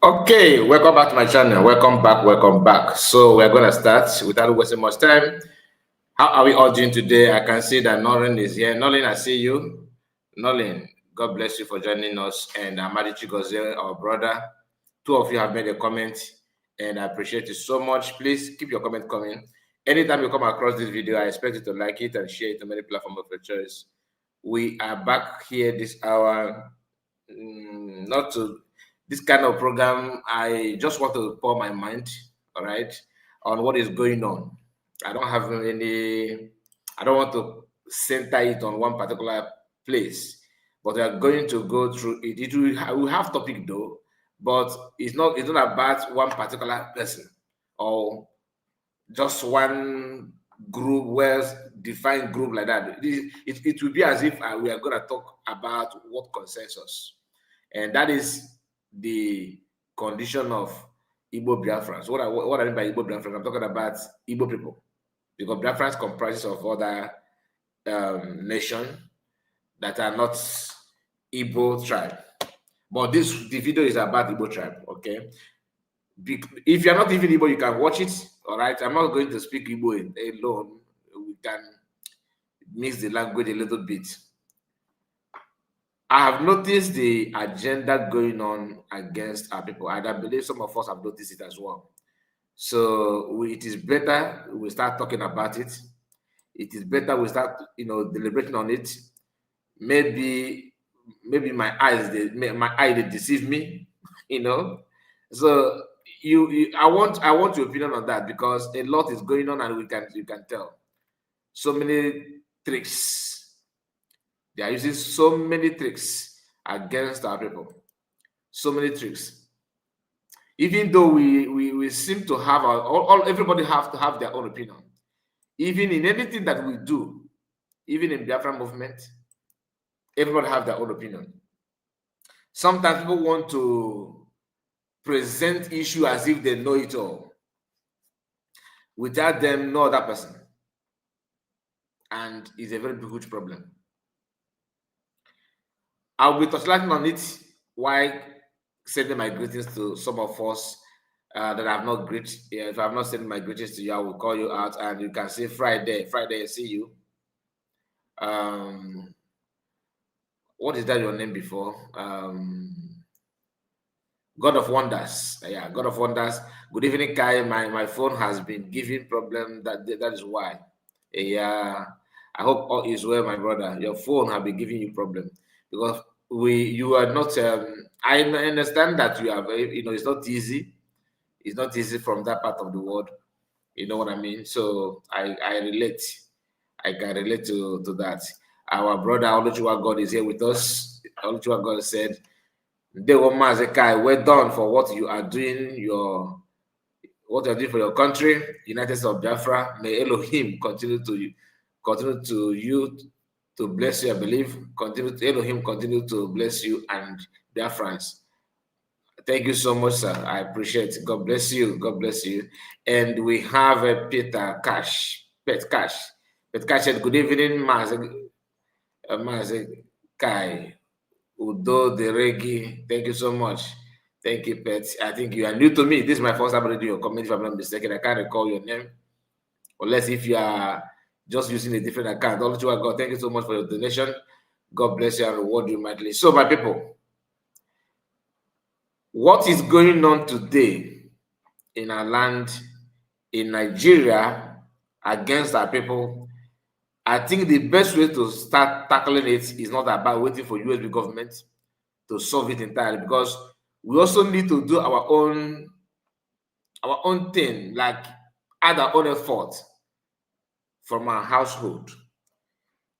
Okay, welcome back to my channel. Welcome back. So we're gonna start without wasting much time. How are we all doing today? I can see that Nolan is here. Nolan, I see you. Nolan, God bless you for joining us. And Amadi Chigoze, our brother. Two of you have made a comment, and I appreciate it so much. Please keep your comment coming. Anytime you come across this video, I expect you to like it and share it to many platforms of your choice. We are back here this hour, not to this kind of program. I just want to pour my mind, all right, on what is going on. I don't want to center it on one particular place, but we are going to go through it. We have topic though, but it's not about one particular person or just one group, well-defined group like that. It will be as if we are going to talk about what concerns us, and that is the condition of Igbo Biafrans. What I mean by Igbo Biafrans, I'm talking about Igbo people, because Biafrans comprises of other nations that are not Igbo tribe. But the video is about Igbo tribe, okay? If you're not even Igbo, you can watch it, all right? I'm not going to speak Igbo alone. We can mix the language a little bit. I have noticed the agenda going on against our people, and I believe some of us have noticed it as well. So it is better we start talking about it. It is better we start, deliberating on it. Maybe my eyes they deceive me, So I want your opinion on that, because a lot is going on, and you can tell so many tricks. They are using so many tricks against our people. So many tricks. Even though we seem to have everybody have to have their own opinion. Even in anything that we do, even in Biafran movement, everybody have their own opinion. Sometimes people want to present issue as if they know it all, without them know that person. And it's a very huge problem. I'll be touching on it while sending my greetings to some of us that I have not greeted. If I have not sent my greetings to you, I will call you out, and you can say Friday, I see you. What is that your name before? God of Wonders. Yeah, God of Wonders. Good evening, Kai. My phone has been giving problem. That is why. Yeah, I hope all is well, my brother. Your phone have been giving you problem, because you are not. I understand that you have. It's not easy. It's not easy from that part of the world. You know what I mean? So I relate. I can relate to that. Our brother Oluchiwa God is here with us. Oluchiwa God said, "Dewo Mazekai, well done for what you are doing. What you are doing for your country, United States of Biafra. May Elohim continue to bless you. I believe Elohim continue to bless you and Biafrans." Thank you so much, sir. I appreciate it. God bless you. God bless you. And we have Peter Cash. Pet Cash. Pet Cash said, "Good evening, Mazekai. Udo the Regi." Thank you so much. Thank you, Pet. I think you are new to me. This is my first time reading your comment, if I'm not mistaken. I can't recall your name. Unless if you are just using a different account. All you God, thank you so much for your donation. God bless you and reward you mightily. So, my people, what is going on today in our land, in Nigeria, against our people? I think the best way to start tackling it is not about waiting for USB government to solve it entirely, because we also need to do our own thing, like add our own effort from our household,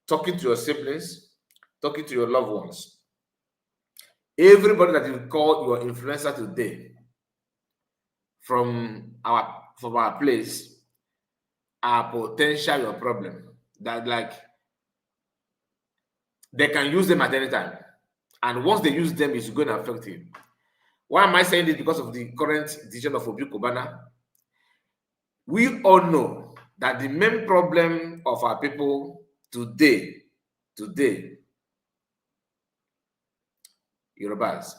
talking to your siblings, talking to your loved ones. Everybody that you call your influencer today from our place are potential your problem. That, like, they can use them at any time, and once they use them, it's going to affect you. Why am I saying this? Because of the current decision of Obi Kubana. We all know that the main problem of our people today, Yorubas.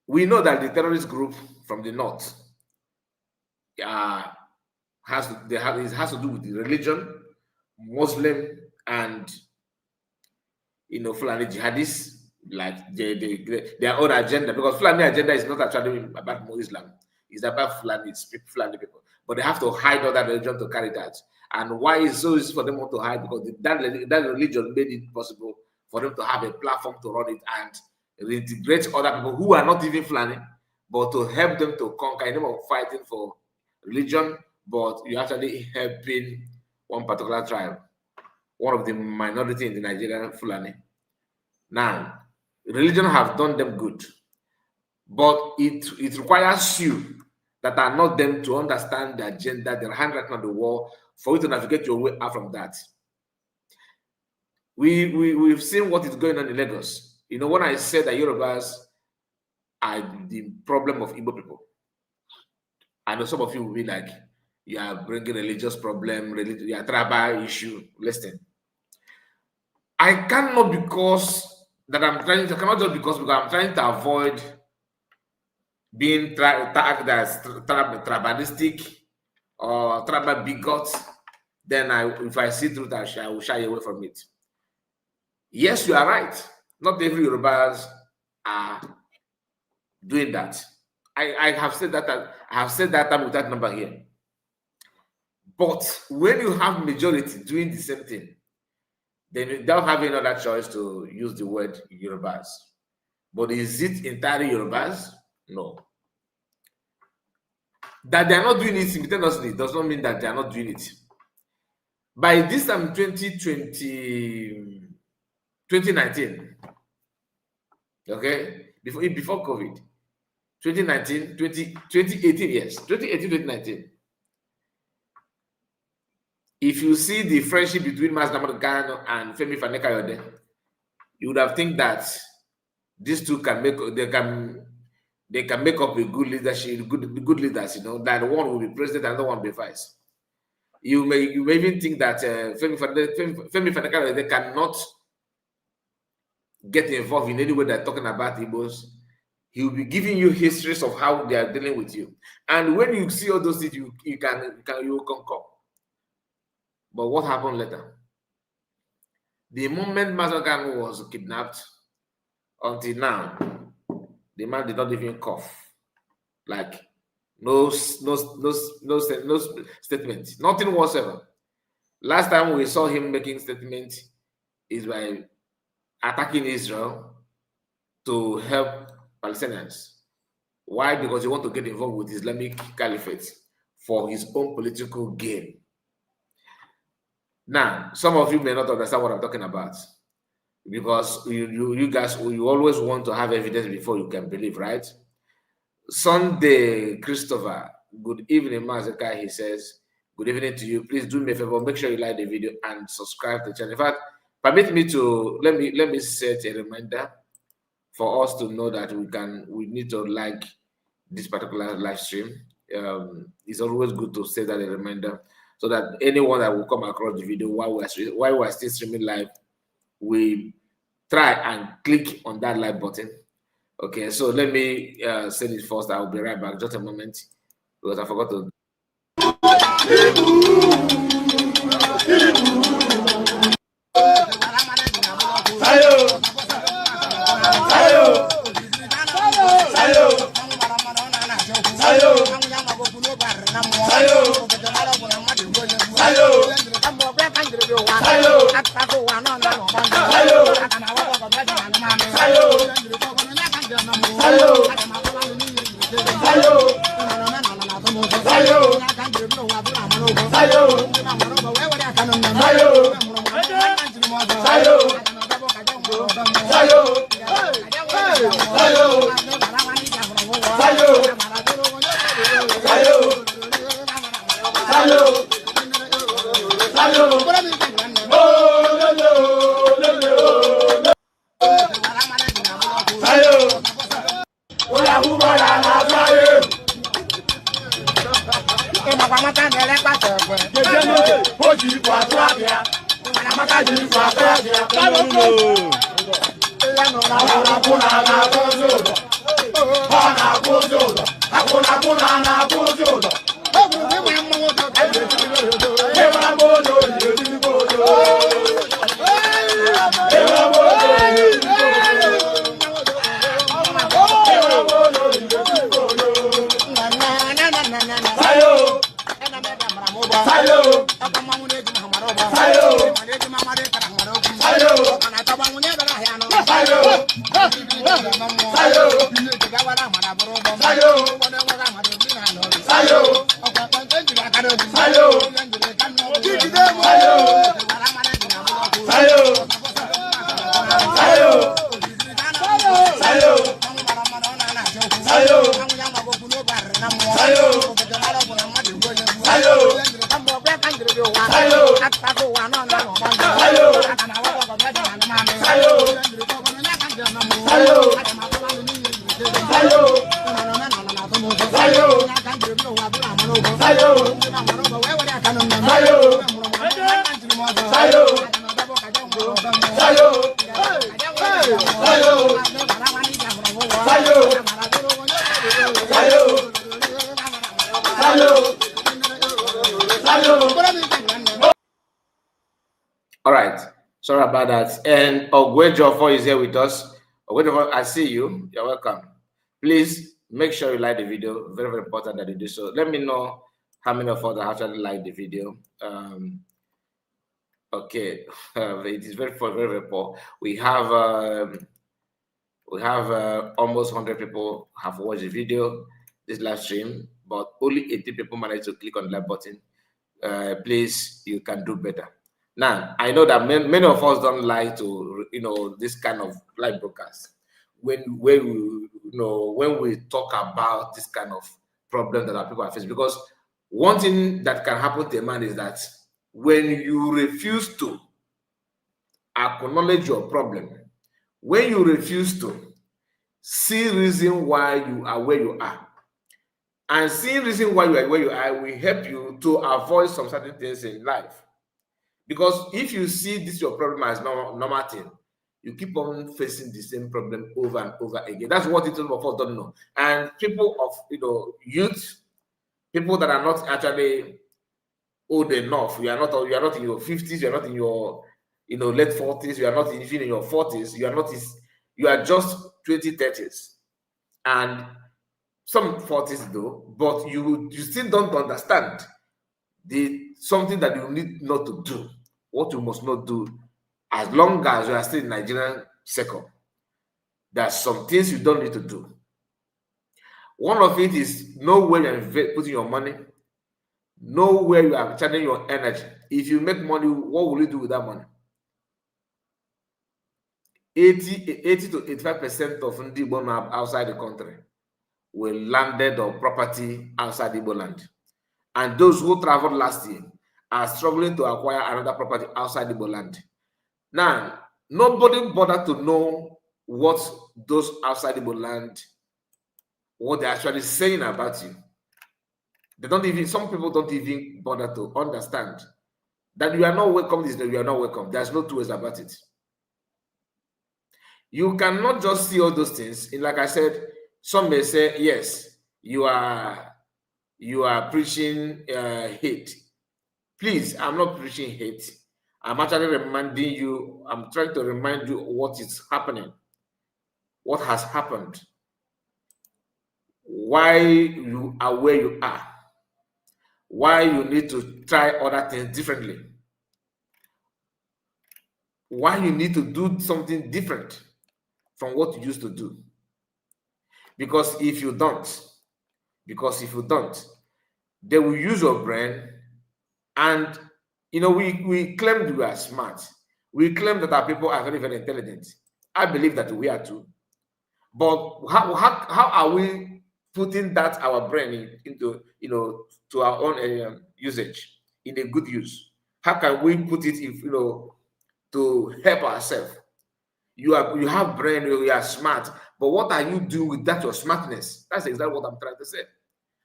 We know that the terrorist group from the north has to do with the religion, Muslim, and Fulani jihadists, like their own agenda. Because Fulani agenda is not actually about Islam; it's about Fulani people. But they have to hide all that religion to carry that. And why is so easy for them to hide? Because that religion made it possible for them to have a platform to run it and reintegrate other people who are not even Fulani, but to help them to conquer. Instead of fighting for religion, but you're actually helping one particular tribe, one of the minority in the Nigerian Fulani. Now, religion have done them good, but it requires you that are not them to understand the agenda, their handwriting on the wall, for you to navigate your way out from that. We've seen what is going on in Lagos. When I said that Yorubas are the problem of Igbo people, I know some of you will be like, you are bringing religious problem, you are tribal issue. Listen, I cannot just because I'm trying to avoid being tagged as tribalistic or tribal bigot. Then if I see truth, I will shy away from it. Yes, you are right. Not every Yorubas are doing that. I have said that. I have said that time with that number here. But when you have majority doing the same thing, then you don't have any other choice to use the word Yorubas. But is it entirely Yorubas? No. That they are not doing it simultaneously does not mean that they are not doing it. By this time, 2019, okay, before COVID, 2019, 2018, yes, 2018, 2019. If you see the friendship between Mas Namagano and Femi Fani-Kayode, you would have think that these two can make up a good leadership, good leaders. That one will be president and the other one will be vice. You may even think that Femi Fani-Kayode cannot get involved in any way they're talking about Igbos. He will be giving you histories of how they are dealing with you, and when you see all those things, you will concur. But what happened later? The moment Mazagan was kidnapped, until now, the man did not even cough. Like no statement, nothing whatsoever. Last time we saw him making statement is by attacking Israel to help Palestinians. Why? Because he wants to get involved with Islamic Caliphate for his own political gain. Now, some of you may not understand what I'm talking about, because you guys, you always want to have evidence before you can believe, right? Sunday, Christopher, good evening, Mazaka. He says, good evening to you. Please do me a favor, make sure you like the video and subscribe to the channel. In fact, permit me to let me set a reminder for us to know that we need to like this particular live stream. It's always good to set that a reminder, so that anyone that will come across the video while we're still streaming live, we try and click on that like button Okay, so let me say this first. I'll be right back. Just a moment, because I forgot to. All right, sorry about that. And Ogwejofo is here with us. Ogwejofo, I see you. You're welcome. Please make sure you like the video. Very, very important that you do so. Let me know how many of us actually like the video. Okay, it is very, very, very poor. We have almost 100 people have watched the video, this live stream, but only 80 people managed to click on that button. Please, you can do better. Now, I know that many of us don't like to, this kind of live broadcast. When we talk about this kind of problem that our people are facing, because one thing that can happen to a man is that when you refuse to acknowledge your problem, when you refuse to see reason why you are where you are, and seeing reason why you are where you are will help you to avoid some certain things in life. Because if you see this your problem as normal thing, you keep on facing the same problem over and over again. That's what some of us don't know. And people of youth, people that are not actually old enough, you are not in your 50s, you are not in your late 40s, you are not even in your 40s, you are just 20, 30s, and some 40s though, but you still don't understand something that you need not to do, what you must not do, as long as you are still in Nigerian circle. There's some things you don't need to do. One of it is know where you're putting your money, know where you are channeling your energy. If you make money, what will you do with that money? 80 to 85% of Igbo outside the country will landed on property outside Igbo land. And those who traveled last year are struggling to acquire another property outside Igbo land. Now, nobody bothered to know what those outside Igbo land, what they're actually saying about you. They don't even, some people don't even bother to understand that you are not welcome. You are not welcome. There's no two ways about it. You cannot just see all those things. And like I said, some may say, yes, you are preaching hate. Please, I'm not preaching hate. I'm actually reminding you, I'm trying to remind you what is happening, what has happened, why you are where you are, why you need to try other things differently, why you need to do something different from what you used to do. Because if you don't, they will use your brain. And we claim we are smart. We claim that our people are very, very intelligent. I believe that we are too. But how are we putting that our brain into to our own usage in a good use? How can we put it to help ourselves? You have brain, you are smart, but what are you doing with that your smartness? That's exactly what I'm trying to say.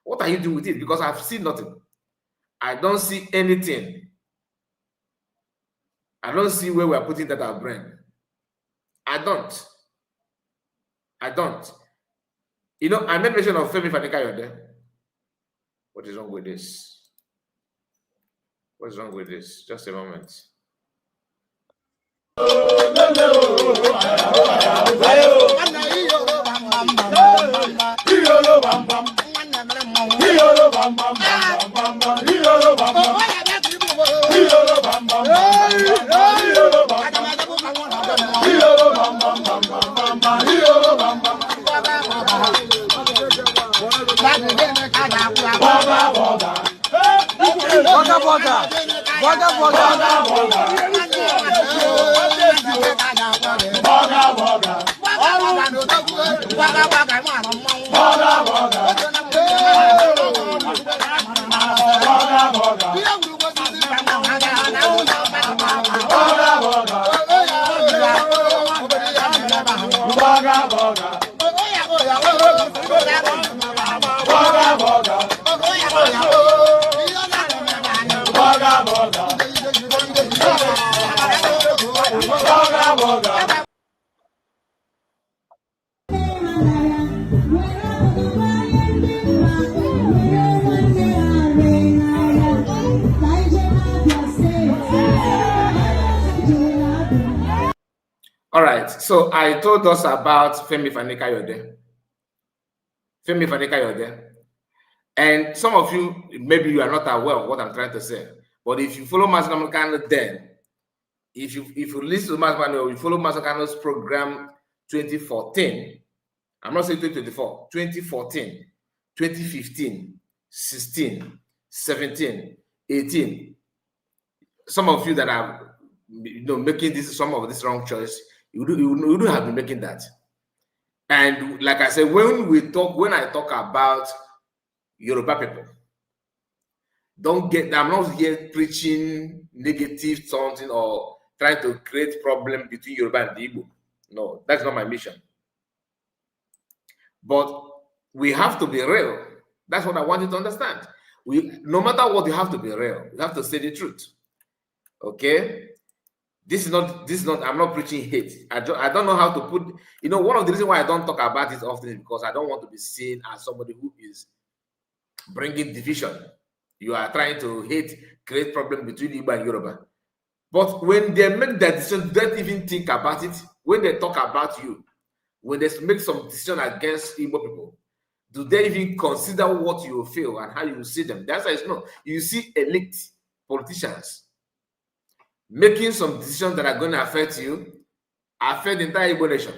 What are you doing with it? Because I've seen nothing. I don't see anything. I don't see where we're putting that our brain. I don't. I made mention of Femi Fani-Kayode. What is wrong with this? What is wrong with this? Just a moment. All right, so I told us about Femi Fani-Kayode. Femi Fani-Kayode. And some of you, maybe you are not aware of what I'm trying to say. But if you follow Master Kano, then if you listen to Master Kano, you follow Master Kano's program 2014, I'm not saying 2024, 2014, 2015, 16, 17, 18. Some of you that are making some of this wrong choice, you do have been making that. And like I said, when I talk about Yoruba people, I'm not here preaching negative something or trying to create problem between Yoruba and the Igbo. No, that's not my mission. But we have to be real. That's what I want you to understand. No matter what, you have to be real. You have to say the truth. Okay? This is not, I'm not preaching hate. I don't know how to put, one of the reasons why I don't talk about it often is because I don't want to be seen as somebody who is bringing division. You are trying to create problem between Igbo and Yoruba. But when they make that decision, don't even think about it. When they talk about you, when they make some decision against Igbo people, do they even consider what you feel and how you see them? The answer is no. You see elite politicians making some decisions that are going to affect you, affect the entire Igbo nation.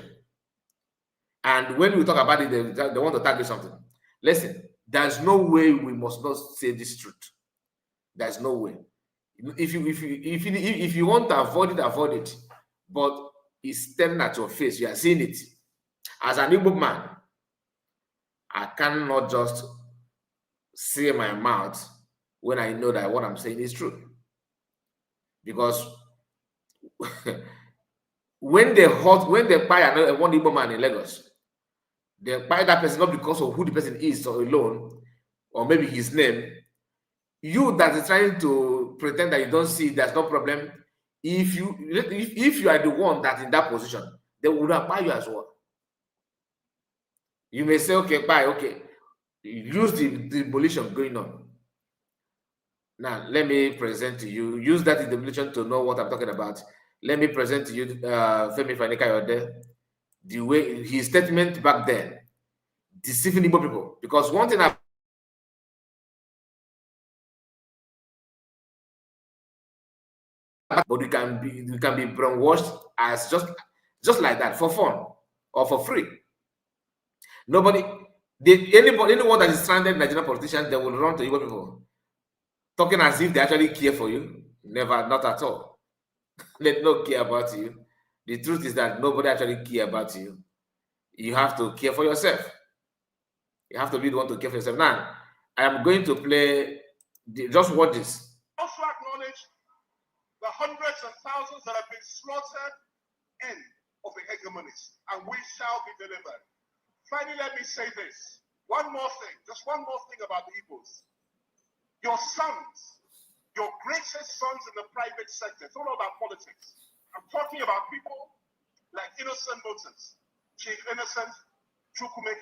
And when we talk about it, they want to target something. Listen, there's no way we must not say this truth. There's no way. If you want to avoid it. But it's staring at your face. You are seeing it. As an Igbo man, I cannot just say my mouth when I know that what I'm saying is true. Because when they buy one Igbo man in Lagos, they buy that person not because of who the person is or alone, or maybe his name. You that is trying to pretend that you don't see, there's no problem. If you are the one that's in that position, they would have buy you as well. You may say, okay, buy, okay. Use the demolition going on. Now, let me present to you. Use that demolition to know what I'm talking about. Let me present to you Femi Fani-Kayode, the way his statement back then, deceiving Igbo people. Because one thing but you can be brainwashed as just like that for fun or for free. Anyone that is stranded Nigerian politician, they will run to Igbo people, talking as if they actually care for you. Never, not at all. They don't care about you. The truth is that nobody actually care about you. You have to care for yourself. You have to be the one to care for yourself. Now, I am going to play. Just watch this. Also acknowledge the hundreds and thousands that have been slaughtered end of the hegemonies, and we shall be delivered. Finally, let me say this. One more thing, just one more thing about the Igbos. Your sons, your greatest sons in the private sector, it's all about politics. I'm talking about people like Innocent Moses, Chief Innocent, Chukuma,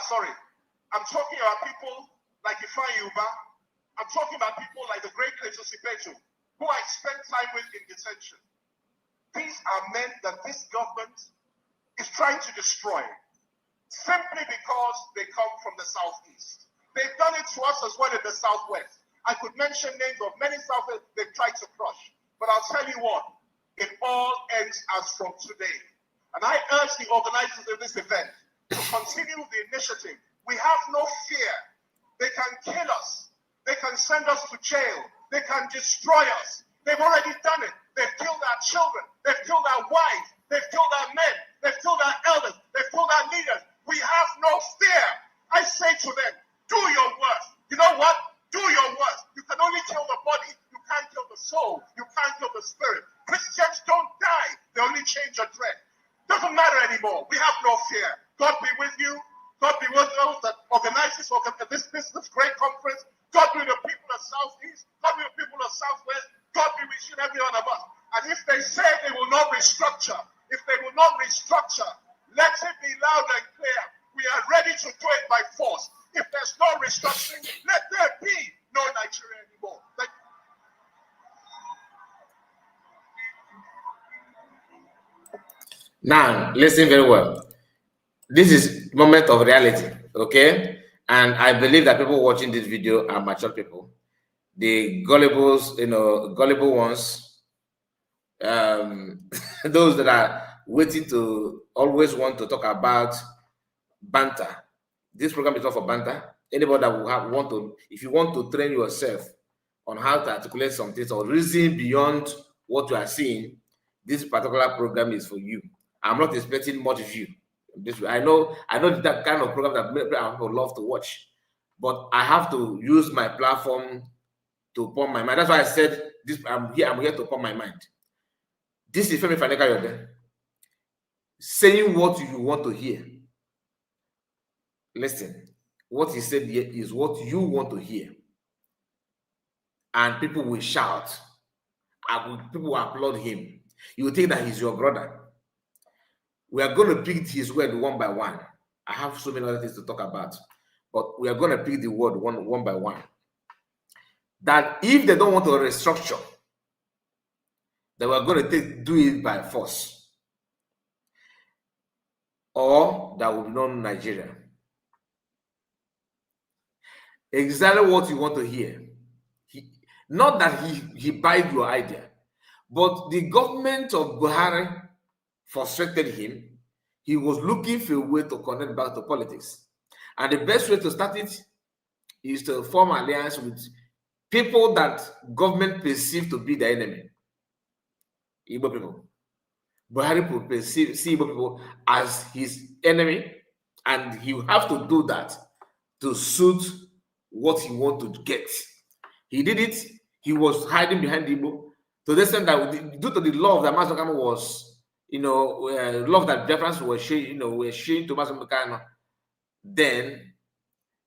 sorry. I'm talking about people like Ifeanyi Uba. I'm talking about people like the great Cletus Ibeju, who I spent time with in detention. These are men that this government is trying to destroy simply because they come from the Southeast. They've done it to us as well in the Southwest. I could mention names of many Southwest they've tried to crush. But I'll tell you what, it all ends as from today. And I urge the organizers of this event to continue the initiative. We have no fear. They can kill us. They can send us to jail. They can destroy us. They've already done it. They've killed our children. They've killed our wives. They've killed our men. They've killed our elders. They've killed our leaders. We have no fear. I say to them, do your worst. You know what? Do your worst. You can only kill the body. You can't kill the soul. You can't kill the spirit. Christians don't die. They only change a dread. Doesn't matter anymore. We have no fear. God be with you. God be with those that organize this great conference. God be with the people of Southeast. God be with the people of Southwest. God be with you and every one of us. And if they say they will not restructure, let it be loud and clear. We are ready to do it by force. If there's no restructuring, let there be no Nigeria anymore. Now, listen very well. This is moment of reality, okay? And I believe that people watching this video are mature people. The gullibles, gullible ones, those that are waiting to always want to talk about banter. This program is not for banter. Anybody that will if you want to train yourself on how to articulate some things or reason beyond what you are seeing, this particular program is for you. I'm not expecting much of you. I know that kind of program that people love to watch, but I have to use my platform to pump my mind. That's why I said this. I'm here to pump my mind. This is Femi Fani-Kayode saying what you want to hear. Listen, what he said here is what you want to hear, and people will shout. People will applaud him. You will think that he's your brother. We are going to pick his word one by one. I have so many other things to talk about, but we are going to pick the word one by one. That if they don't want to restructure, they were going to do it by force, or that will be known Nigeria. Exactly what you want to hear. Not that he buys your idea, but the government of Buhari frustrated him. He was looking for a way to connect back to politics. And the best way to start it is to form an alliance with people that government perceive to be the enemy. Igbo people. Buhari will see Igbo people as his enemy, and he will have to do that to suit what he wants to get. He did it. He was hiding behind Igbo to the extent that due to the love that Master Kama was, love that Biafrans were showing to Master Kama, then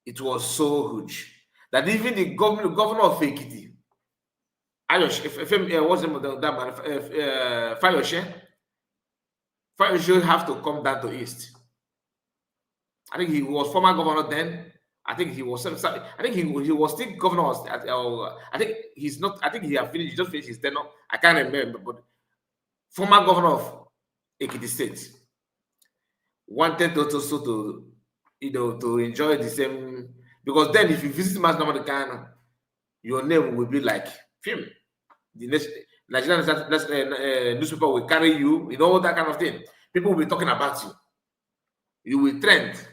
it was so huge that even the governor of Fire should have to come down to East. I think he was former governor then. I think he was. I think he was still governor. I think he's not. I think he have finished. He just finished his tenure. I can't remember, but former governor of Ekiti State wanted to to enjoy the same, because then if you visit Mas Nnamdi Kanu, your name will be like film. The next Nigerian newspaper will carry you, that kind of thing. People will be talking about you. You will trend.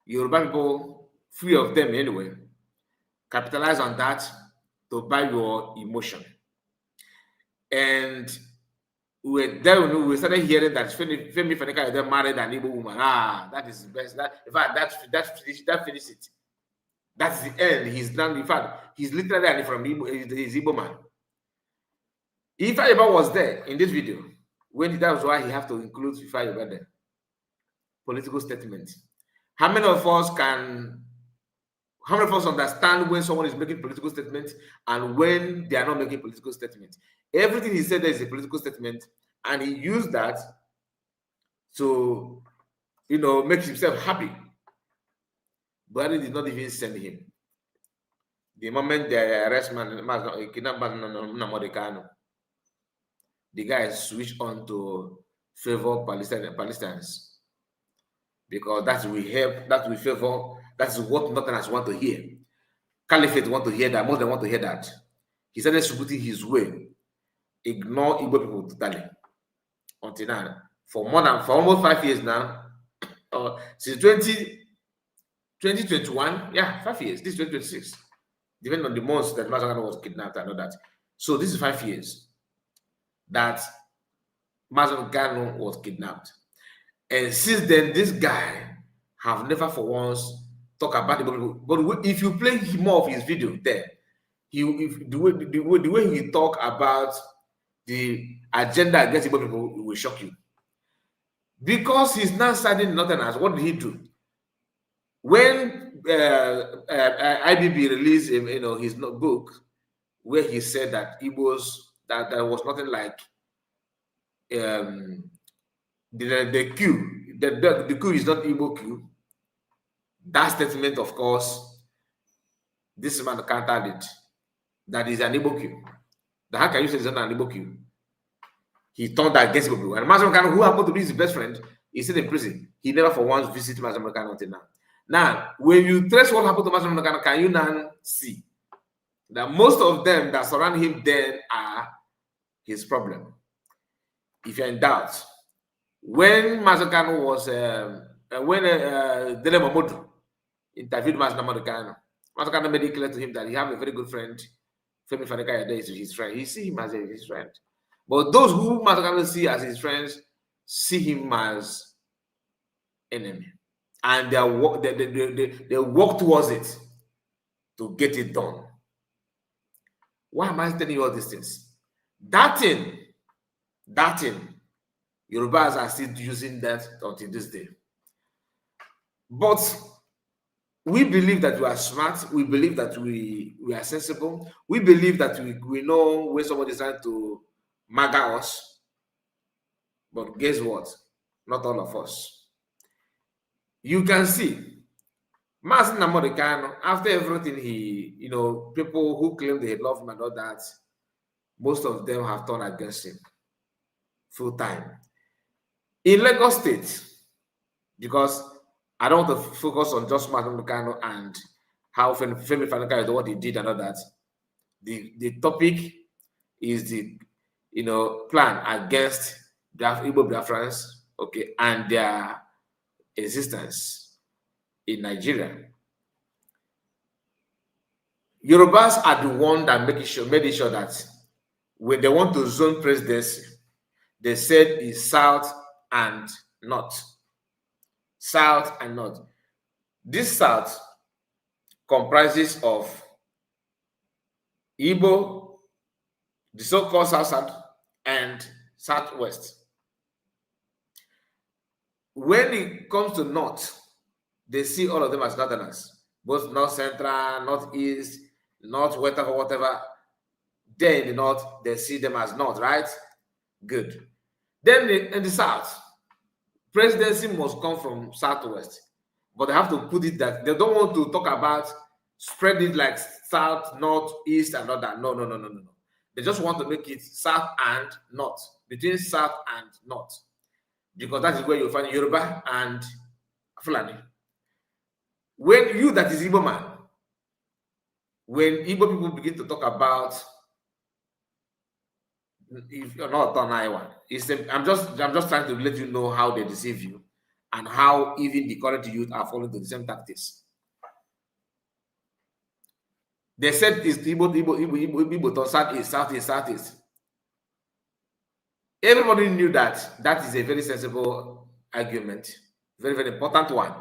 Yoruba people, few of them anyway, capitalize on that to buy your emotion. And we started hearing that Femi Fani-Kayode married an Igbo woman. That is the best. In fact, that finished it. That's the end. He's done. In fact, he's literally from Igbo. He's Igbo man. If Yoruba was there in this video, that was why he have to include Yoruba there. Political statement. How many of us understand when someone is making political statements and when they are not making political statements? Everything he said there is a political statement, and he used that to, make himself happy. But he did not even send him. The moment they arrest Nnamdi Kanu, the guy switched on to favor Palestinians. Because that will help, that will favor, that's what Northerners want to hear. Caliphate want to hear that, more than want to hear that. He started supporting his way, ignore Igbo people totally. Until now, for almost 5 years now, since 2021, 5 years, this is 2026, depending on the months that Mazagano was kidnapped, I know that. So this is 5 years that Mazagano was kidnapped. And since then, this guy have never for once talked about the people. But if you play more of his video there, the way he talk about the agenda against Igbo people will shock you. Because he's now siding Northerners. What did he do? When IBB released his book, where he said that Igbos, that there was nothing like the Q, the Q is not Igbo Q. That statement, of course, this man countered it. That is an Igbo Q. How can you say it's not an Igbo Q? He turned that against people. And Mas Nnamdi Kanu, who happened to be his best friend, is still in prison. He never for once visited Mas Nnamdi Kanu until now. Now, when you trace what happened to Mas Nnamdi Kanu, can you now see that most of them that surround him then are his problem? If you're in doubt, when Mas Nnamdi Kanu was, when Dele Momodu interviewed Mas Nnamdi Kanu, Mas Nnamdi Kanu made it clear to him that he have a very good friend, Femi Fani-Kayode is his friend. He see him as his friend. But those who Mas Nnamdi Kanu see as his friends see him as enemy. And they work towards it to get it done. Why am I telling you all these things? That thing, Yorubas are still using that until this day. But we believe that we are smart. We believe that we are sensible. We believe that we know when somebody is trying to maga us. But guess what? Not all of us. You can see, Mas Nnamdi Kanu, after everything people who claim they love him and all that, most of them have turned against him full time. In Lagos State, because I don't want to focus on just Mas Nnamdi Kanu and how Femi Fani-Kayode, what he did and all that. The topic is the plan against the Igbo Biafrans, okay, and their existence in Nigeria. Yorubas are the one that made it sure that when they want to zone presidency, they said is south and north. South and north. This south comprises of Igbo, the so-called south, and southwest. When it comes to north, they see all of them as northerners, both north central, northeast, northwest, whatever. There in the north, they see them as north, right? Good. Then in the South, presidency must come from Southwest. But they have to put it that they don't want to talk about spread it like South, North, East, and all that. No. They just want to make it South and North, between South and North. Because that is where you find Yoruba and Fulani. When you, that is Igbo man, when Igbo people begin to talk about, if you're not on I1, I'm just trying to let you know how they deceive you and how even the current youth are following the same tactics. They said it's Igbo to Southeast. Everybody knew that that is a very sensible argument, very, very important one.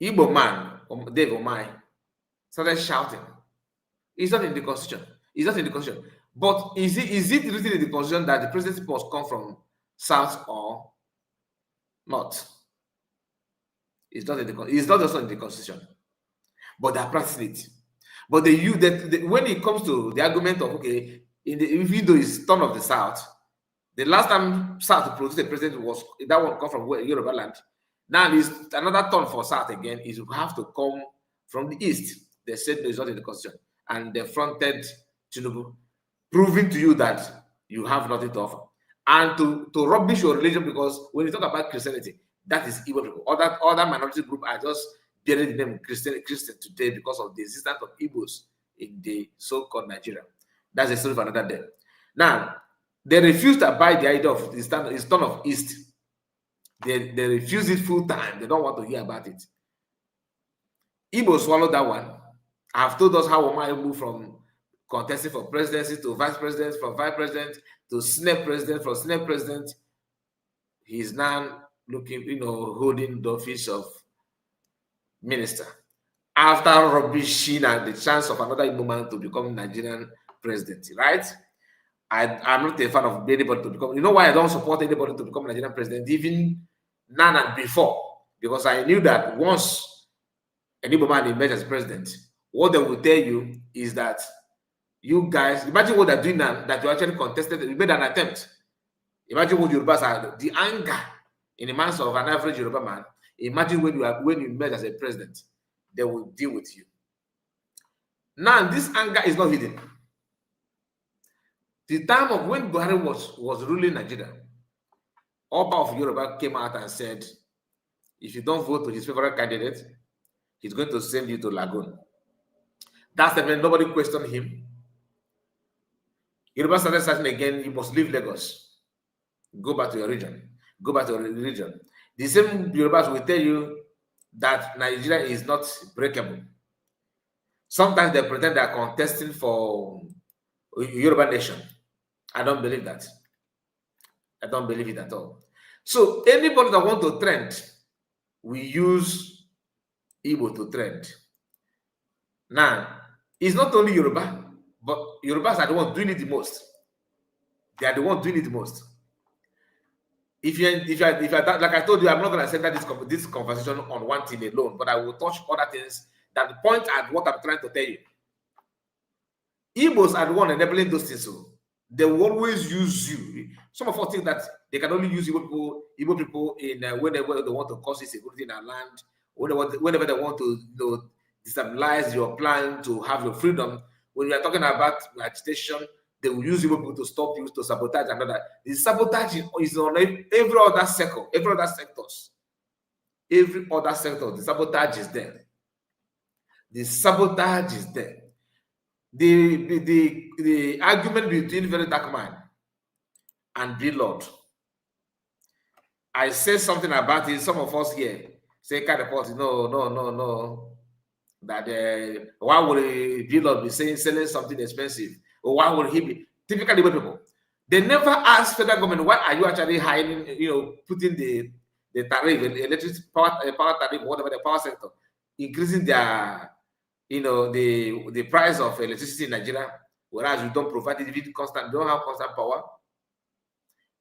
Igbo man, Dave Omai, started shouting. It's not in the constitution. It's not in the constitution. But is it written in the constitution that the presidency must come from South or North? It's not in the. It's not also in the constitution. But they are practicing it. But they use that when it comes to the argument of okay, even though it's turn of the South, the last time South produced a president was that one come from Yoruba land. Now it's another turn for South again. Is you have to come from the East. They said no, it's not in the constitution, and they fronted Tinubu, proving to you that you have nothing to offer, and to rubbish your religion, because when you talk about Christianity, that is Igbo people. Other minority group are just bearing the name Christian today because of the existence of Igbos in the so-called Nigeria. That's a story for another day. Now, they refuse to abide the idea of the turn of East. They refuse it full time. They don't want to hear about it. Igbo swallowed that one. I have told us how Omai moved from contesting for presidency to vice president, from vice president to Senate president, from Senate president. He's now looking, holding the office of minister after rubbishing at the chance of another Igbo man to become Nigerian president, right? I'm not a fan of anybody to become. You know why I don't support anybody to become Nigerian president, even now and before? Because I knew that once an Igbo man emerged as president, what they will tell you is that you guys, imagine what they're doing now, that you actually contested, you made an attempt. Imagine what Yorubas are, the anger in the minds of an average Yoruba man. Imagine when you emerge as a president, they will deal with you. Now, this anger is not hidden. The time of when Buhari was ruling Nigeria, Oba of Yoruba came out and said, if you don't vote for his favorite candidate, he's going to send you to Lagoon. That's the when nobody questioned him. Yoruba started saying again, you must leave Lagos. Go back to your region. Go back to your region. The same Yorubas will tell you that Nigeria is not breakable. Sometimes they pretend they are contesting for Yoruba nation. I don't believe that. I don't believe it at all. So anybody that wants to trend, we use Igbo to trend. Now, it's not only Yoruba, but Yorubas are the ones doing it the most. They are the ones doing it the most. If you like I told you, I'm not going to center this conversation on one thing alone, but I will touch other things that point at what I'm trying to tell you. Igbos are the one enabling those things. So they will always use you. Some of us think that they can only use Igbo people in whenever they want to cause insecurity in our land, whenever they want to destabilize your plan to have your freedom. When we are talking about agitation, they will use Igbo people to stop you, to sabotage another. The sabotage is on every other sector, every other sectors. Every other sector, the sabotage is there. The sabotage is there. The argument between very dark man and Lord. I said something about it. Some of us here say kind of party. No. That why would Lord be selling something expensive? Or why would he be? Typically, people, they never ask federal government, why are you actually hiding, putting the tariff, the electricity power tariff, whatever, the power sector, increasing their, the price of electricity in Nigeria, whereas you don't provide it, you don't have constant power.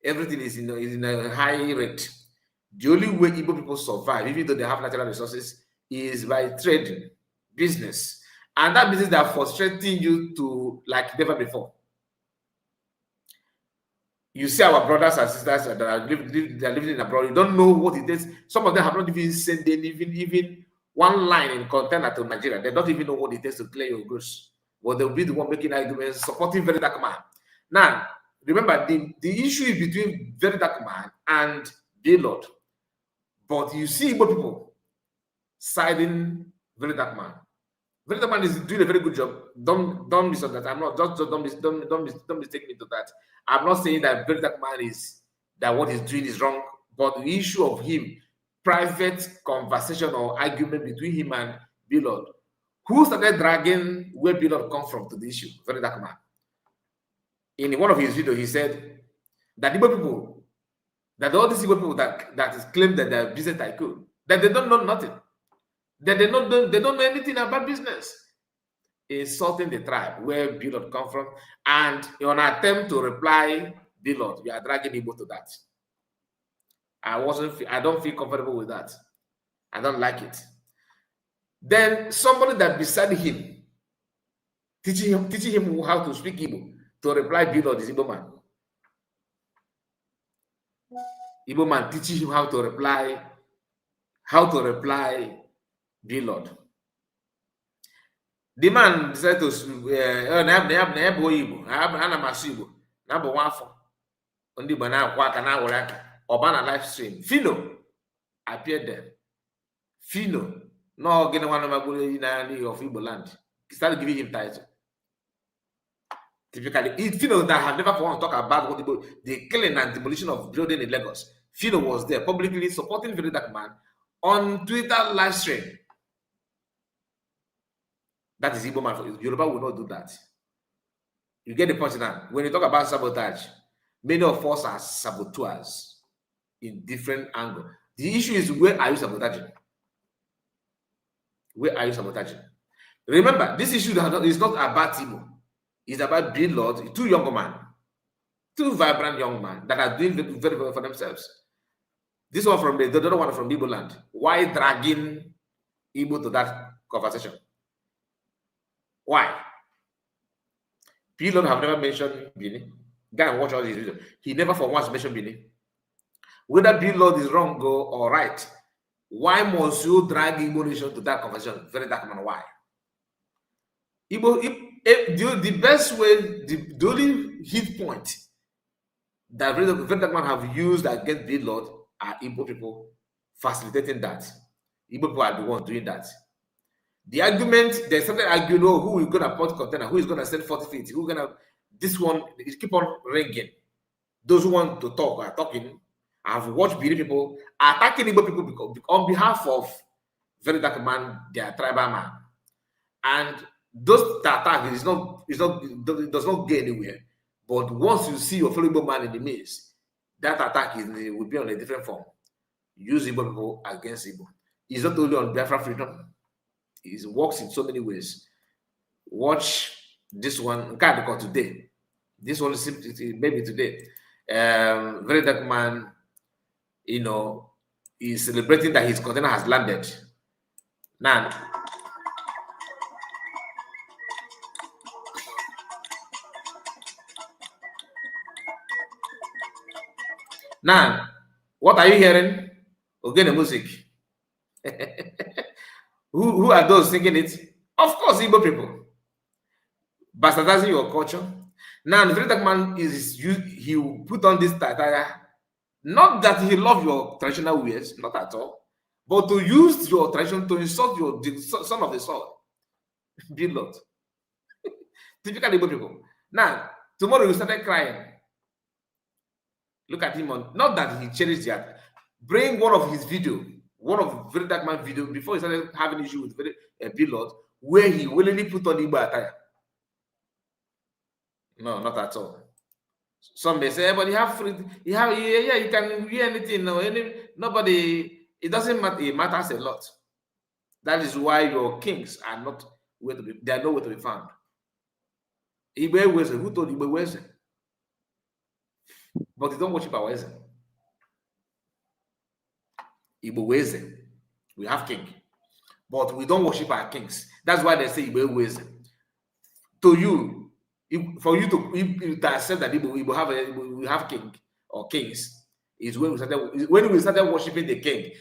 Everything is in a high rate. The only way Igbo people survive, even though they have natural resources, is by trading, business. And that business that frustrating you to like never before. You see our brothers and sisters that are living in abroad, you don't know what it is. Some of them have not even sent even one line in container to Nigeria. They don't even know what it is to clear your goods. But they'll be the one making arguments, supporting Very Dark Man. Now, remember, the issue is between Very Dark Man and Gaylord. But you see Igbo people siding Very Dark Man. Very Dark Man is doing a very good job. Don't misunderstand. I'm not just don't mistake me to that. I'm not saying that Very Dark Man is that what he's doing is wrong, but the issue of him, private conversation or argument between him and Billard, who started dragging where Billard comes from to the issue, Very Dark Man. In one of his videos, he said that Igbo people, that all these Igbo people that claim that they're business tycoon, that they don't know nothing, that they don't know anything about business, insulting the tribe where Billard come from, and in an attempt to reply, Billard, you are dragging Igbo to that. I don't feel comfortable with that. I don't like it. Then somebody that beside him, teaching him how to speak Igbo, to reply Billard is Igbo man. Igbo man teaching him how to reply Billard. The man decided to Obana live stream. Fino appeared there. Fino, no getting one of my of Igbo land. He started giving him title. Typically, Fino that have never want to talk about what the killing and demolition of building in Lagos. Fino was there publicly supporting Very Dark Man on Twitter live stream. That is Igbo man. Yoruba will not do that. You get the point now. When you talk about sabotage, many of us are saboteurs in different angles. The issue is, where are you sabotaging? Where are you sabotaging? Remember, this issue is not about Igbo. It's about Billard, two young men, two vibrant young men that are doing very well for themselves. This one from the other one from Igbo land. Why dragging Igbo to that conversation? Why? Billard have never mentioned Bini. Go and watch all these videos. He never for once mentioned Bini. Whether Billard is wrong or right, why must you drag Igbo nation to that conversation? Very Dark Man, why? Igbo, the best way, the only hit point that Very Dark Man have used against Billard are Igbo people facilitating that. Igbo people are the ones doing that. The argument, they started arguing, oh, who is going to put container, who is going to send 40 feet, who's going to, this one, it keep on ringing. Those who want to talk are talking. I've watched beauty people attacking Igbo people on behalf of Very Dark Man, their tribal man. And those attack it does not get anywhere. But once you see your fellow Igbo man in the midst, that attack will be on a different form. Use Igbo people against Igbo. It's not only on Biafra freedom. It works in so many ways. Watch this one. Because today, this one is maybe today. Very Dark Man, is celebrating that his container has landed. Now, what are you hearing? Again, the music. Who are those singing it? Of course, Igbo people. Bastardizing your culture. Now, the Very Dark Man he will put on this attire. Not that he loves your traditional ways, not at all, but to use your tradition to insult the son of the soul. Billard. Typical Igbo people. Now, tomorrow you started crying. Look at him on, not that he cherished that. Bring one of his video, one of Very Dark Man video before he started having issue with Billard, where he willingly put on Igbo attire. No, not at all. Some may say, but you have free, you can wear anything. Nobody, it doesn't matter. It matters a lot. That is why your kings are not where to be. They are nowhere to be found. Igbo Weze, who told Igbo Weze? But they don't worship our Weze. Igbo Weze, we have king, but we don't worship our kings. That's why they say Igbo Weze. To you, for you to accept that we have king or kings, is when we started worshiping the king.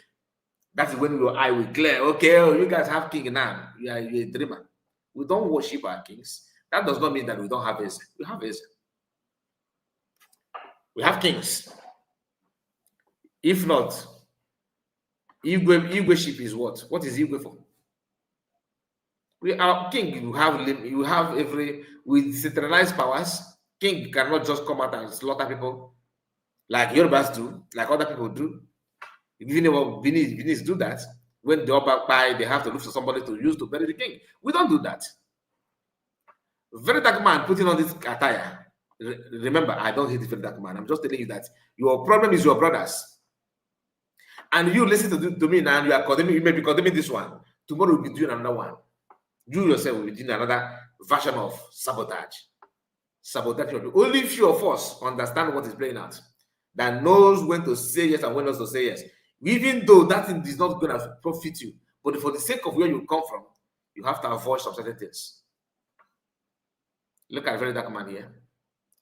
That is when your eye will clear. Okay, oh, you guys have king now. You're a dreamer. We don't worship our kings. That does not mean that we don't have Eze. We have Eze. We have kings. If not, Igwe is what? What is Igwe for? Our king, you have with centralized powers. King cannot just come out and slaughter people like Yorubas do, like other people do. You know what Benis do that. When the upper pie, they have to look for somebody to use to bury the king. We don't do that. Very dark man putting on this attire. Remember, I don't hate the very dark man. I'm just telling you that your problem is your brothers. And you listen to me now, you may be condemning this one. Tomorrow we'll be doing another one. You yourself will be doing another version of sabotage. Sabotage. Only few of us understand what is playing out. That knows when to say yes and when not to say yes. Even though that thing is not going to profit you, but for the sake of where you come from, you have to avoid some certain things. Look at very dark man here.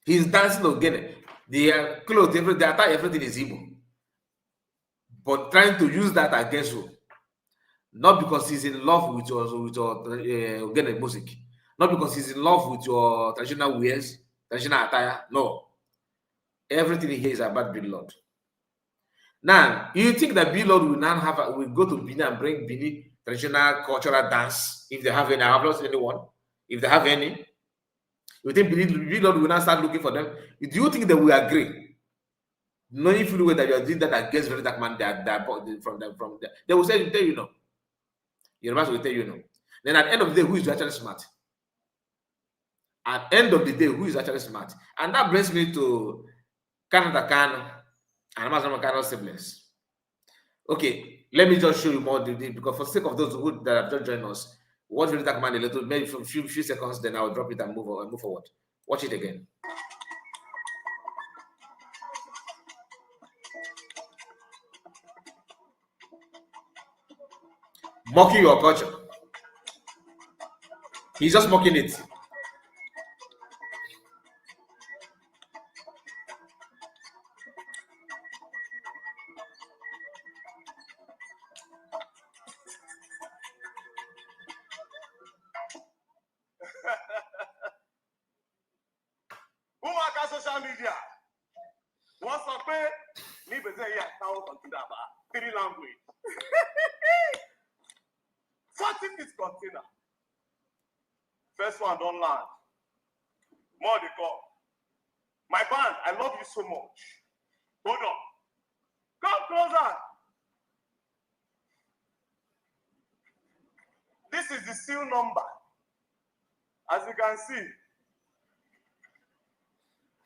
He's dancing again. The clothes, the attire, everything is Igbo. But trying to use that against you. Not because he's in love with your music. Not because he's in love with your traditional wears, traditional attire. No. Everything here is about Lord. Now, you think that Lord will now will go to Bini and bring Bini traditional cultural dance if they have any? I have not seen anyone. If they have any, you think Lord will now start looking for them? Do you think they will agree? Knowing fully well that you are doing that against very dark man, from them, they will say, tell you no. Your master will tell you no. Then at the end of the day, who is actually smart? At the end of the day, who is actually smart? And that brings me to Canada Kano and Amazon Kano siblings. Okay, let me just show you more detail because for the sake of those who that have just joined us, watch really that man a little, maybe for a few seconds, then I'll drop it and move forward. Watch it again. Mocking your culture. He's just mocking it. Social media. What's up, man? Me be say yeah, now consider about 3 language. 40 feet container. First one don't land. More they come. My band, I love you so much. Hold on. Come closer. This is the seal number. As you can see,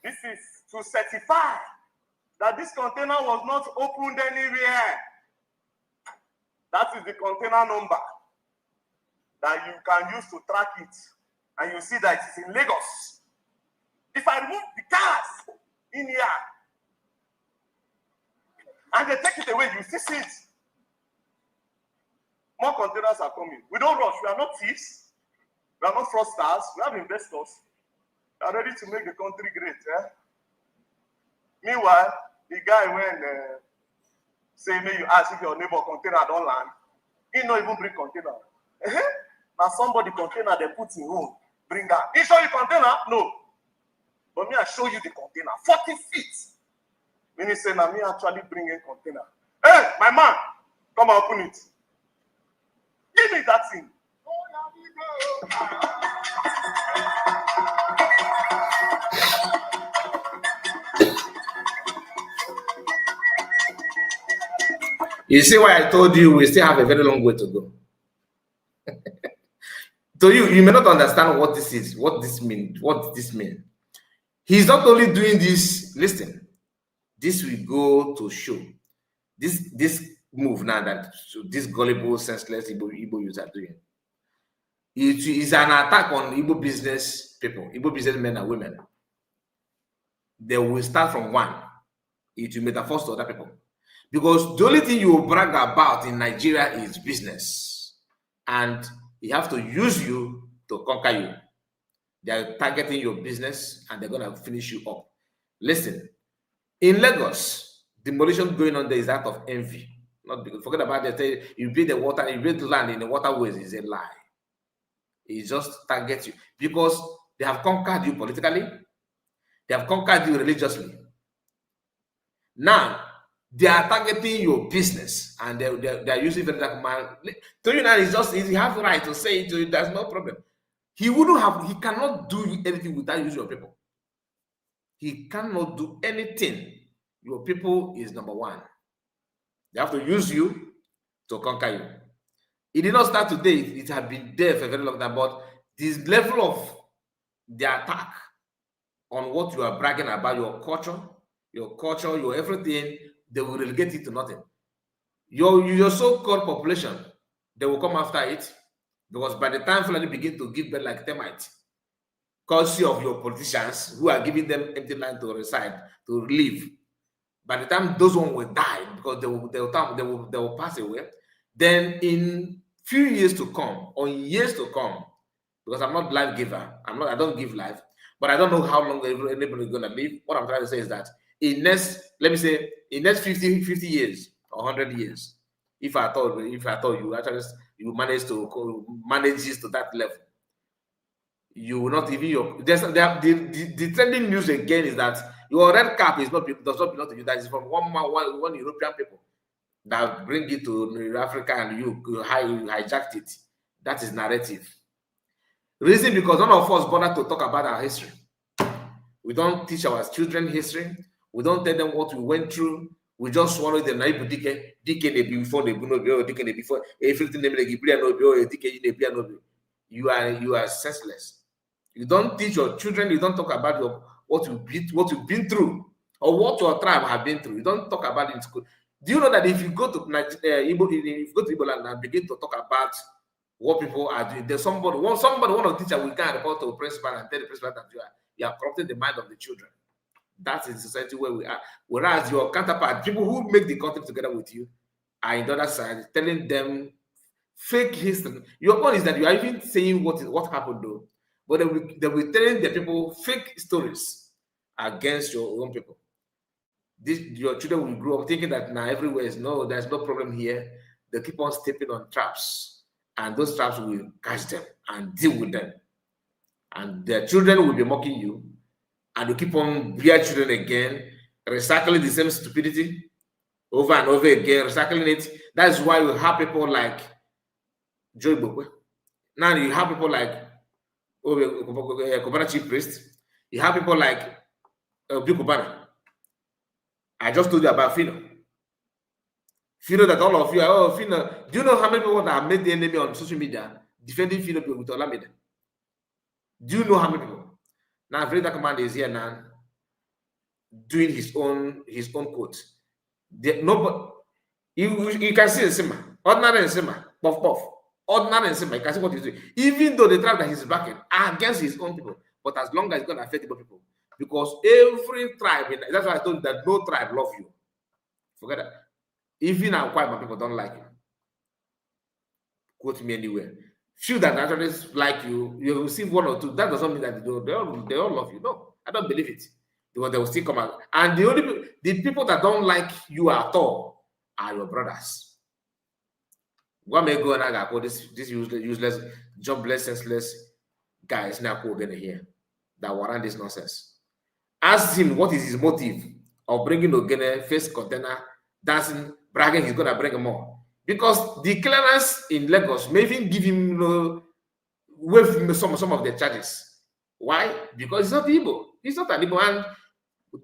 this is to certify that this container was not opened anywhere. That is the container number that you can use to track it. And you see that it is in Lagos. If I remove the cars in here and they take it away, you still see it. More containers are coming. We don't rush. We are not thieves. We are not fraudsters. We have investors. We are ready to make the country great. Meanwhile, the guy when say, may you ask if your neighbor container don't land, he not even bring container. Now somebody container they put in home, bring that. He show you container? No. But me, I show you the container, 40 feet. When he say, now me actually bring a container. Hey, my man, come and open it. Give me that thing. You see why I told you we still have a very long way to go. To you may not understand what this is, what this means. He's not only doing this, listen, this will go to show. This move now that this gullible, senseless Igbo youths are doing. It is an attack on Igbo business people, Igbo businessmen and women. They will start from one. It will metaphor to other people. Because the only thing you brag about in Nigeria is business. And he have to use you to conquer you. They are targeting your business and they're going to finish you up. Listen, in Lagos, demolition going on there is out of envy. Not because, forget about it. You build the water, you build land in the waterways is a lie. It just targets you because they have conquered you politically, they have conquered you religiously. Now they are targeting your business and they are using that man. To you now, it's just he has the right to say it to you. There's no problem. He cannot do anything without using your people. He cannot do anything. Your people is number one. They have to use you to conquer you. It did not start today. It had been there for a very long time. But this level of the attack on what you are bragging about, your culture, your everything, they will relegate it to nothing. Your so-called population, they will come after it because by the time Fulani begin to give birth like termites, courtesy of your politicians who are giving them empty land to reside, to live, by the time those ones will die because they will pass away, then in few years to come or years to come, because I'm not life giver, I don't give life, but I don't know how long anybody is gonna live. What I'm trying to say is that in next 50 years or 100 years, if I thought you actually you manage to manage this to that level, you will not even the trending news again is that your red cap does not belong to you. That is from one European people that bring it to Africa and you hijacked it. That is narrative. Reason because none of us bother to talk about our history. We don't teach our children history. We don't tell them what we went through. We just swallow them. Before everything. You are senseless. You don't teach your children. You don't talk about what you've been through or what your tribe have been through. You don't talk about it in school. Do you know that if you go to Igbo land and begin to talk about what people are doing, there's one of the teacher will can report to the principal and tell the principal that you are corrupting the mind of the children. That's the society where we are. Whereas your counterpart, people who make the content together with you, are in the other side telling them fake history. Your point is that you are even saying what happened though, but they will telling the people fake stories against your own people. Your children will grow up thinking that now everywhere is there's no problem here. They keep on stepping on traps, and those traps will catch them and deal with them. And their children will be mocking you, and you keep on bear children again, recycling the same stupidity over and over again, recycling it. That's why you have people like Joy Bokwe. Now you have people like Kobana Chief Priest. You have people like Bikubana. I just told you about Fino. Fino that all of you Fino. Do you know how many people that have made the enemy on social media defending Fino with Olamide? Do you know how many people? Now, Freda Command is here now doing his own quote. You can see Nsima, ordinary Nsima, puff. Ordinary Nsima, you can see what he's doing. Even though the tribe that he's backing are against his own people, but as long as it's going to affect Igbo people. Because every tribe, that's why I told you that no tribe love you. Forget that. Even our Kwaiba people don't like you. Quote me anywhere. Few that actually like you will receive one or two. That doesn't mean that they all love you. No, I don't believe it. Because they will still come out. And the people that don't like you at all are your brothers. What may go and I got this useless, jobless, senseless guys now again here that warrant this nonsense. Ask him what is his motive of bringing Ogene face container, dancing, bragging he's gonna bring more. Because the clearance in Lagos may even give him waive some of the charges. Why? Because he's not Igbo. He's not an Igbo, and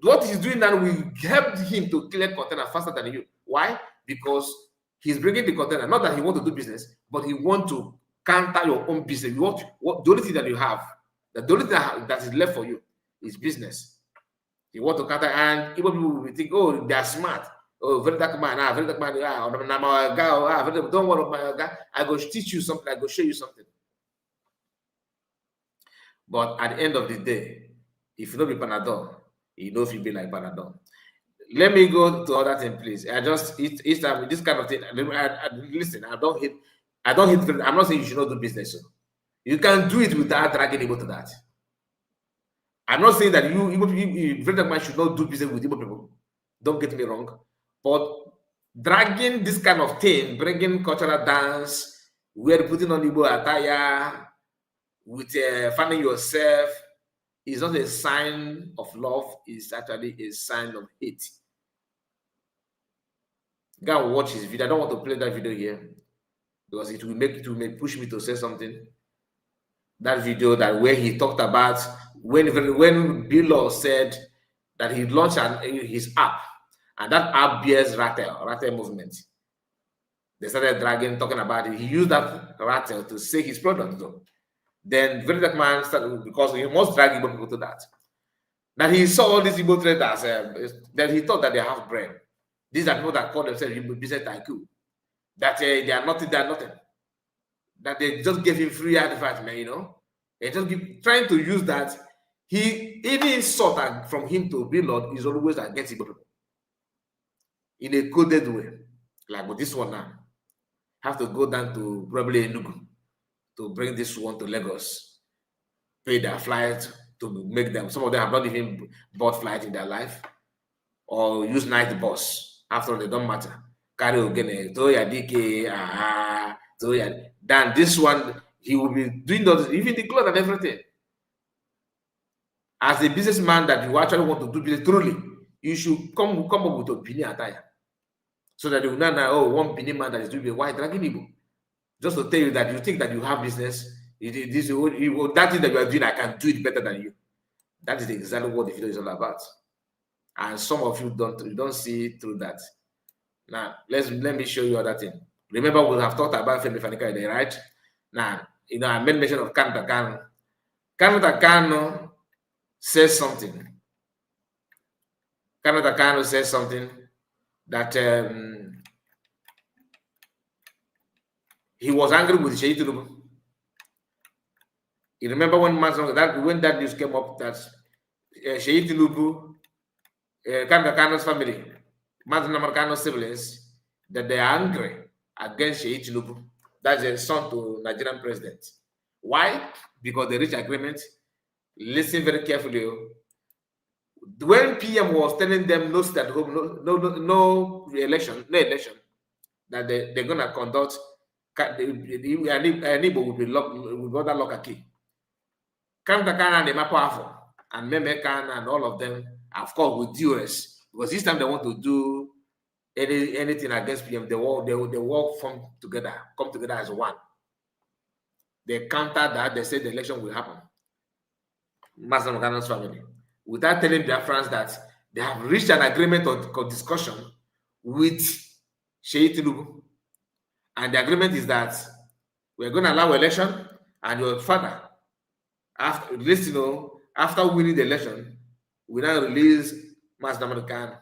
what he's doing now will help him to clear container faster than you. Why? Because he's bringing the container. Not that he wants to do business, but he wants to counter your own business. You want the only thing that you have, the only thing that is left for you is business. You want to counter, and Igbo people will think, oh, they are smart. Oh, very dark man, don't worry about my guy. I go teach you something, I go show you something. But at the end of the day, if you don't be Panadol, you know if you be like Panadol. Let me go to other thing, please. I just each time this kind of thing. Listen, I don't hate. I'm not saying you should not do business. So you can do it without dragging people to that. I'm not saying that Igbo man should not do business with Igbo people. Don't get me wrong. But dragging this kind of thing, bringing cultural dance, we're putting on Igbo attire, with fanning yourself, is not a sign of love. It's actually a sign of hate. Go and watch his video. I don't want to play that video here because it will push me to say something. That video that where he talked about when Bill said that he launched his app, and that app bears rattle movement. They started talking about it. He used that rattle to say his product though. Then very that man started, because he must drag Igbo people to that. Now he saw all these Igbo traders that he thought that they have brain. These are people that call themselves Igbo business tycoon. That they are nothing, that they just gave him free advertisement, you know. They just keep trying to use that. He even sought from him to be Lord is always against Igbo people. In a coded way. Like with this one now. Have to go down to probably Enugu to bring this one to Lagos, pay their flight to make them. Some of them have not even bought flight in their life, or use night bus. After all, they don't matter. Carry again, then this one, he will be doing those, even the clothes and everything. As a businessman that you actually want to do business truly, you should come up with a Bini attire, so that you will not know, oh, one Bini man that is doing white dragging Igbo. Just to tell you that you think that you have business, that thing that you are doing, I can do it better than you. That is exactly what the video is all about. And some of you don't see through that. Now, let me show you other thing. Remember, we have talked about Femi Fanika, right? Now, you know, I made mention of Kanata Kano. Kanata Kano says something. Kanata Kano says something that he was angry with Sheyi Tinubu. You remember when that news came up that Sheyi Tinubu, Kanata Kano's family, Mazda Kano's siblings, that they are angry against Sheyi Tinubu. That's a son to Nigerian president. Why? Because they reached agreement. Listen very carefully. When PM was telling them no state at home, no election, that they're gonna conduct. Igbo will be locked with other local key. Kantakana and Mapoafo and Memekana and all of them, of course, with US, because this time they want to do anything against PM, they all come together as one. They counter that, they say the election will happen. Master Mokano's family, without telling Biafrans that they have reached an agreement or discussion with Sheyi Tinubu. And the agreement is that we're going to allow election, and your father, after winning the election, we now release Master American,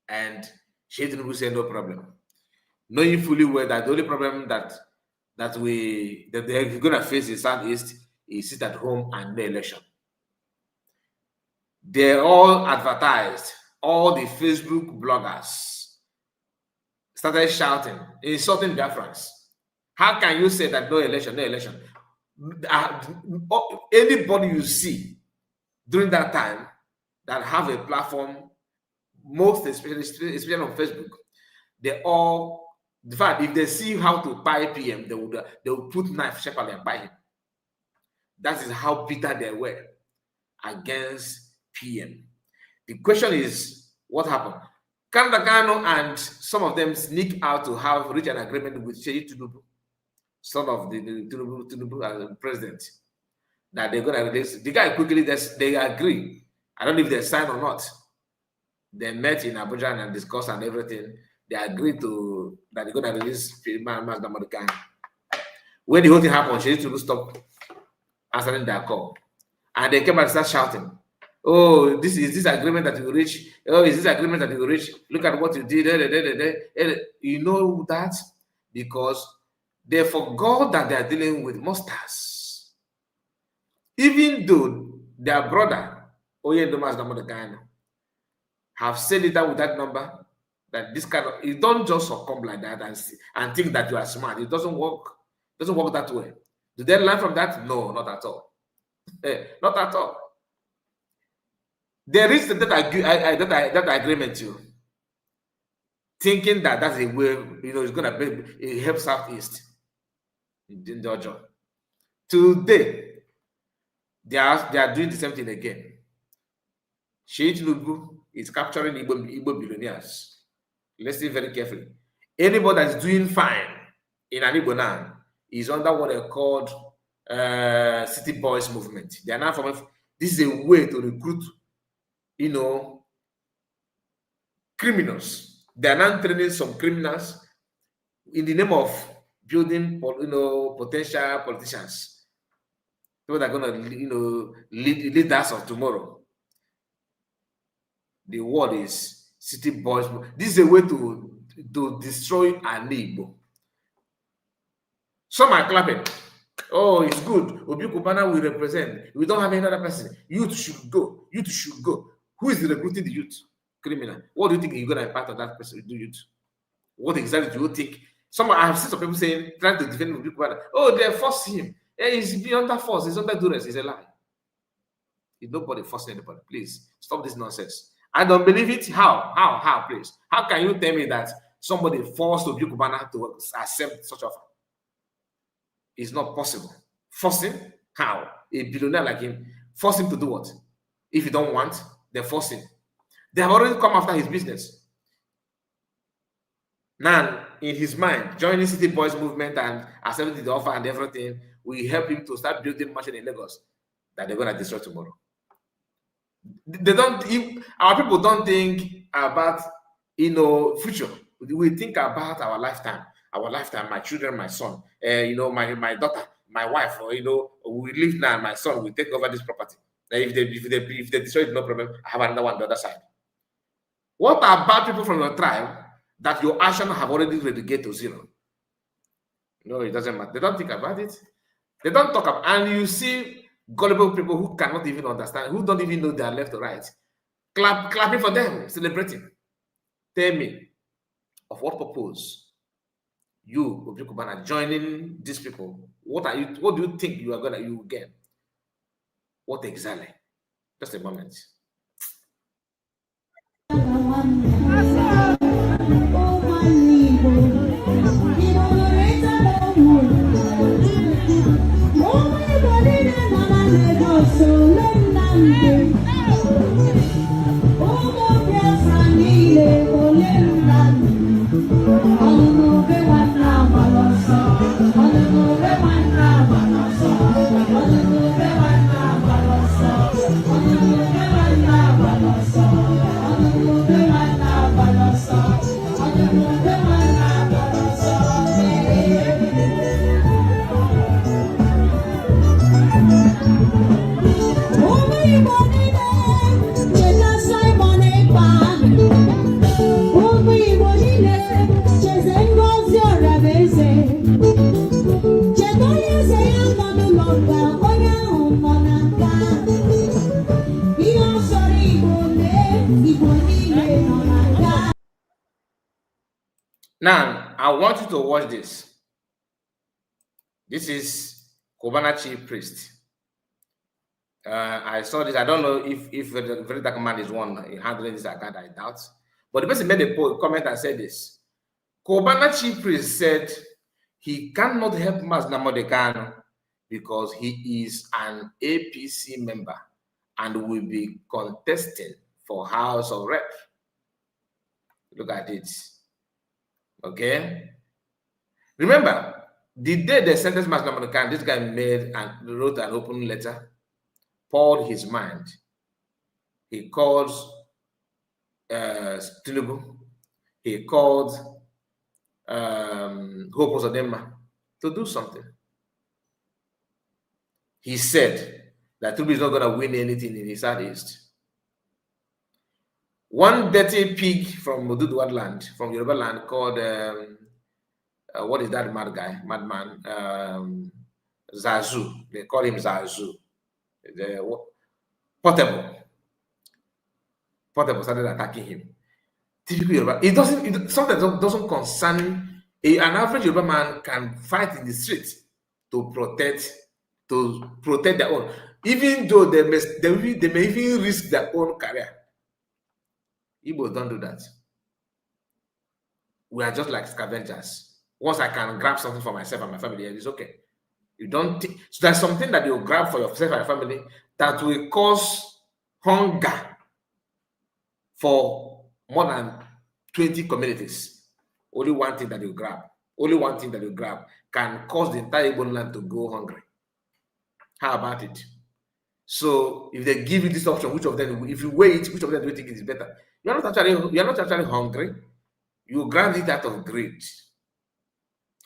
and Sheyi Tinubu said no problem, knowing fully well that the only problem that they're going to face in Southeast is sit at home and no election. They all advertised, all the Facebook bloggers started shouting, insulting Biafrans. How can you say that no election, no election? Anybody you see during that time that have a platform, most especially on Facebook, they all, in fact, if they see how to buy PM, they will put knife sharply and buy him. That is how bitter they were against PM. The question is, what happened? Kano and some of them sneak out to have reached an agreement with Sheyi Tinubu, son of the Tinubu president, that they're going to release. The guy quickly, they agree. I don't know if they sign or not. They met in Abuja and discussed and everything. They agreed that they're going to release Mazda Modikan. When the whole thing happened, Sheyi Tinubu stopped answering their call. And they came and started shouting, oh, this is this agreement that you reach. Oh, is this agreement that you reach? Look at what you did. You know that because they forgot that they are dealing with monsters. Even though their brother, Oyendomas Namodekano, have said it out with that number, that this kind of, it don't just succumb like that and think that you are smart. It doesn't work. It doesn't work that way. Do they learn from that? No, not at all. Not at all. They reached that agreement too, thinking that that's a way, it's gonna be help Southeast in Georgia. Today, they are doing the same thing again. Sheikh Lugu is capturing Igbo billionaires. Listen very carefully. Anybody that's doing fine in an Igbo land is under what they called City Boys movement. They are now forming. This is a way to recruit, criminals. They are now training some criminals in the name of building, potential politicians. People that are going to, lead us of tomorrow. The word is City Boys. This is a way to destroy an Igbo. Some are clapping. Oh, it's good. Obi Kubana will represent. We don't have any other person. Youth should go. Youth should go. Who is recruiting the youth? Criminal. What do you think you're going to impact on that person? Do youth? What exactly do you think? I have seen some people saying, trying to defend Obi Kubana. Oh, they force him. He's beyond that force. He's under duress. It's a lie. If nobody forcing anybody, please stop this nonsense. I don't believe it. How, please? How can you tell me that somebody forced Obi Kubana to accept such offer? It's not possible. Forcing? How? A billionaire like him, force him to do what? If you don't want, they force him. They have already come after his business. Now, in his mind, joining City Boys movement and accepting the offer and everything will help him to start building machine in Lagos that they're going to destroy tomorrow. Our people don't think about, future. We think about our lifetime, my children, my son, my daughter, my wife, we live now, my son will take over this property. If they destroy it, no problem. I have another one on the other side. What about people from your tribe that your action have already relegated to zero? No, it doesn't matter. They don't think about it. They don't talk about, and you see gullible people who cannot even understand, who don't even know they are left or right, clapping for them, celebrating. Tell me, of what purpose you, Obi Kubana, joining these people? What do you think you will get? What exactly? Just a moment. Now, I want you to watch this. This is Kubana chief priest. I saw this. I don't know if the very dark man is one handling this account. I doubt. But the person made a comment and said this. Kubana chief priest said he cannot help Mazda Modekano because he is an APC member and will be contesting for House of Rep. Look at it. Okay. Remember, the day they sentenced Mazda Modekano, this guy wrote an open letter, poured his mind. He called Tinubu. He called Hope Uzodinma to do something. He said that Tinubu is not going to win anything in the Southeast. One dirty pig from Oduduwa land, from Yoruba land, called what is that madman? Zazu. They call him Zazu. Portable started attacking him. Typically Yoruba, sometimes doesn't concern an average Yoruba man can fight in the street to protect their own. even though they may even risk their own career. Igbos don't do that. We are just like scavengers. Once I can grab something for myself and my family, it's okay. You don't. So there's something that you grab for yourself and your family that will cause hunger for more than 20 communities. Only one thing that you grab. Only one thing that you grab can cause the entire Igbo land to go hungry. How about it? So if they give you this option, which of them, if you weigh it, which of them do you think is better? You're not actually hungry. You grab it out of greed.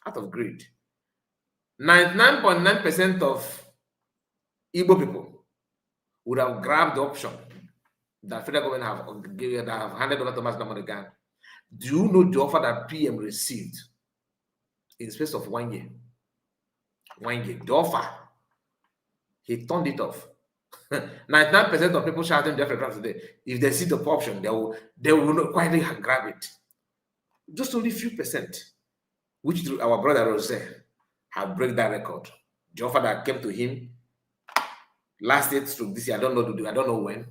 Out of greed. 99.9% of Igbo people would have grabbed the option that federal government have handed over to Master Monaghan. Do you know the offer that PM received in the space of 1 year? 1 year. The offer, he turned it off. 99% of people shouting Biafrans today, if they see the option, they will not quietly grab it. Just only few percent, which our brother Rose have break that record. The offer that came to him last year to this year, I don't know when,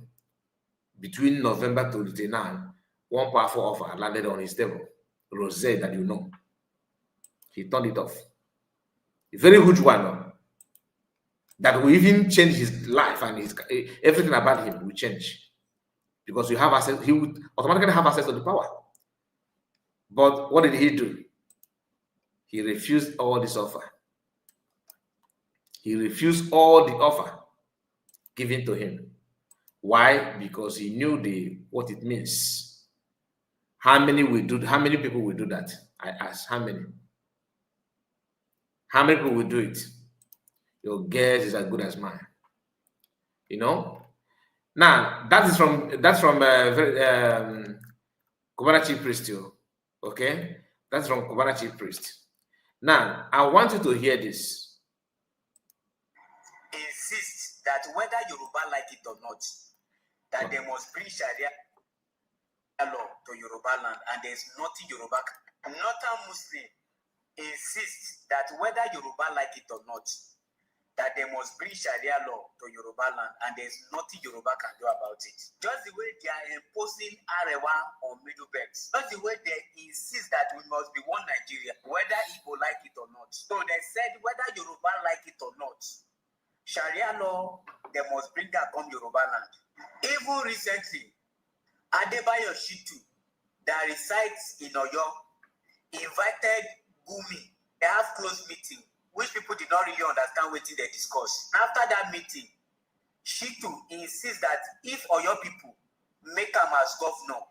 between November to now, one powerful offer landed on his table. Rose that you know. He turned it off. A very huge one. That will even change his life and everything about him will change. Because you have access, he would automatically have access to the power. But what did he do? He refused all this offer. He refused all the offer given to him. Why? Because he knew what it means. How many people will do that? I asked, how many? How many people will do it? Your guess is as good as mine. You know? Now, that's from Kubana Chief Priest too. Okay? That's from Kubana Chief Priest. Now, I want you to hear this. Insist that whether Yoruba like it or not, that they must bring Sharia law to Yoruba land, and there's nothing Yoruba. Northern Muslim insist that whether Yoruba like it or not, that they must bring Sharia law to Yoruba land, and there's nothing Yoruba can do about it. Just the way they are imposing Arewa on Middle Belts, just the way they insist that we must be one Nigeria, whether Igbo like it or not. So they said whether Yoruba like it or not, Sharia law, they must bring that on Yoruba land. Even recently, Adebayo Shitu, that resides in Oyo, invited Gumi. They have close meeting, which people did not really understand what they discuss. After that meeting, Shitu insists that if Oyo people make him as governor,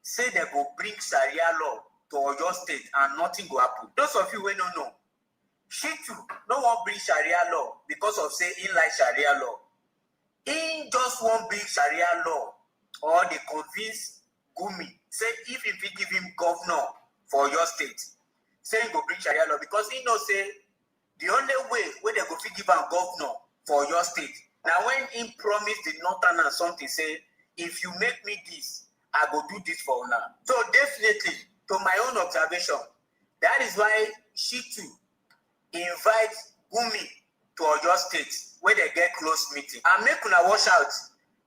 say they go bring Sharia law to Oyo state and nothing go happen. Those of you who don't know, Shitu no one bring Sharia law because of say in like Sharia law. In just one bring Sharia law, or they convince Gumi, say if he give him governor for your state, say he go bring Sharia law, because he know say the only way where they go give him governor for your state. Now when he promised the northern something, say if you make me this, I go do this for now. So definitely, to my own observation, that is why she too invites Gumi to your state where they get close meeting. And make una watch out.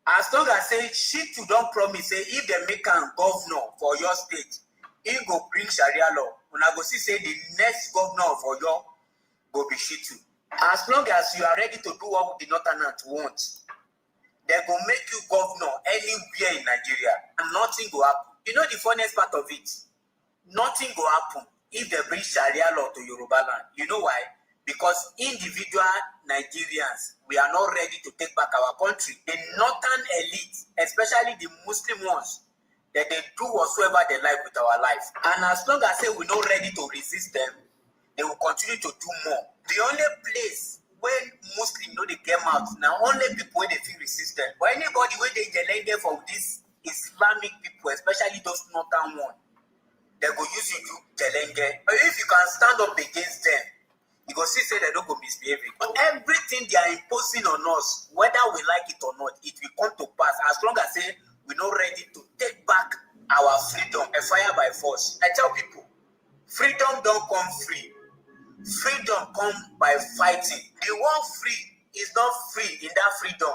As long as say she too don't promise, say if they make him governor for your state, he go bring Sharia law. Una go see say the next governor for your go be she too. As long as you are ready to do what the Northerners want, they go make you governor anywhere in Nigeria and nothing go happen. You know the funniest part of it? Nothing go happen if they bring Sharia law to Yoruba land. You know why? Because individual Nigerians, we are not ready to take back our country. The northern elite, especially the Muslim ones, that they do whatsoever they like with our life. And as long as we're not ready to resist them, they will continue to do more. The only place where Muslims know they came out, now only people where they feel resistant. But anybody where they gelenge from this Islamic people, especially those northern ones, they go use you to gelenge. But if you can stand up against them, you go see say they don't go misbehaving. But everything they are imposing on us, whether we like it or not, it will come to pass as long as we're not ready to take back our freedom, a fire by force. I tell people, freedom don't come free. Freedom come by fighting. The word free is not free in that freedom.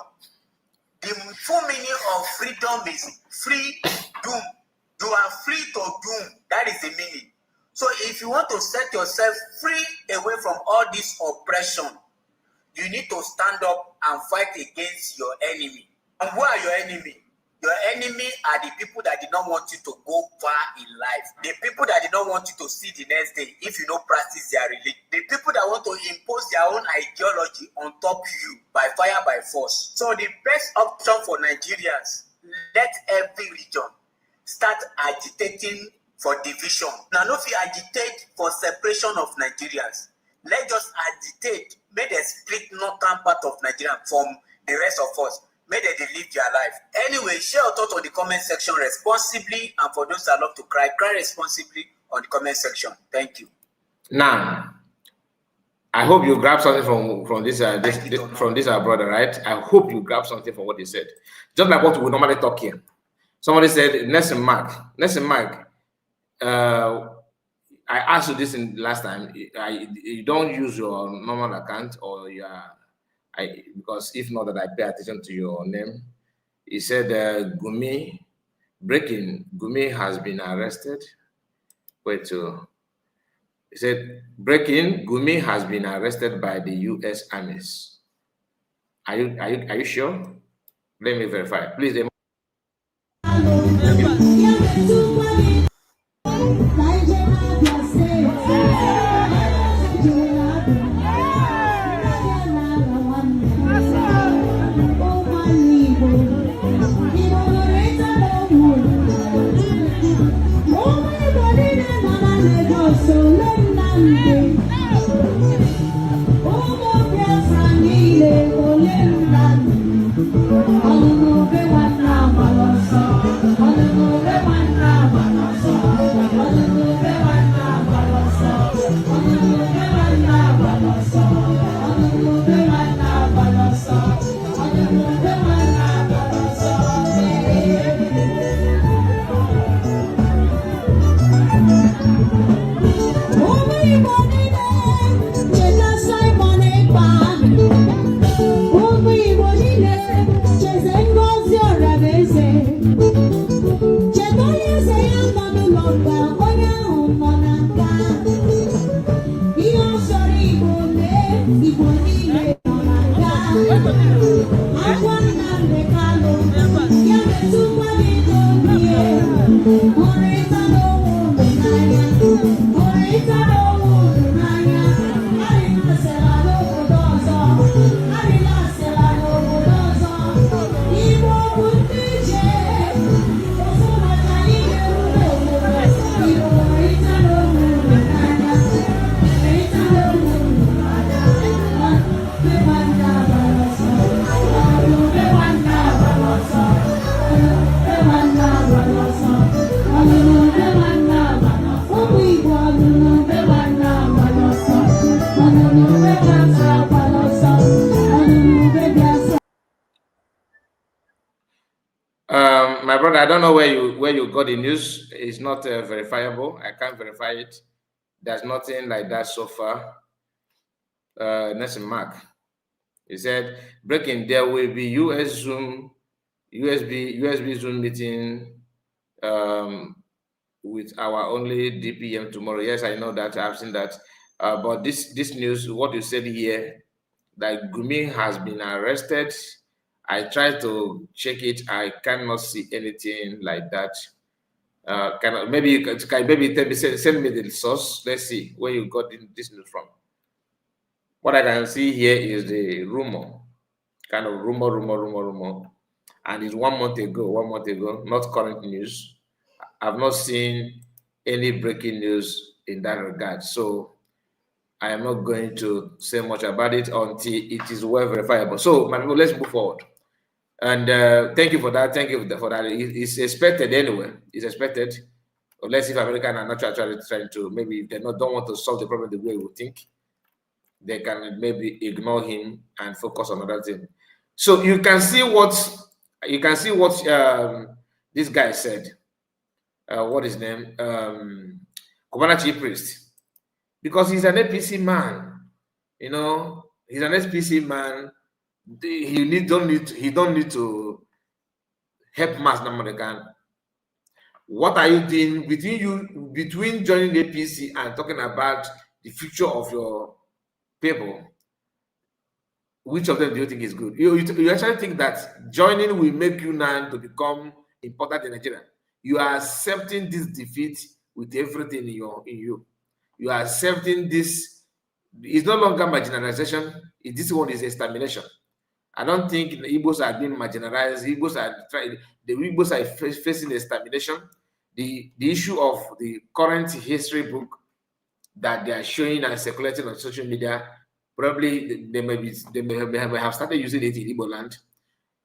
The full meaning of freedom is free doom. You are free to doom. That is the meaning. So if you want to set yourself free away from all this oppression, you need to stand up and fight against your enemy. And who are your enemy? Your enemy are the people that did not want you to go far in life. The people that did not want you to see the next day if you don't practice their religion. The people that want to impose their own ideology on top of you by fire, by force. So the best option for Nigerians, let every region start agitating for division. Now, if you agitate for separation of Nigerians, let's just agitate, make them split northern part of Nigeria from the rest of us. May they live their life. Anyway, share your thoughts on the comment section responsibly, and for those that love to cry, cry responsibly on the comment section. Thank you. Now, I hope you grab something from this brother, right? I hope you grab something from what he said. Just like what we normally talk here. Somebody said, Nelson Mark, I asked you this last time. You don't use your normal account or your, because if not that I pay attention to your name. He said, Gumi has been arrested. He said, breaking, Gumi has been arrested by the U.S. armies. Are you sure? Let me verify. Please. My brother, I don't know where you got the news. It's not verifiable. I can't verify it. There's nothing like that so far. Nelson Mark, he said, breaking, there will be USB Zoom meeting with our only DPM tomorrow. Yes, I know that. I've seen that. But this news, what you said here, that Gumi has been arrested. I tried to check it. I cannot see anything like that. Maybe you can tell me, send me the source. Let's see where you got this news from. What I can see here is the rumor, kind of rumor, and it's 1 month ago, not current news. I've not seen any breaking news in that regard, so I am not going to say much about it until it is well verifiable. So, my people, let's move forward. And thank you for that. Thank you for that. It's expected anyway. It's expected. Unless if Americans are not actually trying to, maybe if they don't want to solve the problem the way we think, they can maybe ignore him and focus on other things. So you can see what this guy said. What is his name? Commander Chief Priest, because he's an APC man. You know, he's an SPC man. He don't need to help mass American. What are you doing between joining the APC and talking about the future of your people? Which of them do you think is good? You actually think that joining will make you now to become important in Nigeria? You are accepting this defeat with everything in you. You are accepting this. It's no longer marginalization. This one is extermination. I don't think the Igbos are being marginalized. The Igbos are facing extermination. The issue of the current history book that they are showing and circulating on social media, probably they may have started using it in Igbo land.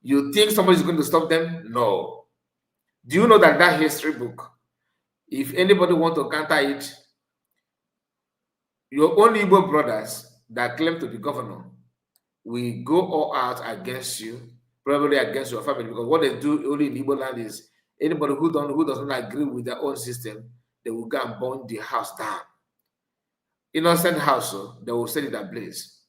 You think somebody is going to stop them? No. Do you know that that history book, if anybody want to counter it, your own Igbo brothers that claim to be governor will go all out against you, probably against your family, because what they do only in Igbo land is anybody who does not agree with their own system, they will go and burn the house down. Innocent house, so they will set it ablaze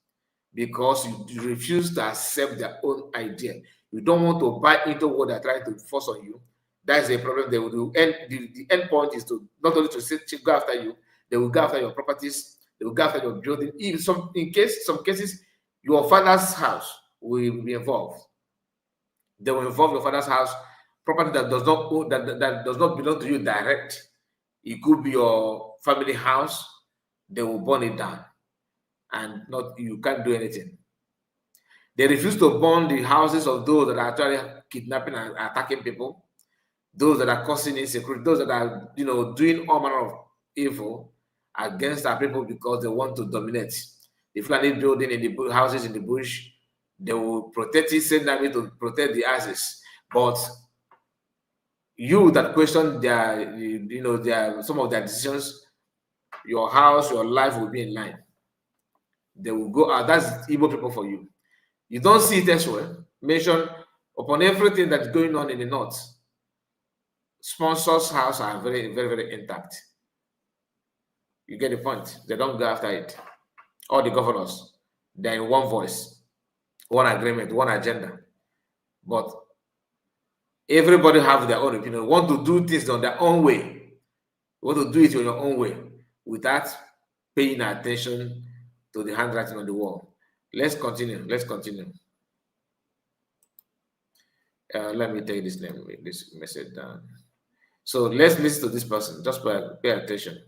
because you refuse to accept their own idea. You don't want to buy into what they're trying to force on you. That's a problem they will do. And the end point is to not only to go after you, they will go after your properties, they will go after your building. In some cases, your father's house will be involved. They will involve your father's house, property that does not own, that does not belong to you direct. It could be your family house. They will burn it down, and you can't do anything. They refuse to burn the houses of those that are actually kidnapping and attacking people, those that are causing insecurity, those that are doing all manner of evil against our people because they want to dominate. If you are building in the houses in the bush, they will protect it, send them to protect the houses. But you that question some of their decisions, your house, your life will be in line. They will go out. That's Igbo people for you. You don't see it elsewhere. Mention upon everything that's going on in the north. Sponsors' house are very, very, very intact. You get the point. They don't go after it. All the governors, they're in one voice, one agreement, one agenda. But everybody have their own opinion. Want to do things on their own way. Want to do it on your own way without paying attention to the handwriting on the wall. Let's continue. Let me take this message down. So let's listen to this person. Just pay attention.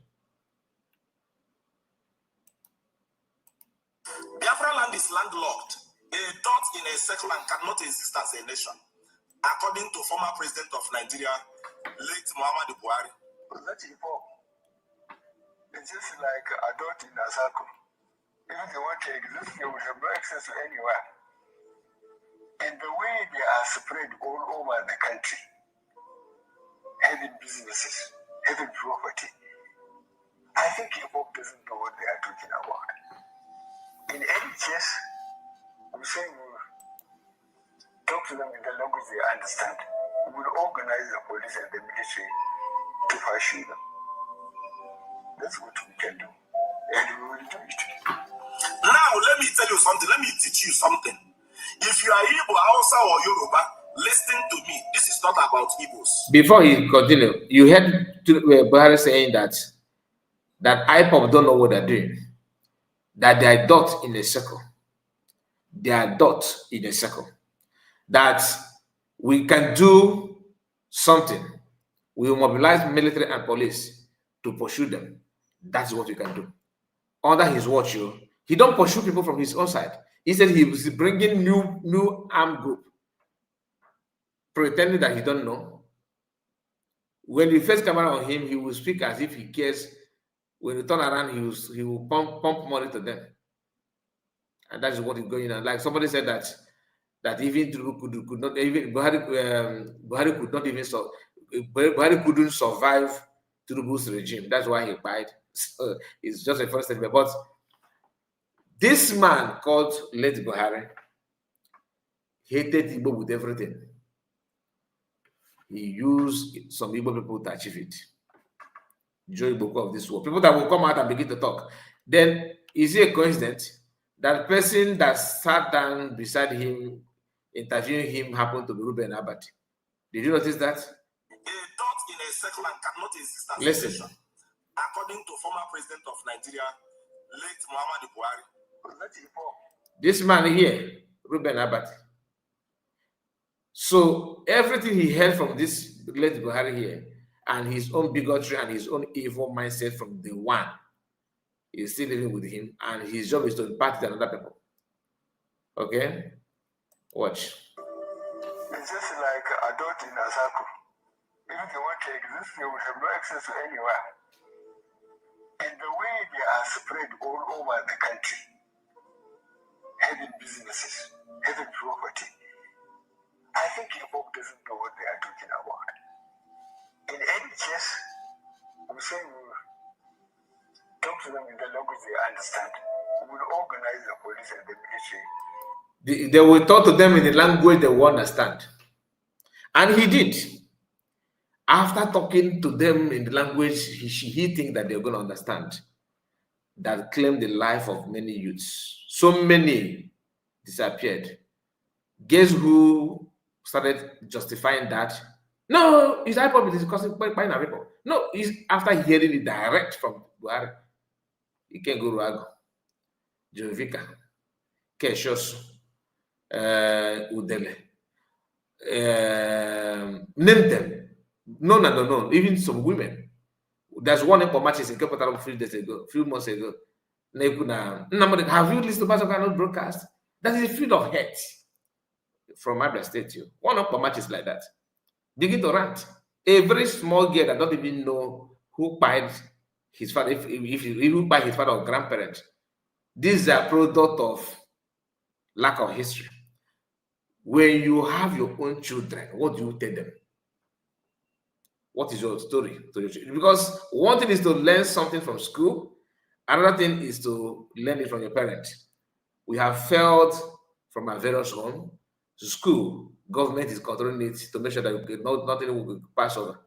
Biafra land is landlocked. A dot in a circle and cannot exist as a nation, according to former president of Nigeria, late Muhammadu Buhari. It's just like a dot in a circle. If they want to exist, they will have no access to anywhere. And the way they are spread all over the country, having businesses, having property, I think Igbo doesn't know what they are talking about. In any case, I'm saying we'll talk to them in the language they understand. We'll organize the police and the military to pursue them. That's what we can do. And we will do it. Now, let me tell you something. Let me teach you something. If you are Igbo, Hausa, or Yoruba, listen to me. This is not about Igbos. Before he continue, you heard Buhari saying that IPOP don't know what they're doing. That they are dots in a circle. They are dots in a circle. That we can do something. We will mobilize military and police to pursue them. That's what we can do. Under his watch, he don't pursue people from his own side. He said he was bringing new armed group, pretending that he don't know. When we first camera on him, he will speak as if he cares. When you turn around, he will pump money to them, and that is what is going on. Like somebody said that even could not even Buhari could not even Buhari couldn't survive Tinubu's regime. That's why he died. So it's just a first statement. But this man called late Buhari hated Igbo with everything. He used some Igbo people to achieve it. Joy Boko of this world. People that will come out and begin to talk. Then is it a coincidence that person that sat down beside him, interviewing him, happened to be Ruben Abati. Did you notice that? A dot in a circle and cannot exist as a Listen. nation, according to former president of Nigeria, late Muhammadu Buhari. This man here, Ruben Abati. So everything he heard from this late Buhari here, and his own bigotry and his own evil mindset from the one, is still living with him, and his job is to impart it to another people. Okay? Watch. It's just like a dot in a circle. If they want to exist, they would have no access to anywhere. And the way they are spread all over the country, having businesses, having property, I think Igbo doesn't know what they are talking about. In any case, I'm saying we'll talk to them in the language they understand. We'll organize the police and the military. They will talk to them in the language they will understand. And he did. After talking to them in the language he thinks that they're going to understand, that claimed the life of many youths. So many disappeared. Guess who started justifying that? No, it's IPOB, it is causing buying a people. No, it's after hearing it direct from Buhari. He can go Ruago, Jovica, Keshos, Udele. Name them. No. Even some women. There's one in matches in Capital a few months ago. Have you listened to Basokan's broadcast? That is a field of hate from Abia State. One of matches like that. Begin to rant. A very small girl that don't even know who pied his father, if who pied his father or grandparents. These are product of lack of history. When you have your own children, what do you tell them? What is your story to your children? Because one thing is to learn something from school, another thing is to learn it from your parents. We have failed from our various home to school. Government is controlling it to make sure that nothing will pass over.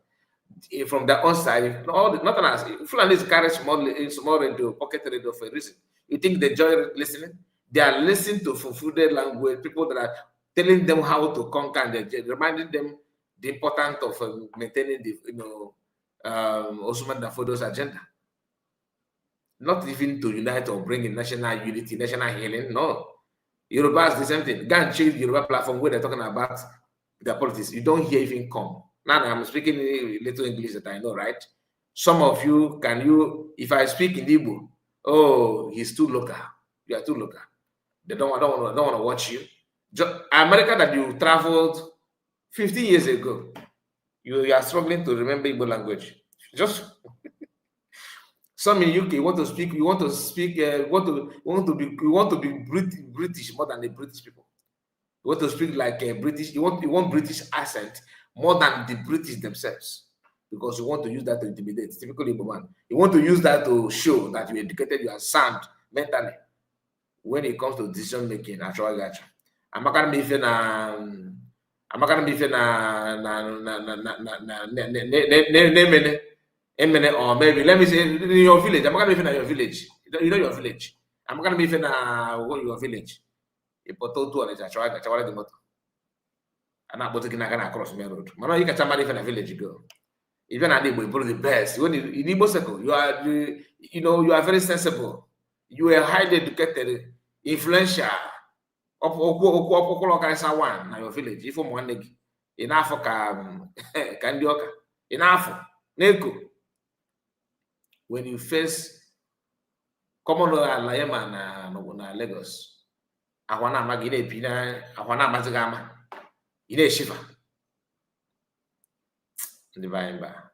From their own side, nothing else. Fulanis carry small radio, pocket radio for a reason. You think they enjoy listening? They are listening to Fufude language, people that are telling them how to conquer, and they're reminding them the importance of maintaining the Osman Dafodo's agenda. Not even to unite or bring in national unity, national healing. No. Yoruba is the same thing. Go and check the Yoruba platform where they're talking about the politics. You don't hear even come. Now I'm speaking a little English that I know, right? Some of you, if I speak in Igbo, oh, he's too local. You are too local. They don't want to watch you. America that you traveled 15 years ago, you are struggling to remember Igbo language. Just some in UK want to be British more than the British people. You want to speak like a British. You want British accent more than the British themselves, because you want to use that to intimidate. Typically, Igbo man, you want to use that to show that you're educated, you are sound mentally. When it comes to decision making, I'm not gonna be even or maybe let me say in your village. I'm not gonna be in your village. You know your village. I'm not gonna be in your village. If to the motor. I'm not putting across main road. Man, you can somebody in a village go. Even at Igbo, you the best. When in Igbo circle, you are very sensible. You are highly educated, influential. Now your village. If I'm one in Africa, Kandioka, in Africa, Neko. When you face common law na Lagos, Awana Magine Pina, Awana Mazagama, Ine Shiva. Divine Bar.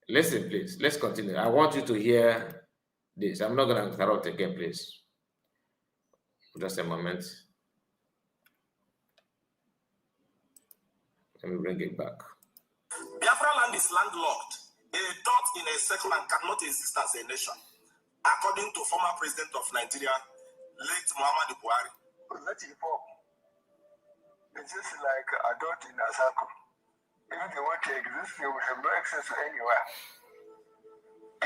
Listen, please. Let's continue. I want you to hear this. I'm not going to interrupt again, please. Just a moment. Let me bring it back. Biafra land is landlocked, a dot in a circle and cannot exist as a nation, according to former president of Nigeria, late Muhammadu Buhari. It's just like a dot in a circle. If they want to exist, they will have no access to anywhere.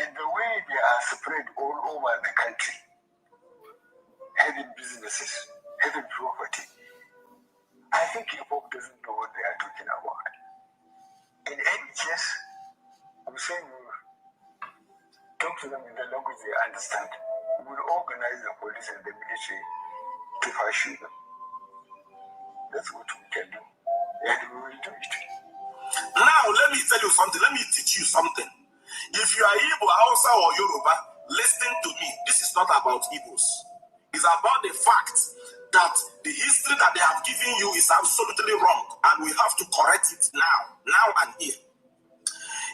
And the way they are spread all over the country, having businesses, having property. I think Igbo doesn't know what they are talking about. In any case, I'm saying talk to them in the language they understand. We'll organize the police and the military to pursue them. That's what we can do. And we will do it. Now, let me tell you something. Let me teach you something. If you are Igbo, Hausa, or Yoruba, listen to me. This is not about Igbos. It's about the fact that the history that they have given you is absolutely wrong, and we have to correct it now and here.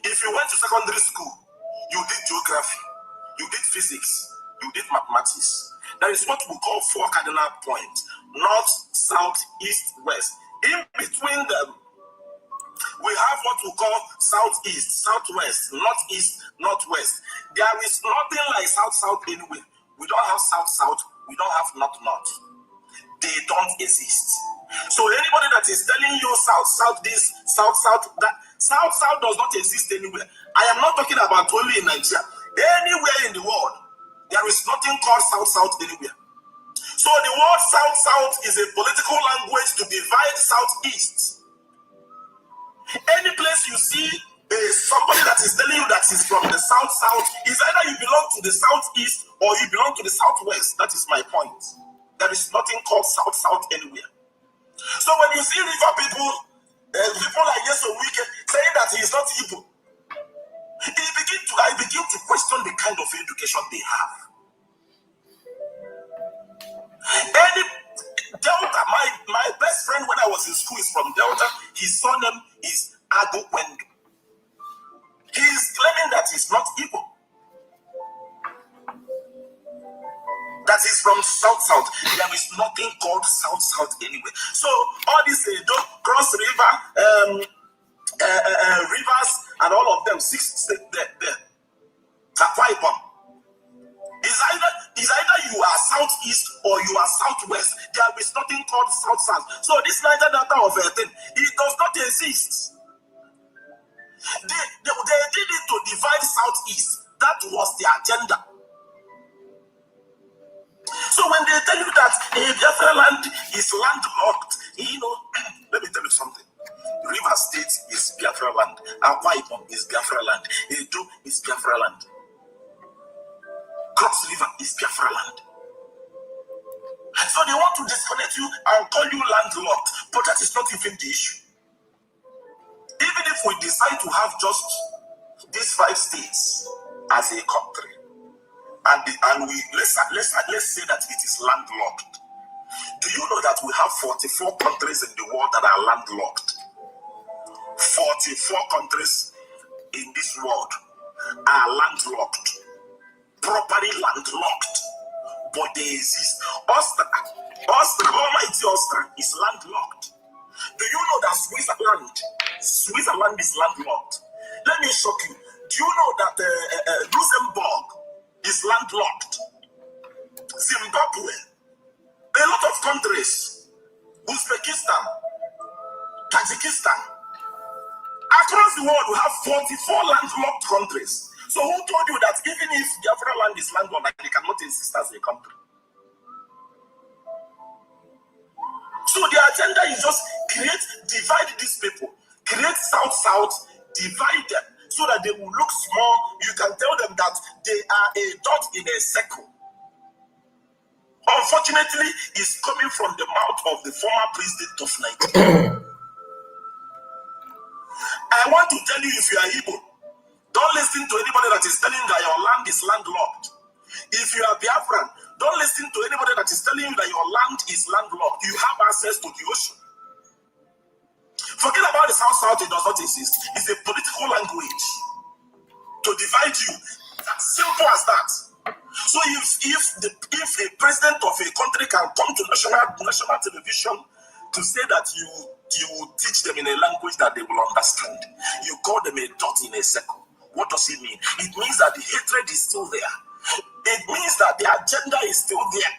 If you went to secondary school, you did geography, you did physics, you did mathematics. There is what we call four cardinal points: north, south, east, west. In between them, we have what we call southeast, southwest, northeast, northwest. There is nothing like south anywhere. We don't have south, we don't have north. They don't exist. So anybody that is telling you south this, south that, south does not exist anywhere. I am not talking about only in Nigeria. Anywhere in the world, there is nothing called south anywhere. So the word south is a political language to divide southeast. Any place you see somebody that is telling you that is from the south is either you belong to the southeast or you belong to the southwest. That is my point. There is nothing called south anywhere. So when you see river people like Yeso Wike saying that he is not Igbo, I begin to question the kind of education they have. Any Delta, my best friend when I was in school is from Delta. His surname is Ago Wendo. He is claiming that he's not Igbo. That is from south. There is nothing called south anywhere. So all these cross river, rivers, and all of them, 6 states there. Is either you are southeast or you are southwest. There is nothing called south. So this Niger Delta of a thing, it does not exist. They did it to divide southeast. That was the agenda. So when they tell you that Biafra land is landlocked, let me tell you something. River State is Biafra land. Akwa Ibom is Biafra land. Edo is Biafra land. Cross River is Biafra land. So they want to disconnect you and call you landlocked, but that is not even the issue. Even if we decide to have just these 5 states as a country, and we let's say that it is landlocked. Do you know that we have 44 countries in the world that are landlocked? 44 countries in this world are landlocked, properly landlocked, but they exist. Austria, almighty Austria is landlocked. Do you know that Switzerland is landlocked? Let me shock you. Do you know that Luxembourg is landlocked? Zimbabwe, a lot of countries, Uzbekistan, Tajikistan. Across the world, we have 44 landlocked countries. So who told you that even if Biafra land is landlocked, they cannot exist as a country? So the agenda is just divide these people, create south, divide them so that they will look small. You can tell them that they are a dot in a circle. Unfortunately, it's coming from the mouth of the former president of Nigeria. I want to tell you, if you are Igbo, don't listen to anybody that is telling you that your land is landlocked. If you are Biafran, don't listen to anybody that is telling you that your land is landlocked. You have access to the ocean. Forget about the south, it does not exist. It's a political language to divide you. As simple as that. So if a president of a country can come to national television to say that you teach them in a language that they will understand, you call them a dot in a circle. What does it mean? It means that the hatred is still there. It means that the agenda is still there.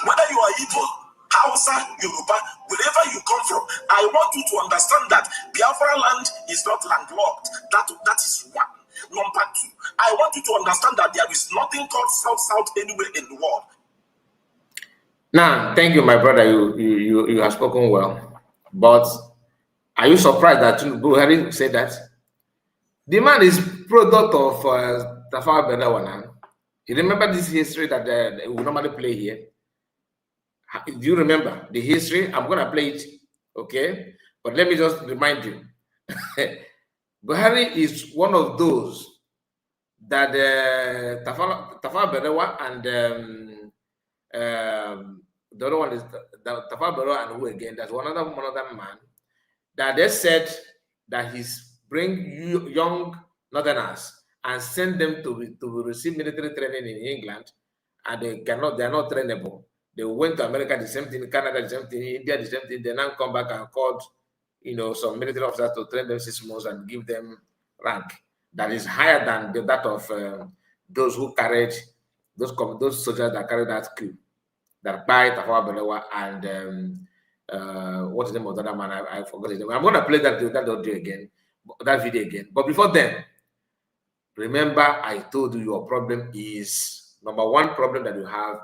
Whether you are Igbo, Hausa, Yoruba, wherever you come from, I want you to understand that Biafra land is not landlocked. That is one. Number two, I want you to understand that there is nothing called South anywhere in the world. Now, thank you, my brother. You have spoken well. But are you surprised that Buhari said that? The man is product of Tafawa Balewa. You remember this history that we normally play here? Do you remember the history? I'm going to play it, okay? But let me just remind you. Buhari is one of those that Tafawa Balewa and the other one is Tafawa Balewa and who again? There's one other man that they said that he's bring young northerners and send them to receive military training in England, and they are not trainable. They went to America, the same thing, Canada, the same thing, India, the same thing. They now come back and called, some military officers to train them 6 months and give them rank that is higher than that of those who carried those soldiers that carried that coup, that by Tafawa Balewa and what's the name of the other man? I forgot his name. I'm going to play that audio again, that video again. But before then, remember I told you your problem is, number one problem that you have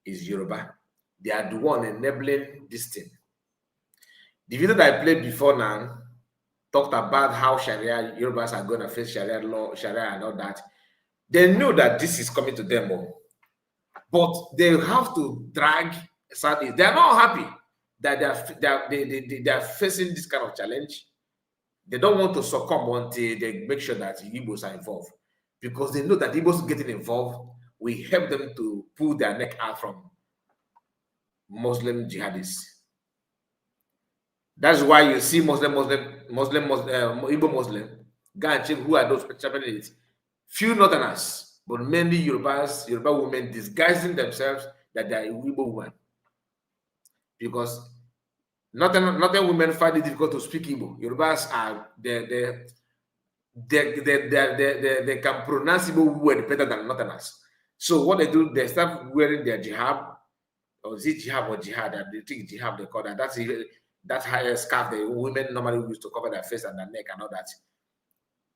is Yoruba. They are the one enabling this thing. The video that I played before now talked about how Sharia, Yorubas are going to face Sharia law, Sharia and all that. They knew that this is coming to them all. But they have to drag, sadly, they're not happy that they are facing this kind of challenge. They don't want to succumb until they make sure that Igbos are involved, because they know that Igbos getting involved will help them to pull their neck out from Muslim jihadists. That's why you see Igbo Muslim, Ganchim, who are those Japanese, few northerners, but mainly Yoruba women disguising themselves that they are Igbo women. Because northern women find it difficult to speak Igbo. Yorubas are they can pronounce Igbo word better than northerners. So what they do, they start wearing their jihab, or is it jihab or jihad? They think jihab, they call that. That's higher scarf the women normally use to cover their face and their neck and all that.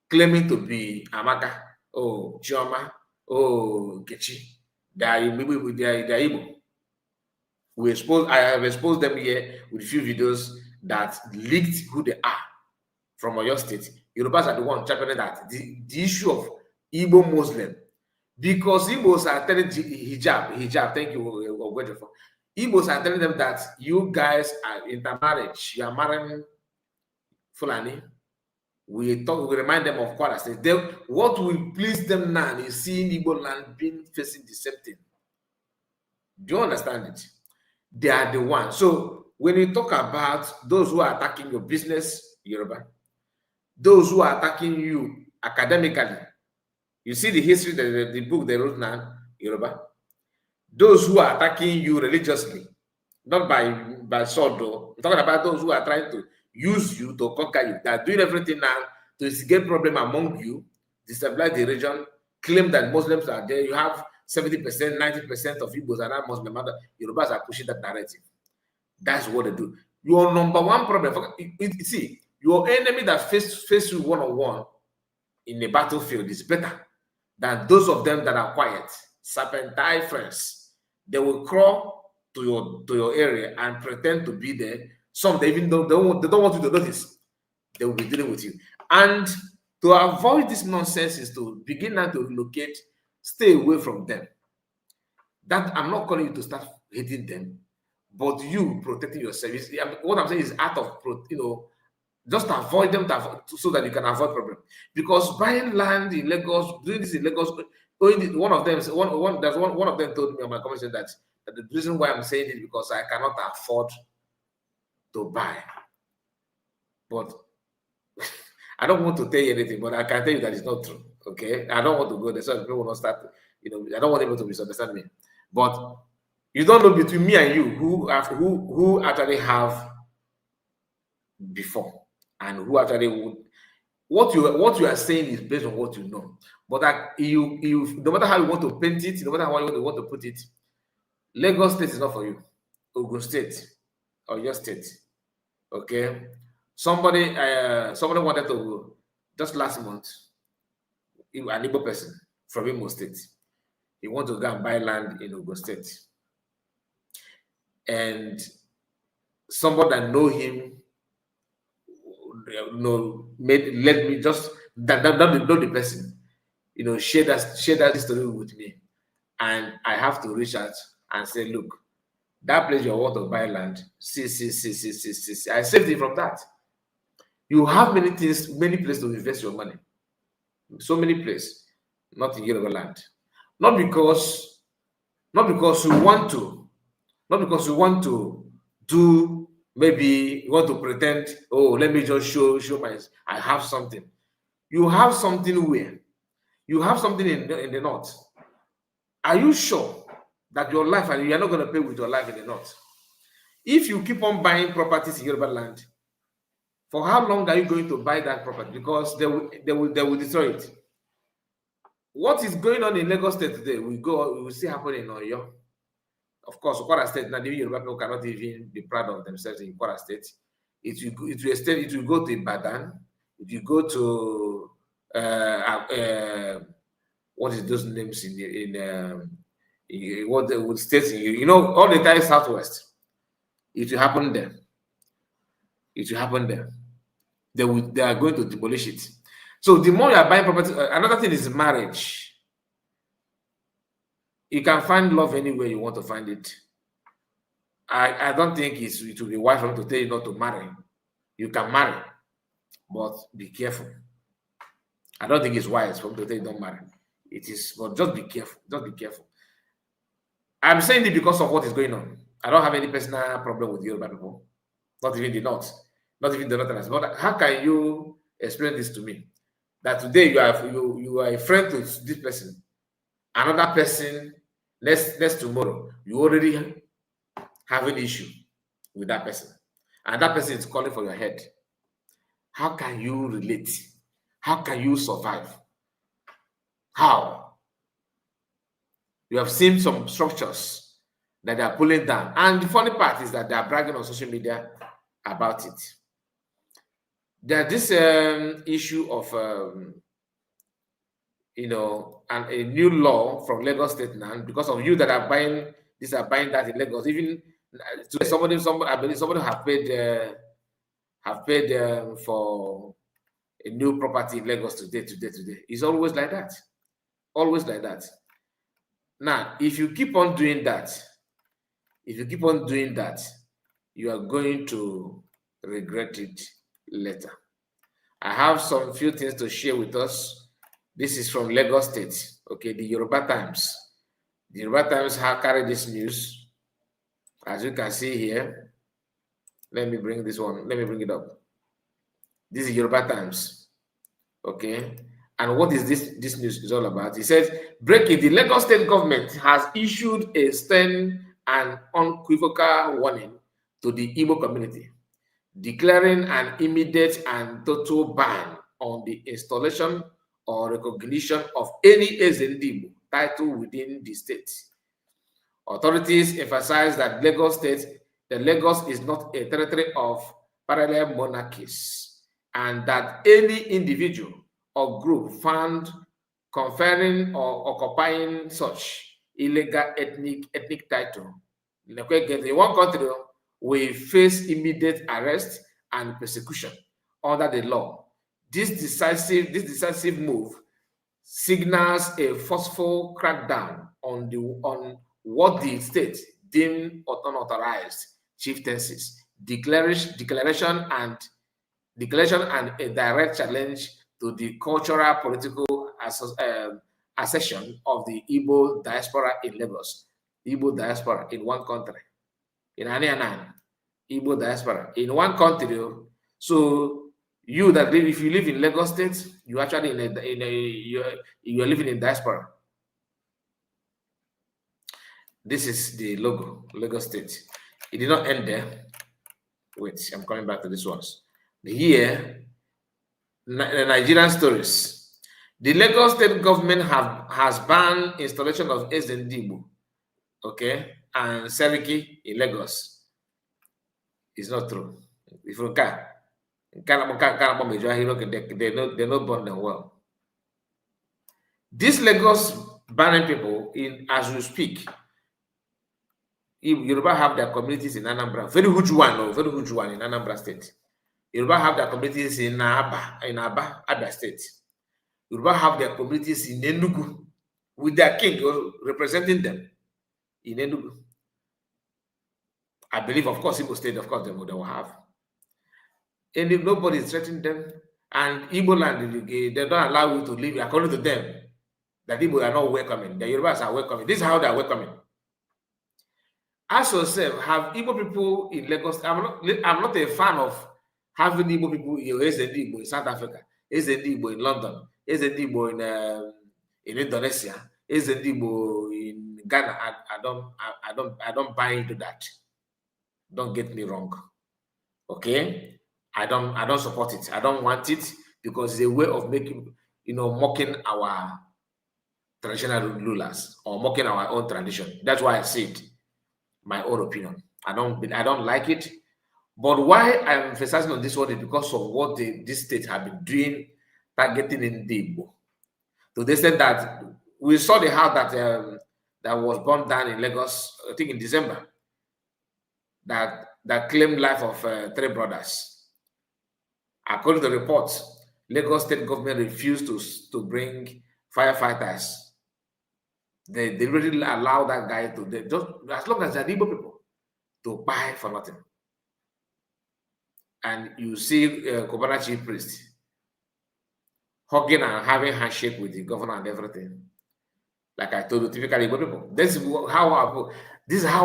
Claiming to be Amaka, Chioma, Gechi. They are Igbo. I have exposed them here with a few videos that leaked who they are from Oyo State. Yorubas are the one championing that. The issue of Igbo Muslim. Because Igbos are telling hijab, thank you, Igbos are telling them that you guys are intermarriage, you are marrying Fulani. We remind them of Kwara State. What will please them now is seeing Igbo land being facing the same thing. Do you understand it? They are the ones. So when you talk about those who are attacking your business, Yoruba, those who are attacking you academically, you see the history, the book they wrote now, Yoruba. Those who are attacking you religiously, not by sword, though. I'm talking about those who are trying to use you to conquer you. They are doing everything now to instigate problem among you, destabilize the region, claim that Muslims are there. You have 70%, 90% of Igbos are not Muslim. Yorubas are pushing that narrative. That's what they do. Your number one problem, see, your enemy that face you one-on-one in a battlefield is better than those of them that are quiet, serpentine friends. They will crawl to your area and pretend to be there. Some, even though they don't want you to notice, they will be dealing with you. And to avoid this nonsense is to begin now to relocate, stay away from them. That I'm not calling you to start hating them, but you protecting yourself. What I'm saying is out of, just avoid them so that you can avoid problem. Because buying land in Lagos, doing this in Lagos, one of them told me on my comment that the reason why I'm saying it because I cannot afford to buy. But I don't want to tell you anything, but I can tell you that it's not true. Okay, I don't want to go there so people will not start. I don't want people to misunderstand me. But you don't know between me and you who actually have before and who actually would. What you are saying is based on what you know. But you no matter how you want to paint it, no matter how you want to put it, Lagos State is not for you. Ogun State or your state. Okay. Somebody wanted to just last month an Igbo person from Imo State. He wants to go and buy land in Ogun State. And somebody that know him, let me just know the person, share that story with me. And I have to reach out and say, look, that place you want to buy land, see. I saved it from that. You have many things, many places to invest your money. So many places, not in Yoruba land. Not because you want to do, maybe you want to pretend, oh, let me just show I have something. You have something where? You have something in the north. Are you sure that your life, and you are not going to pay with your life in the north? If you keep on buying properties in Yoruba land, for how long are you going to buy that property? Because they will destroy it. What is going on in Lagos State today we will see happen in Oyo. Of course, Kwara State, now the Yoruba people cannot even be proud of themselves in Kwara State. It will go to Ibadan. It will go to what is those names in what the states, all the entire southwest. It will happen there. It will happen there. They are going to demolish it. So the more you are buying property, another thing is marriage. You can find love anywhere you want to find it. I don't think it will be wise for them to tell you not to marry. You can marry, but be careful. I don't think it's wise for them to tell you don't marry. It is, but just be careful. Just be careful. I'm saying it because of what is going on. I don't have any personal problem with Yoruba people. Not even the North. Not even the Northerners. But how can you explain this to me? That today you are a friend to this person, another person next tomorrow, you already have an issue with that person, and that person is calling for your head. How can you relate? How can you survive? How? You have seen some structures that they are pulling down, and the funny part is that they are bragging on social media about it. There's this issue of and a new law from Lagos State now, because of you that are buying this, are buying that in Lagos. Even today, somebody I believe somebody have paid for a new property in Lagos today. It's always like that. Always like that. Now, if you keep on doing that, you are going to regret it later. I have some few things to share with us. This is from Lagos State. Okay, the Yoruba Times. The Yoruba Times have carried this news. As you can see here, let me bring this one. Let me bring it up. This is Yoruba Times. Okay, and what is this news is all about? It says, breaking: the Lagos State government has issued a stern and unequivocal warning to the Igbo community, declaring an immediate and total ban on the installation or recognition of any Ezendibo title within the state. Authorities emphasize that Lagos is not a territory of parallel monarchies, and that any individual or group found conferring or occupying such illegal ethnic title in one country will face immediate arrest and persecution under the law. This decisive move signals a forceful crackdown on what the state deemed unauthorized chieftaincies, declaration and a direct challenge to the cultural political accession of the Igbo diaspora in Lagos. Igbo diaspora in one country, in Anianan, Igbo diaspora in one country. So you that live, if you live in Lagos State, you actually you're living in diaspora. This is the logo, Lagos State. It did not end there. Wait, I'm coming back to this ones. Here, the Nigerian stories. The Lagos State government has banned installation of Ezendibo, okay, and Seriki in Lagos. It's not true. If you they know burn them well. This Lagos banning people, in as we speak, Yoruba have their communities in Anambra, very huge one, very huge one in Anambra State. Yoruba have their communities in Aba, Abia State. Yoruba have their communities in Enugu, with their king representing them in Enugu. I believe, of course, Igbo State, of course, they will have. And if nobody is threatening them, and Igbo land, they don't allow you to live, according to them, that Igbo are not welcoming, the Yorubas are welcoming. This is how they are welcoming. Ask yourself, have Igbo people in Lagos, I'm not a fan of having Igbo people in South Africa, Igbo in London, Igbo in Indonesia, Igbo in Ghana. I don't buy into that. Don't get me wrong. Okay? I don't support it. I don't want it because it's a way of making, mocking our traditional rulers or mocking our own tradition. That's why I say it. My own opinion. I don't like it. But why I'm emphasizing on this one is because of what this state have been doing, targeting in the Igbo. To the extent that we saw the house that was burned down in Lagos, I think in December, that claimed life of 3 brothers. According to the reports, Lagos state government refused to bring firefighters. They really allow that guy to, just as long as they're Igbo people, to buy for nothing. And you see Kobana chief priest hugging and having handshake with the governor and everything. Like I told you, typically Igbo people. This is how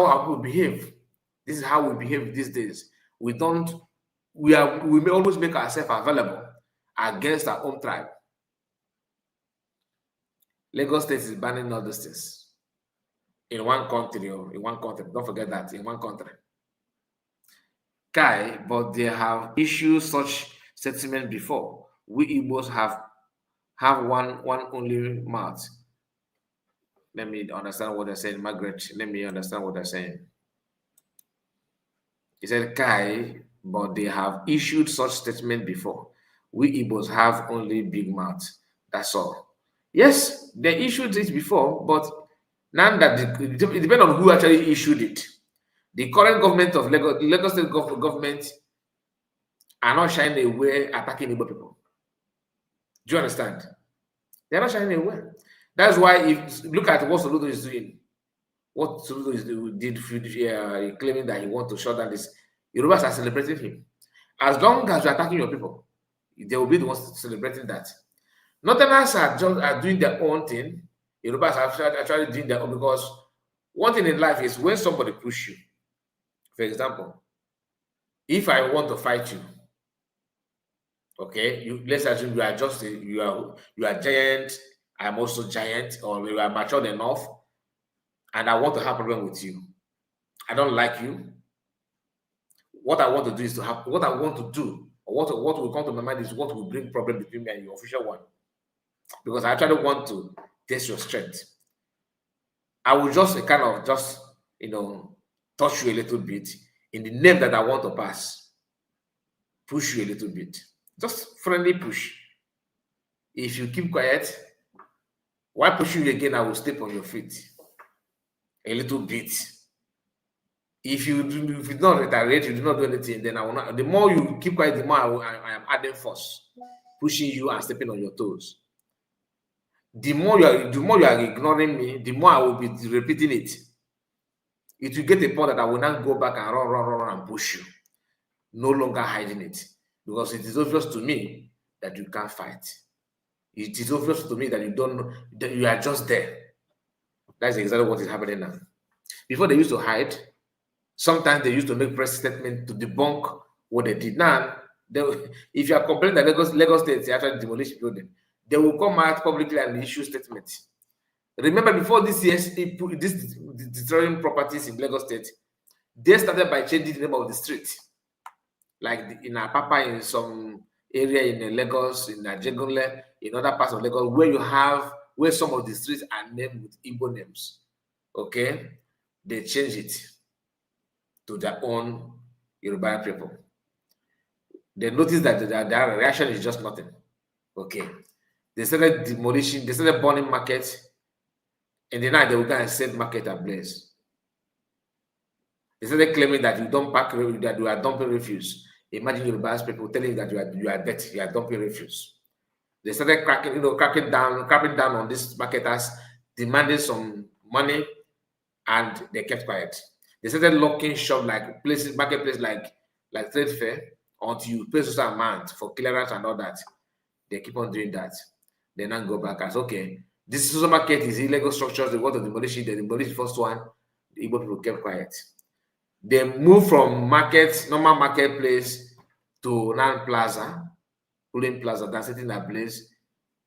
our people behave. This is how we behave these days. We may always make ourselves available against our own tribe. Lagos State is banning all those things in one country. Don't forget that, in one country. But they have issued such statement before. We Igbos have one only mouth. Let me understand what they're saying, Margaret. Let me understand what they're saying. He said, but they have issued such statement before. We Igbos have only big mouth. That's all. Yes, they issued it before, but now that it depends on who actually issued it. The current government of Lagos State government are not shining away attacking Igbo people. Do you understand? They're not shining away. That's why if look at what Soludo is doing. What Soludo did claiming that he wants to shut down this. Yorubas are celebrating him. As long as you're attacking your people, they will be the ones celebrating that. Northerners are doing their own thing. Yorubas are actually doing their own, because one thing in life is when somebody push you. For example, if I want to fight you, okay, let's assume you are giant, I'm also giant, or you are matured enough, and I want to have a problem with you. I don't like you. What I want to do is what I want to do, or what will come to my mind is what will bring problem between me and your official one. Because I actually want to test your strength. I will just touch you a little bit in the name that I want to pass. Push you a little bit. Just friendly push. If you keep quiet, while pushing you again, I will step on your feet a little bit. If you do not retaliate, you do not do anything, then I will not. The more you keep quiet, the more I am adding force, pushing you and stepping on your toes. The more you are ignoring me, the more I will be repeating it. It will get a point that I will not go back and run and push you. No longer hiding it. Because it is obvious to me that you can't fight. It is obvious to me that you don't know, that you are just there. That's exactly what is happening now. Before they used to hide, sometimes they used to make press statement to debunk what they did. Now, if you are complaining that Lagos State actually demolished building, they will come out publicly and issue statements. Remember, before this destroying properties in Lagos State, they started by changing the name of the street. Like in Apapa, in some area in Lagos, in Ajegunle, in other parts of Lagos, where some of the streets are named with Igbo names. Okay? They change it to their own Yoruba people. They notice that their reaction is just nothing. Okay. They started demolishing, they started burning markets. In the night, they would go and set market ablaze. They started claiming that you don't pack, that you are dumping refuse. Imagine Yoruba people telling you that you are dirty, you are dumping refuse. They started cracking down on these marketers, demanding some money, and they kept quiet. They started locking shop like places, marketplace like trade fair, until you pay certain amount for clearance and all that. They keep on doing that. They now go back as okay. This supermarket is illegal structures. They want to demolish it. They demolish the first one. The Igbo people kept quiet. They moved from normal marketplace to Nan Plaza, Pulling Plaza, that's sitting in that place,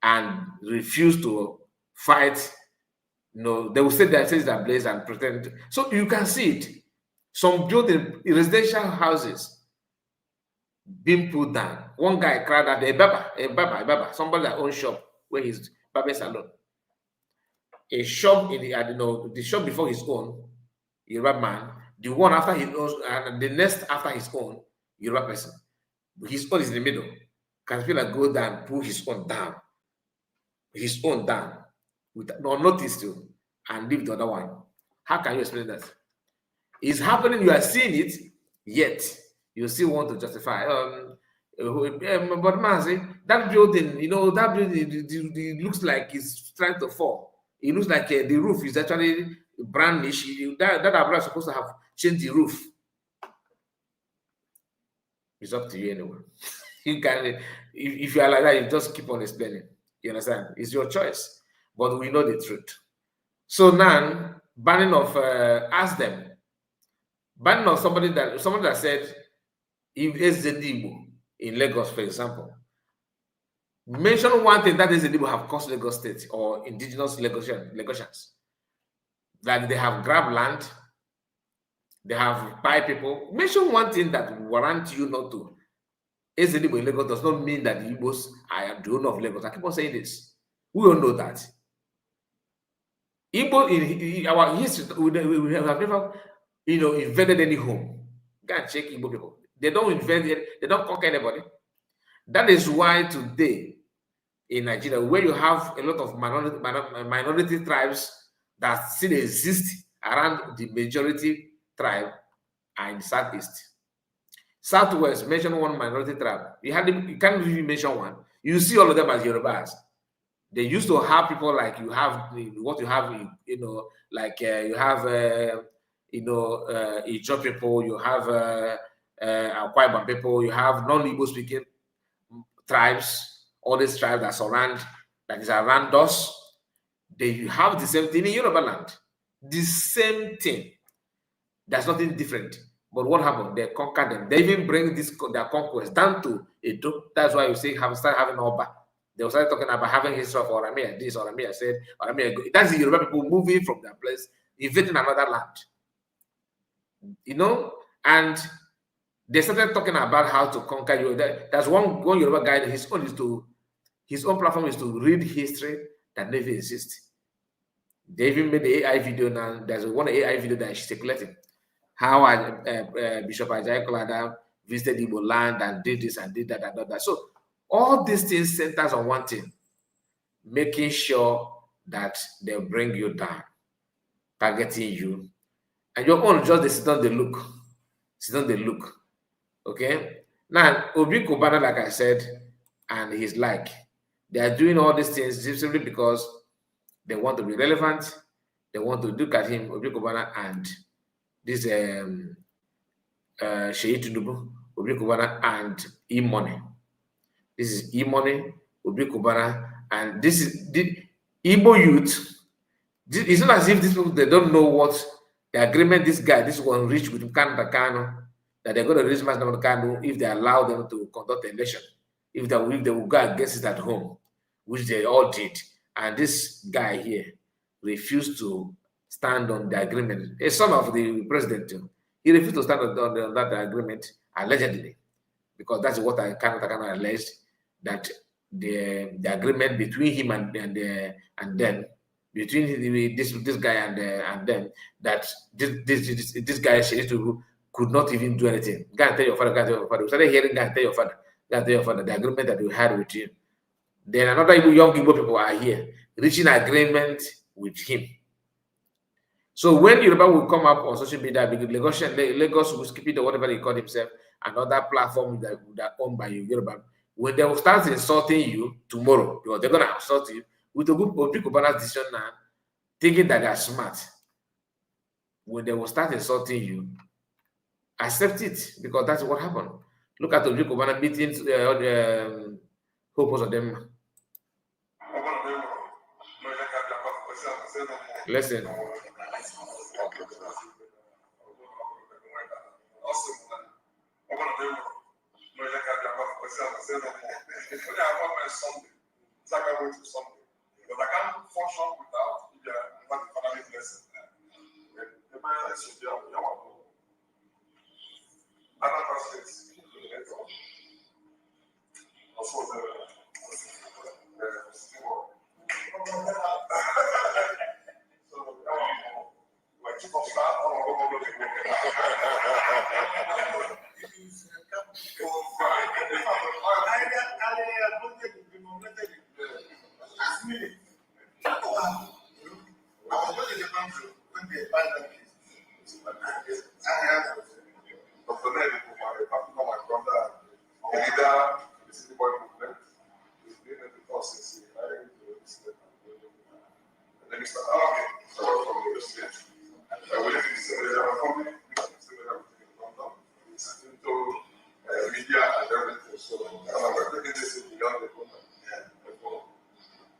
and refused to fight. No, they will say that it's a place and pretend. So you can see it. Some building residential houses being put down. One guy cried out, a baba, somebody that owns shop where he's barber salon. A shop in the shop before his own, Yoruba man, the one after his own, and the next after his own, Yoruba person. His own is in the middle. Can feel like go down, pull his own down. His own down. With no notice to, and leave the other one. How can you explain that? It's happening, you are seeing it, yet you still want to justify. But man, see, that building, that building it looks like it's trying to fall. It looks like the roof is actually brownish. That umbrella is supposed to have changed the roof. It's up to you anyway. You can, if you are like that, you just keep on explaining. You understand? It's your choice. But we know the truth. So now, banning of ask them. Banning of somebody that said, if Igbo in Lagos, for example, mention one thing that Igbo have caused Lagos State or indigenous Lagosians. Like they have grabbed land, they have buy people. Mention one thing that warrant you not to. Igbo in Lagos does not mean that the Igbos are the owner of Lagos. I keep on saying this. We all know that. Igbo in our history, we have never, invaded any home. Go and check Igbo people. They don't invade it, they don't conquer anybody. That is why today in Nigeria, where you have a lot of minority tribes that still exist around the majority tribe are in the southeast. Southwest, mention one minority tribe. You can't really mention one. You see all of them as Yorubas. They used to have people like you have what you have, like you have, Ijaw people, you have Akwa Ibom people, you have non-Igbo speaking tribes, all these tribes that is around us. They have the same thing in Yoruba land. The same thing. There's nothing different. But what happened? They conquered them. They even bring their conquest down to Edo. That's why you see start having Oba. They started talking about having history of Oromia. This Oromia said, Oromia. That's the Yoruba people moving from that place, invading another land. And they started talking about how to conquer you. That's one Yoruba guy. His own platform is to read history that never exists. They even made the AI video now. There's one AI video that is circulating. How Bishop Ajayi Kolada visited Igbo land and did this and did that and all that. So all these things centers on one thing, making sure that they bring you down, targeting you. And your own just they sit down they look. Okay? Now, Obi Kubana, like I said, and he's like, they are doing all these things simply because they want to be relevant. They want to look at him, Obi Kubana, and this Sheyi Tinubu, Obi Kubana, and E-Money. This is E-Money, Obi Kubana, and this is the Igbo youth. It's not as if these people, they don't know what the agreement this one reached with Kano, that they're going to raise mass number of Kano if they allow them to conduct the election. If they will go against it at home, which they all did. And this guy here refused to stand on the agreement. A son of the president, he refused to stand on that agreement, allegedly, because that's what Kano alleged, that the agreement between him and them, between this guy and them, that this guy could not even do anything. Go and tell your father, go and tell your father. We started hearing, go and tell your father, go and tell your father, the agreement that we had with you, Then another young Igbo people are here, reaching agreement with him. So when Yoruba will come up on social media, Lagos will skip it or whatever they call himself, another platform that owned by Yoruba, when they will start insulting you tomorrow, because they're gonna insult you with a group of people balance decision now, thinking that they are smart. When they will start insulting you, accept it, because that's what happened. Look at the Kubana meetings, purpose of them. Listen. Because I can't function without the family blessing.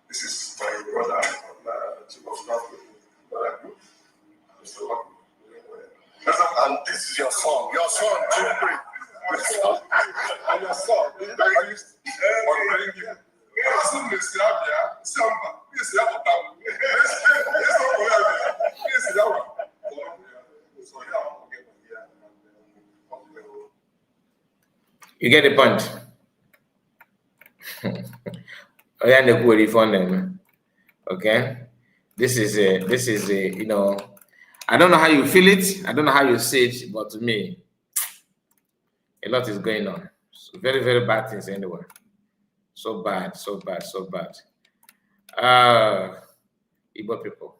This is my brother, chief of staff, and this is your son. Your son, Jimmy. And your son. You get the point. Okay, this is a you know, I don't know how you feel it, I don't know how you see it, but to me, a lot is going on. So very, very bad things anyway. So bad, so bad, so bad. Igbo people.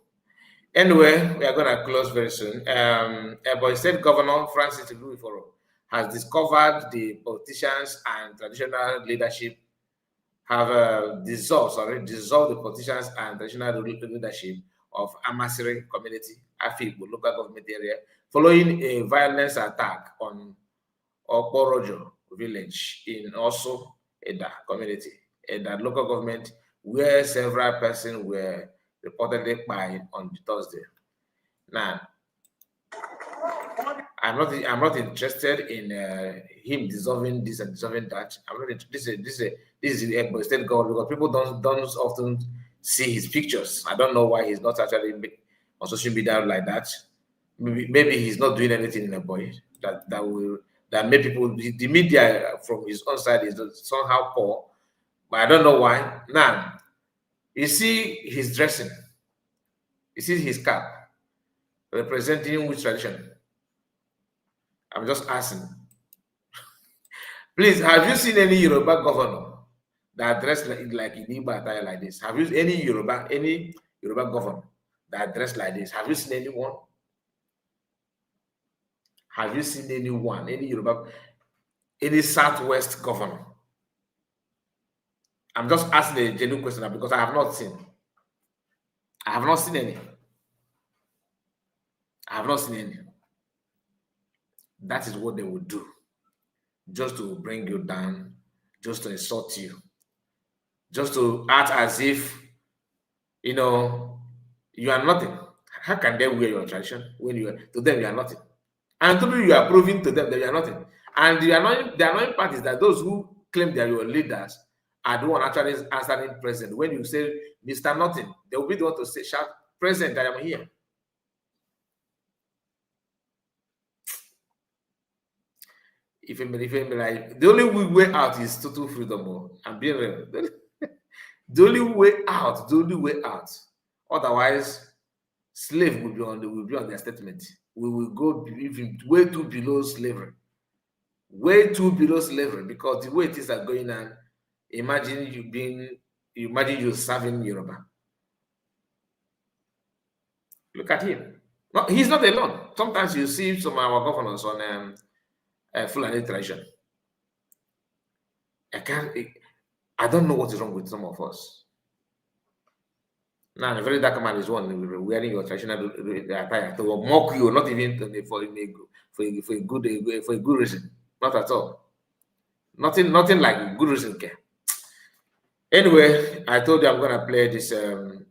Anyway, we are gonna close very soon. But State Governor Francis Igbo has discovered the politicians and traditional leadership have dissolved the politicians and traditional leadership of Amasiri community, Afikbo local government area, following a violence attack on Okorojo village in also Eda community, Eda local government, where several persons were reportedly killed on Thursday. Now, I'm not interested in him dissolving this and dissolving that. I'm not interested. This is the state government, because people don't often see his pictures. I don't know why he's not actually on social media like that. Maybe he's not doing anything in a boy that make people, the media from his own side is somehow poor, but I don't know why. Now, you see his dressing, you see his cap representing which tradition? I'm just asking. Please, have you seen any Yoruba governor that dressed like in Igbo attire like this? Have you any Yoruba governor that dressed like this? Have you seen anyone? Have you seen anyone? Any Yoruba, any Southwest governor? I'm just asking a genuine question because I have not seen. I have not seen any. I have not seen any. That is what they would do, just to bring you down, just to insult you, just to act as if, you know, you are nothing. How can they wear your tradition when to them you are nothing? And to me, you are proving to them that you are nothing. And the annoying part is that those who claim they are your leaders are the one actually answering president. When you say Mr. Nothing, they will be the one to say, shout, President, I am here. If like, the only way out is total freedom. I'm being real. The only way out. Otherwise, slave will be on their statement. We will go even way too below slavery. Way too below slavery, because the way things are going on, imagine you being You imagine you serving Yoruba. Look at him. No, he's not alone. Sometimes you see some of our governors on Fulani tradition. I don't know what is wrong with some of us. Now, the very dark man is one wearing your traditional attire to mock you, not even for a good reason. Not at all. Nothing like good reason. Anyway, I told you I'm gonna play this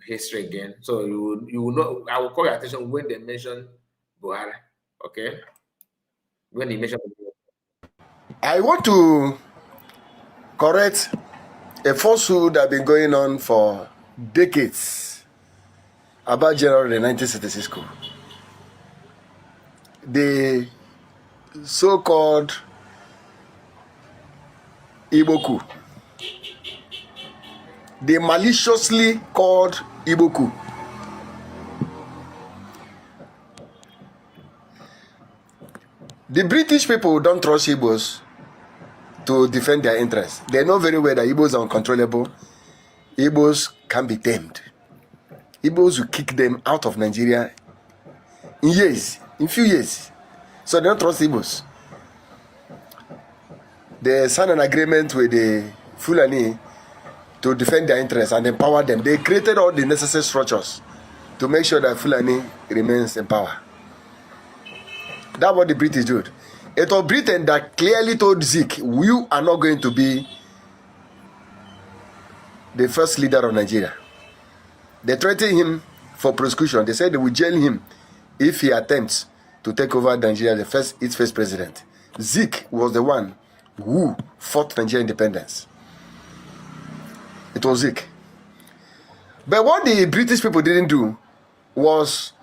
history again, so you will know. I will call your attention when they mention Buhari. Okay, when they mention Buhari. I want to correct a falsehood that has been going on for decades about General in 1966 coup. The so-called Igbo coup. The maliciously called Igbo coup. The British people don't trust Igbos to defend their interests. They know very well that Igbos are uncontrollable. Igbos can be tamed. Igbos will kick them out of Nigeria in few years. So they don't trust Igbos. They signed an agreement with the Fulani to defend their interests and empower them. They created all the necessary structures to make sure that Fulani remains in power. That's what the British did. It was Britain that clearly told Zeke, you are not going to be the first leader of Nigeria. They threatened him for prosecution. They said they would jail him if he attempts to take over Nigeria, its first president. Zeke was the one who fought Nigeria independence. It was Zeke. But what the British people didn't do was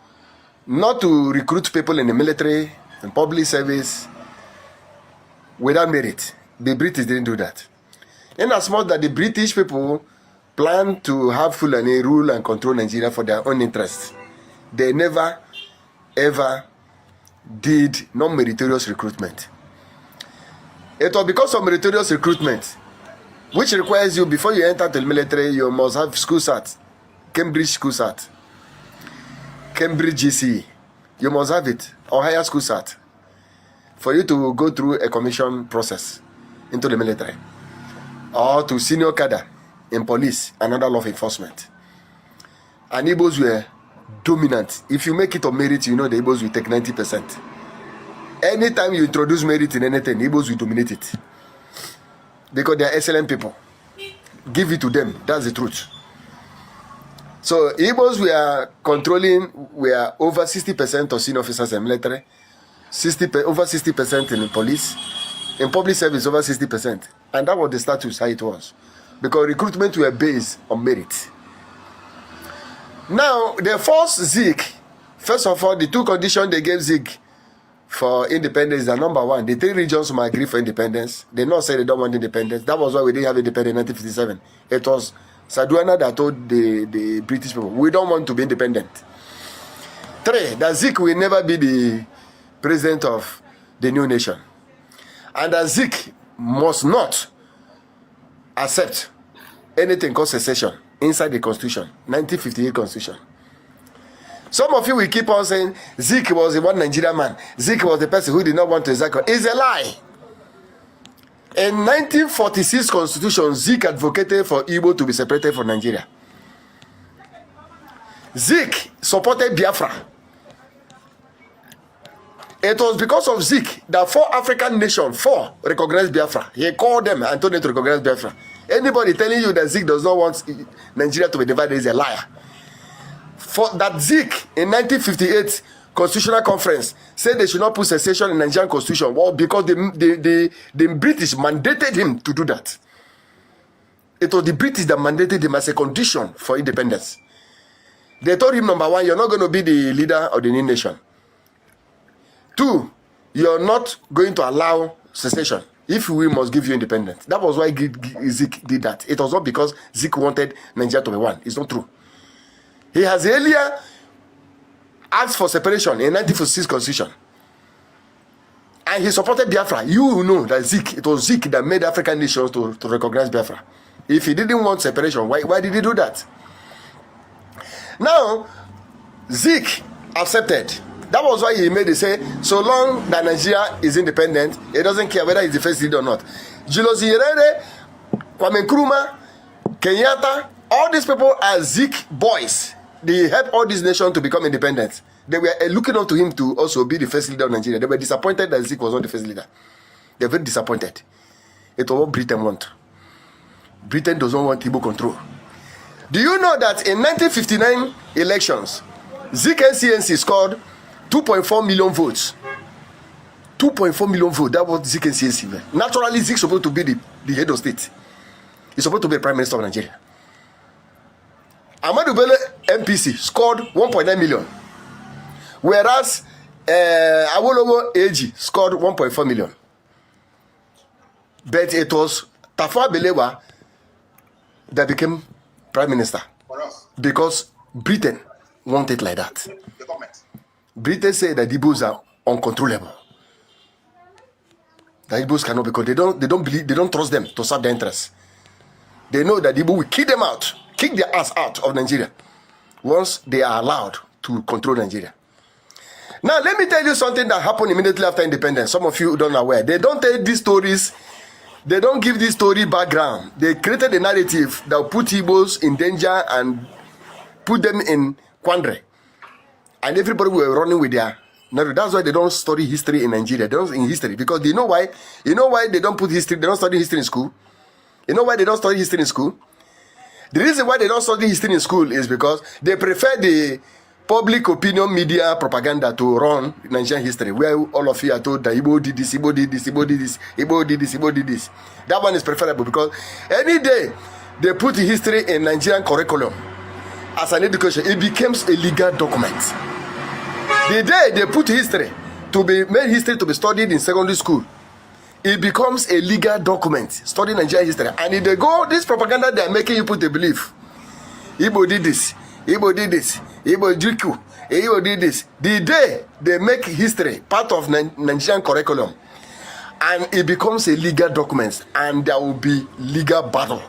not to recruit people in the military and public service without merit. The British didn't do that. In as much that the British people planned to have Fulani rule and control Nigeria for their own interests, they never ever did non-meritorious recruitment. It was because of meritorious recruitment, which requires you, before you enter the military, you must have school cert, Cambridge school cert, Cambridge GCE. You must have it, or higher school cert, for you to go through a commission process into the military, or to senior cadre in police and other law enforcement. And Igbos were dominant. If you make it on merit, you know the Igbos will take 90%. Anytime you introduce merit in anything, Igbos will dominate it. Because they are excellent people. Give it to them. That's the truth. So Igbos were over 60% of senior officers in military, over 60% in police, in public service over 60%. And that was the status, how it was. Because recruitment were based on merit. Now, they forced Zeke. First of all, the two conditions they gave Zeke for independence are: number one, the three regions must agree for independence. They not say they don't want independence. That was why we didn't have independence in 1957. It was Saduana that told the British people, we don't want to be independent. Three, that Zeke will never be the president of the new nation. And that Zeke must not accept anything called secession inside the Constitution, 1958 Constitution. Some of you will keep on saying Zeke was the one Nigerian man. Zeke was the person who did not want to execute. It's a lie. In 1946 Constitution, Zeke advocated for Igbo to be separated from Nigeria. Zeke supported Biafra. It was because of Zeke that 4 African nations, recognized Biafra. He called them and told them to recognize Biafra. Anybody telling you that Zeke does not want Nigeria to be divided is a liar. For that Zeke in 1958 Constitutional Conference said they should not put secession in Nigerian Constitution. Well, because the British mandated him to do that. It was the British that mandated him as a condition for independence. They told him, number one, you're not going to be the leader of the new nation. 2, you're not going to allow secession. If we must give you independence. That was why Zeke did that. It was not because Zeke wanted Nigeria to be one. It's not true. He has earlier asked for separation in 1946 Constitution. And he supported Biafra. You know that it was Zeke that made African nations to recognize Biafra. If he didn't want separation, why did he do that? Now, Zeke accepted. That was why he made it say, so long that Nigeria is independent, it doesn't care whether he's the first leader or not. Julius Nyerere, Kwame Nkrumah, Kenyatta, all these people are Zeke boys. They helped all these nations to become independent. They were looking up to him to also be the first leader of Nigeria. They were disappointed that Zeke was not the first leader. They're very disappointed. It was what Britain want. Britain doesn't want Igbo control. Do you know that in 1959 elections, Zeke NCNC scored 2.4 million votes? 2.4 million votes. That was Zeke NCNC. Naturally, Zeke is supposed to be the head of state. He's supposed to be the prime minister of Nigeria. Ahmadu Bello MPC scored 1.9 million. Whereas Awolowo AG scored 1.4 million. But it was Tafawa Balewa that became prime minister. For us, Because Britain wanted it like that. the government. Britain said that the Igbos are uncontrollable. The Igbos cannot, because they don't believe, they don't trust them to serve their interests. They know that the Igbo will kick them out, kick their ass out of Nigeria once they are allowed to control Nigeria. Now, let me tell you something that happened immediately after independence. Some of you don't know where. They don't tell these stories. They don't give this story background. They created a narrative that will put Igbos in danger and put them in quandary. And everybody were running with their narrative. That's why they don't study history in Nigeria. They don't in history, because they know why. You know why they don't put history? They don't study history in school. You know why they don't study history in school? The reason why they don't study history in school is because they prefer the public opinion media propaganda to run Nigerian history, where all of you are told that Igbo did this, Igbo did this, Igbo did this, Igbo did this, Igbo did this. That one is preferable, because any day they put history in Nigerian curriculum as an education, it becomes a legal document. The day they put history to be made history to be studied in secondary school, it becomes a legal document, studying Nigerian history. And if they go, this propaganda they are making you put a belief. Igbo did this, Igbo did this, Igbo Jiku, Igbo did this. The day they make history part of Nigerian curriculum, and it becomes a legal document, and there will be legal battle.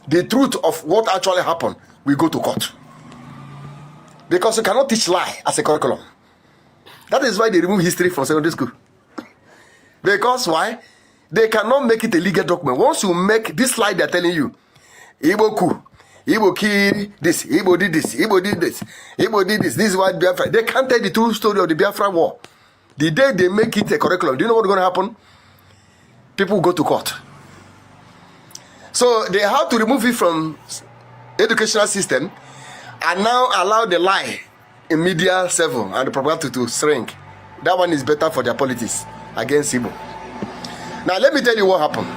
The truth of what actually happened will go to court. Because you cannot teach lie as a curriculum. That is why they remove history from secondary school. Because why? They cannot make it a legal document. Once you make this slide, they're telling you, Igbo coup, Igbo killed this, Igbo did this, Igbo did this, Igbo did this. This is what Biafra. They can't tell the true story of the Biafra war. The day they make it a curriculum, do you know what's going to happen? People go to court. So they have to remove it from educational system and now allow the lie in media server and the propaganda to shrink. That one is better for their politics against Igbo. Now let me tell you what happened.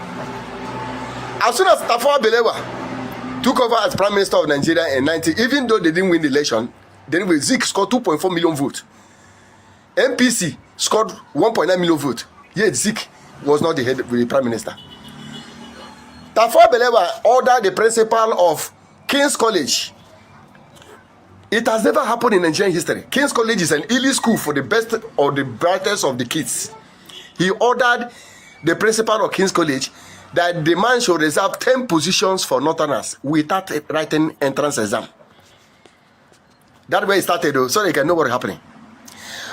As soon as Tafawa Balewa took over as Prime Minister of Nigeria in 19, even though they didn't win the election, then Zeke scored 2.4 million votes. MPC scored 1.9 million votes. Yet Zeke was not the head of the Prime Minister. Tafawa Balewa ordered the principal of King's College. It has never happened in Nigerian history. King's College is an elite school for the best or the brightest of the kids. He ordered the principal of King's College that the man should reserve 10 positions for Northerners without writing entrance exam. That's where it started, though, so they can know what's happening.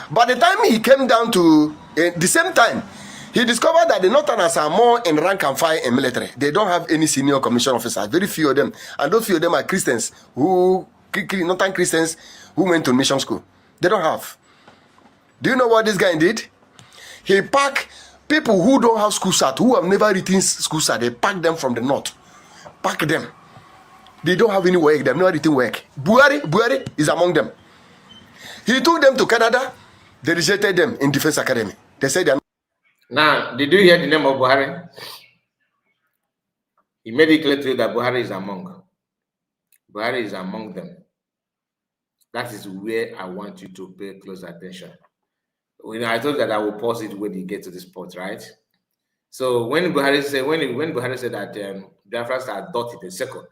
By the time he came down to the same time, he discovered that the Northerners are more in rank and file in military. They don't have any senior commission officers, very few of them. And those few of them are Christians, Northern Christians who went to mission school. They don't have. Do you know what this guy did? He packed people who don't have school cert, who have never written school cert. They packed them from the north. Pack them. They don't have any work. They have never written work. Buhari is among them. He took them to Canada. They rejected them in Defense Academy. They said they are. Now, did you hear the name of Buhari? He made it clear to you that Buhari is among. Buhari is among them. That is where I want you to pay close attention. I told you that I will pause it when you get to this point, right? So when Buhari said, when Buhari said that Biafrans are adopted a second,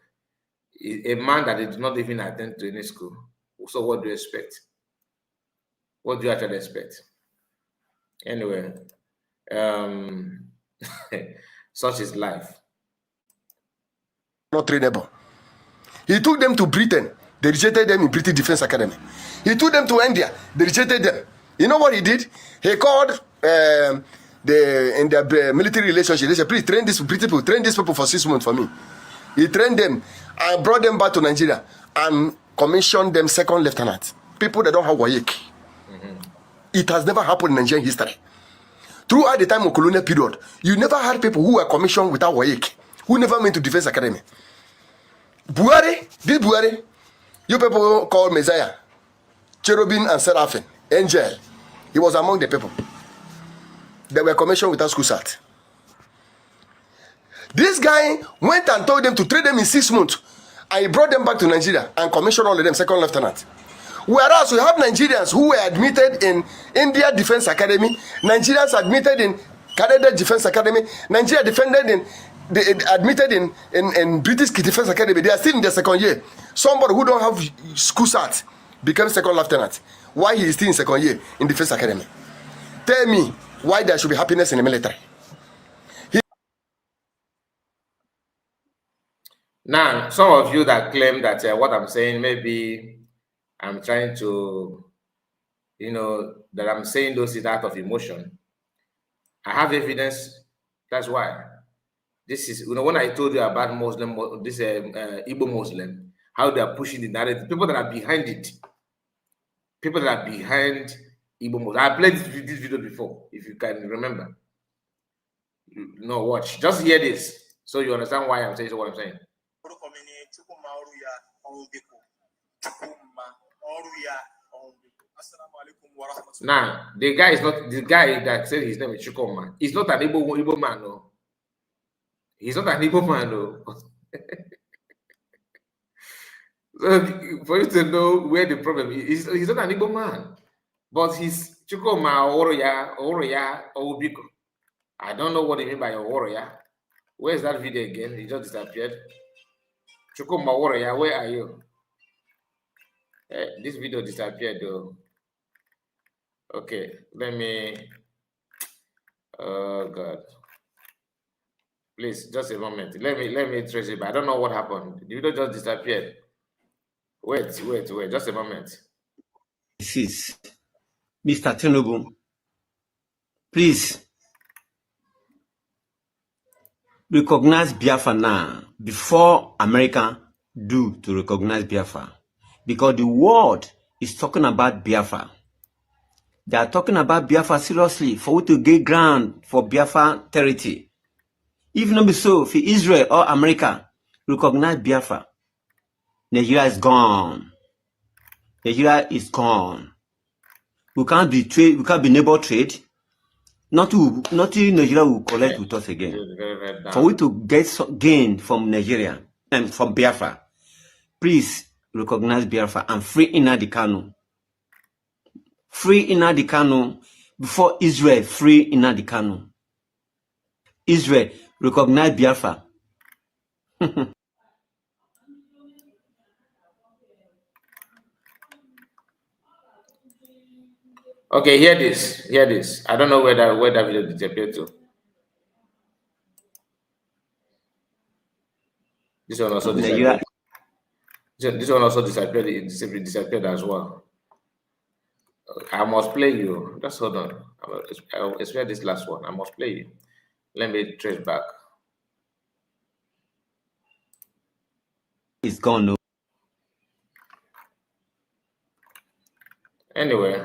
a man that did not even attend to any school. So what do you expect? What do you actually expect? Anyway, such is life. not trainable. He took them to Britain. They rejected them in British Defense Academy. He took them to India. They rejected them. You know what he did? He called in their military relationship. They said, please train these people. Train these people for 6 months for me. He trained them and brought them back to Nigeria and commissioned them second lieutenant. People that don't have WAEC. It has never happened in Nigerian history. Throughout the time of colonial period, you never had people who were commissioned without WAEC, who never went to Defense Academy. This Buhari, you people call Messiah, Cherubim and Seraphim, Angel. He was among the people that were commissioned without school cert. This guy went and told them to train them in 6 months, and he brought them back to Nigeria and commissioned all of them second lieutenant. Whereas we have Nigerians who were admitted in India Defense Academy, Nigerians admitted in Canada Defense Academy, Nigeria admitted in British Defense Academy. They are still in their second year. Somebody who don't have school cert becomes second lieutenant. Why he is still in second year in Defense Academy? Tell me why there should be happiness in the military. Now, some of you that claim that what I'm saying, maybe I'm trying to, that I'm saying those things out of emotion. I have evidence. That's why. This is, when I told you about Muslim, this Igbo Muslim, how they are pushing the narrative, people that are behind it, people that are behind Igbo Muslim. I played this video before, if you can remember. No, watch. Just hear this, so you understand why I'm saying what I'm saying. Now, the guy is not the guy that said his name is Chukoma. He's not an Igbo man, no. He's not an Igbo man, no. So for you to know where the problem is, he's not an Igbo man, but he's Chukoma Oroya Obiko. I don't know what they mean by Oroya. Where's that video again? He just disappeared. Chukuma Oroya, where are you? This video disappeared though. Okay, let me. Oh God! Please, just a moment. Let me trace it. But I don't know what happened. The video just disappeared. Wait. Just a moment. This is Mr. Tinubu. Please recognize Biafra now before America do to recognize Biafra, because the world is talking about Biafra. They are talking about Biafra seriously for we to get ground for Biafra territory. If not be so, if Israel or America recognize Biafra, Nigeria is gone. Nigeria is gone. We can't be trade. We can't be neighbor trade. Nothing Nigeria will collect with us again. For we to get gain from Nigeria and from Biafra, please recognize Biafra and free Nnamdi Kanu. Free Nnamdi Kanu before Israel free Nnamdi Kanu. Israel recognize Biafra. Okay, hear this. I don't know where that video disappeared to. This one also disappeared. This one also disappeared. It disappeared as well. I must play you. Just hold on. I'll explain this last one. I must play you. Let me trace back. It's gone. Anyway,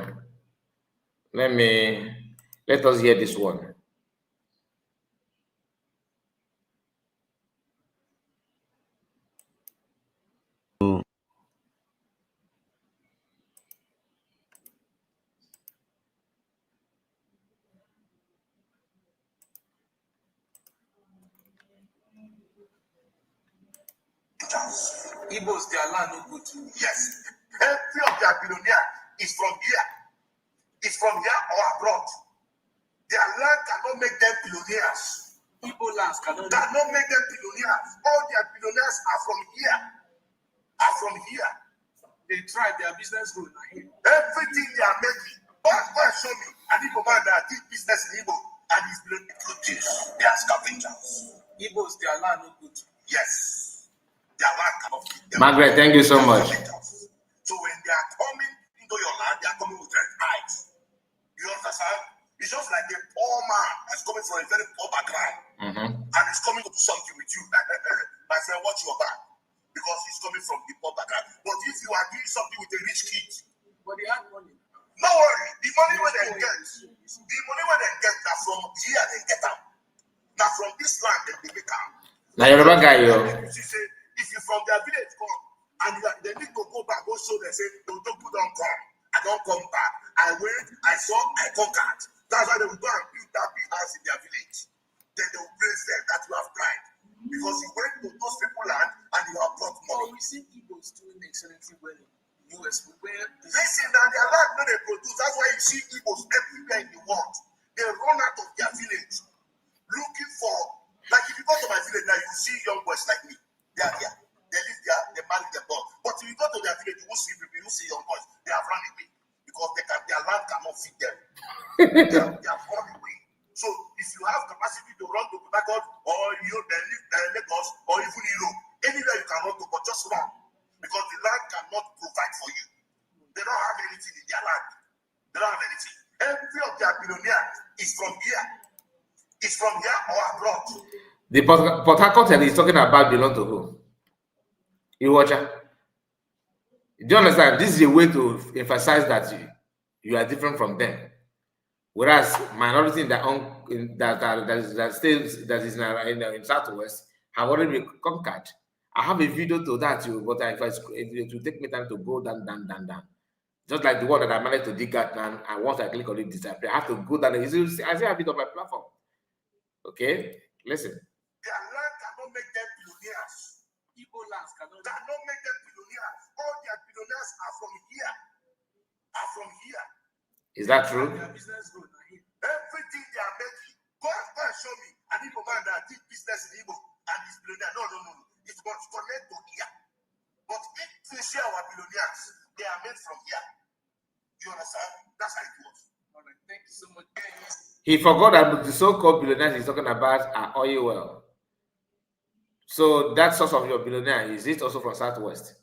let us hear this one. Igbos, their land no good. Yes. Every of their billionaire is from here. It's from here or abroad. Their land cannot make them billionaires. Igbo lands cannot make them billionaires. All their billionaires are from here. They try their business good. Everything they are making. Go show me an Igbo man that did business in Igbo and he's billionaire. They are scavengers. Igbos, their land no good. Yes. their land cannot feed them. Margaret, thank you so much. So when they are coming into your land, they are coming with red eyes. You understand? It's just like a poor man that's coming from a very poor background, and he's coming to do something with you. My friend, watch your back, because he's coming from the poor background. But if you are doing something with a rich kid, But they have money. no worry. The money when they get, now from here they get out. Now from this land they make out. Now you're a guy, yo. If you from their village come and they need to go back, go show they say, don't come. I don't come back. I went, I saw, I conquered. That's why they will go and build that big house in their village. Then they will praise them that you have tried. Because you went to those people land and you have brought money. We see Igbos doing excellently well in the US. Listen, now their land no they produce. That's why you see Igbos everywhere in the world. They run out of their village looking for, like if you go to my village now, you see young boys like me. They are here. They live there, they marry their dog. But if you go to their village, you won't see people, you won't see young boys. They have run away because their land cannot feed them. they have run away. So if you have capacity to run to Port Harcourt or you live Lagos or even Europe, anywhere you can run to, but just run. Because the land cannot provide for you. They don't have anything in their land. They don't have anything. Every of their billionaires is from here. It's from here or abroad. The Port Harcourt is talking about belong to who? You watch it? Do you understand? This is a way to emphasize that you are different from them. Whereas minority that is in Southwest have already been conquered. I have a video to that too, but it will take me time to go down. Just like the one that I managed to dig out, and once I click on it, disappear. I have to go down. I see a bit of my platform. Okay, listen. Their land cannot make them billionaires. Igbo lands cannot make them billionaires. All their billionaires are from here. Is that true? Their business road, everything they are making. Go and show me an Igbo man that did business in Igbo and is billionaire. No. It must connect to here. But if we share our billionaires, they are made from here. You understand? That's how it was. All right, thank you so much. He forgot that the so-called billionaires he's talking about are oil well. So that source of your billionaire, is it also from Southwest?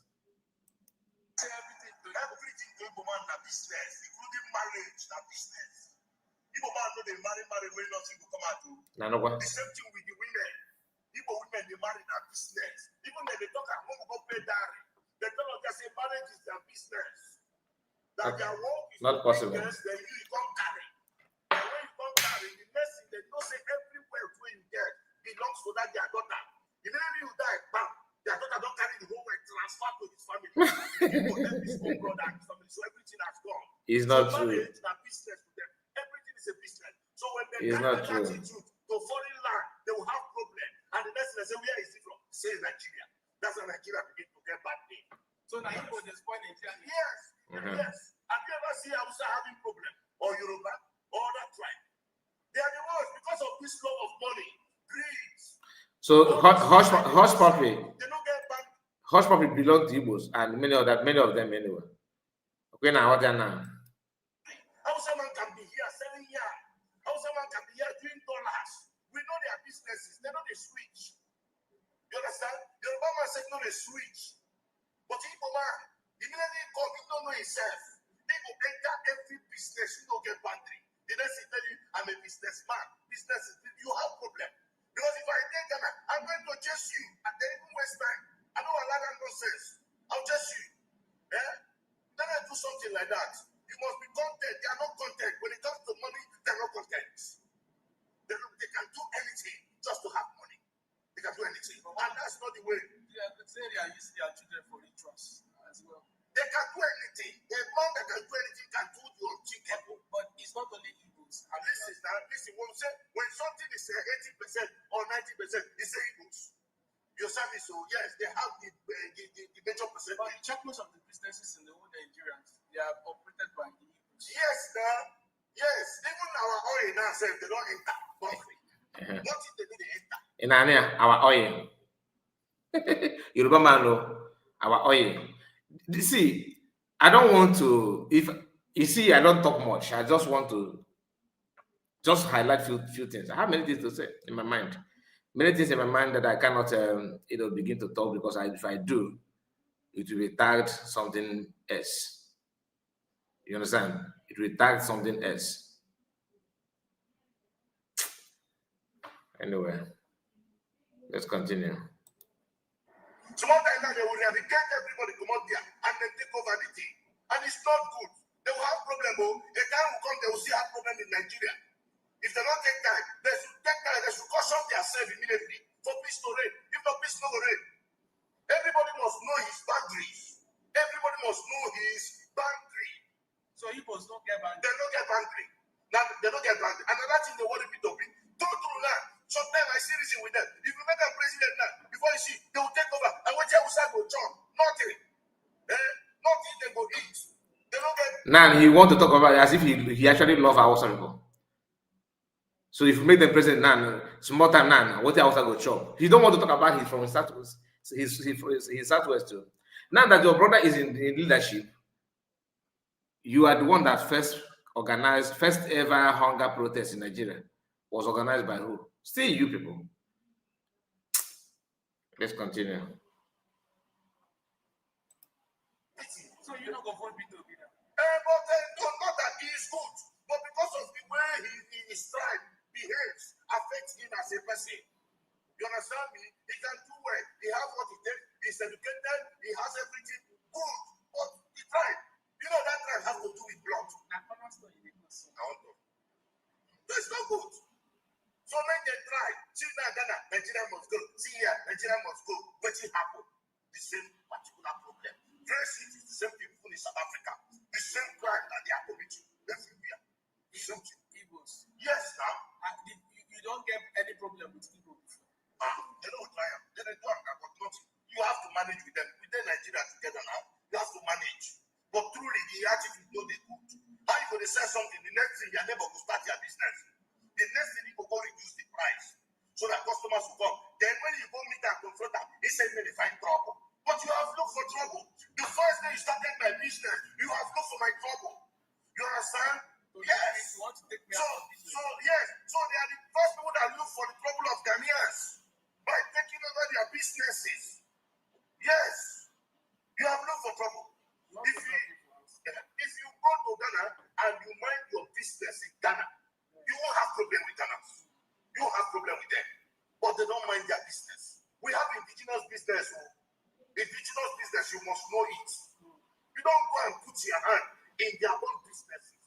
Everything to Igbo man na business, including marriage na business. Igbo man no they marry when nothing will come out. The same thing with the women. Igbo women they marry na business. Even when they talk at home go pay dowry, they tell us that say marriage is their business. That their work is not possible. Business, then you come carry. And when you come carry, the next thing they don't say everywhere where you get belongs to that their daughter. Immediately you die, bam, their daughter don't carry the whole way transfer to his family. People help his own brother and his family, so everything has gone. It's not so true. Marriage is a business to them. Everything is a business. So when they it's not true. Attitude to foreign land, they will have problems. And the next thing they say, where is it from? Say Nigeria. That's when Nigeria begin to get bad name. So now you go this point in time. Yes. Yes. Have you ever seen Hausa having problem? Or Yoruba? Or that tribe? They are the ones because of this love of money, greed. So hush puppy. They don't get back. Hush puppy belong to Igbos and many of them anyway. Okay, now what they are now? Hausa man can be here selling here. Hausa man can be here doing dollars. We know their businesses. They know they switch. You understand? Yoruba man said no they switch. But Igbo man, immediately come, he don't know himself. They go enter every business, you don't get boundary. The next thing tell you, I'm a businessman. Business is, you have problem. Because if I take Ghana, I'm going to chase you at the even waste time. I don't allow that nonsense. I'll chase you. Yeah? Then I do something like that. You must be content. They are not content. When it comes to money, they are not content. They can do anything just to have money. They can do anything. And that's not the way. Yeah, they say they are using their children for rituals as well. They can do anything. A man that can do anything can do the unthinkable. But it's not only Igbos. And listen, when something is 80% or 90%, it's Igbos. You say me so, yes, they have the major percentage. But check most of the businesses in the whole Nigerians, they are operated by the Igbos. Yes, yes. Even our oil now says they don't enter. What if they do they enter? In our oil. Yoruba man, our oil. You see, I don't want to. If you see, I don't talk much. I just want to highlight few things. I have many things to say in my mind. many things in my mind that I cannot, begin to talk because if I do, it will be tagged something else. You understand? It will tag something else. Anyway, let's continue. Tomorrow night they will eradicate everybody come out there and then take over the thing. And it's not good. They will have problem. A time will come, they will see have problem in Nigeria. If they don't take time, they should take time, they should caution themselves immediately for peace to reign. If not, peace no reign. Everybody must know his boundaries. Everybody must know his boundary. So Igbos don't get boundary. They don't get boundary. Now they don't get boundary. Another thing they want to be talking. True now. Sometimes I see reason with them. If you make them president now, before you see, they will take over. And what you say go chop? Nothing. Nothing they go eat. They don't get. Now he want to talk about it as if he actually love our people. So if you make them president now, small time now, what else go chop? He don't want to talk about it from Southwest. His Southwest too. Now that your brother is in leadership, you are the one that first ever hunger protest in Nigeria was organized by who? Still you people. Let's continue. So you don't go vote me to be there. But not that he is good, but because of the way his tribe behaves, affects him as a person. You understand me? He can do well. He has what he takes. He's educated. He has everything good. But the tribe, that tribe has to do with blood. That's not good. So when they try, see now Ghana, Nigeria must go. See here, Nigeria must go. But it happened. The same particular problem. Brexit is the same people in South Africa. The same crime that they are committing everywhere. The same thing. Igbos. Yes, now. You don't get any problem with Igbo before. They don't try them. They don't do them, but nothing. You have to manage with them. With them Nigeria together now, you have to manage. But truly, the attitude is not the good. How you going to say something? The next thing, your neighbor will start your business. The next thing, you will go reduce the price so that customers will come. Then when you go meet and confront them, he said, they find trouble. But you have looked for trouble. The first day you started my business, you have looked for my trouble. You understand? Yes. You want to take me out of business. Yes. So they are the first people that look for the trouble of Ghanaians by taking over their businesses. Yes. You have looked for trouble. If you go to Ghana and you mind your business in Ghana, you won't have problem with Ghana. You won't have problem with them. But they don't mind their business. We have indigenous business. Indigenous business, you must know it. You don't go and put your hand in their own businesses.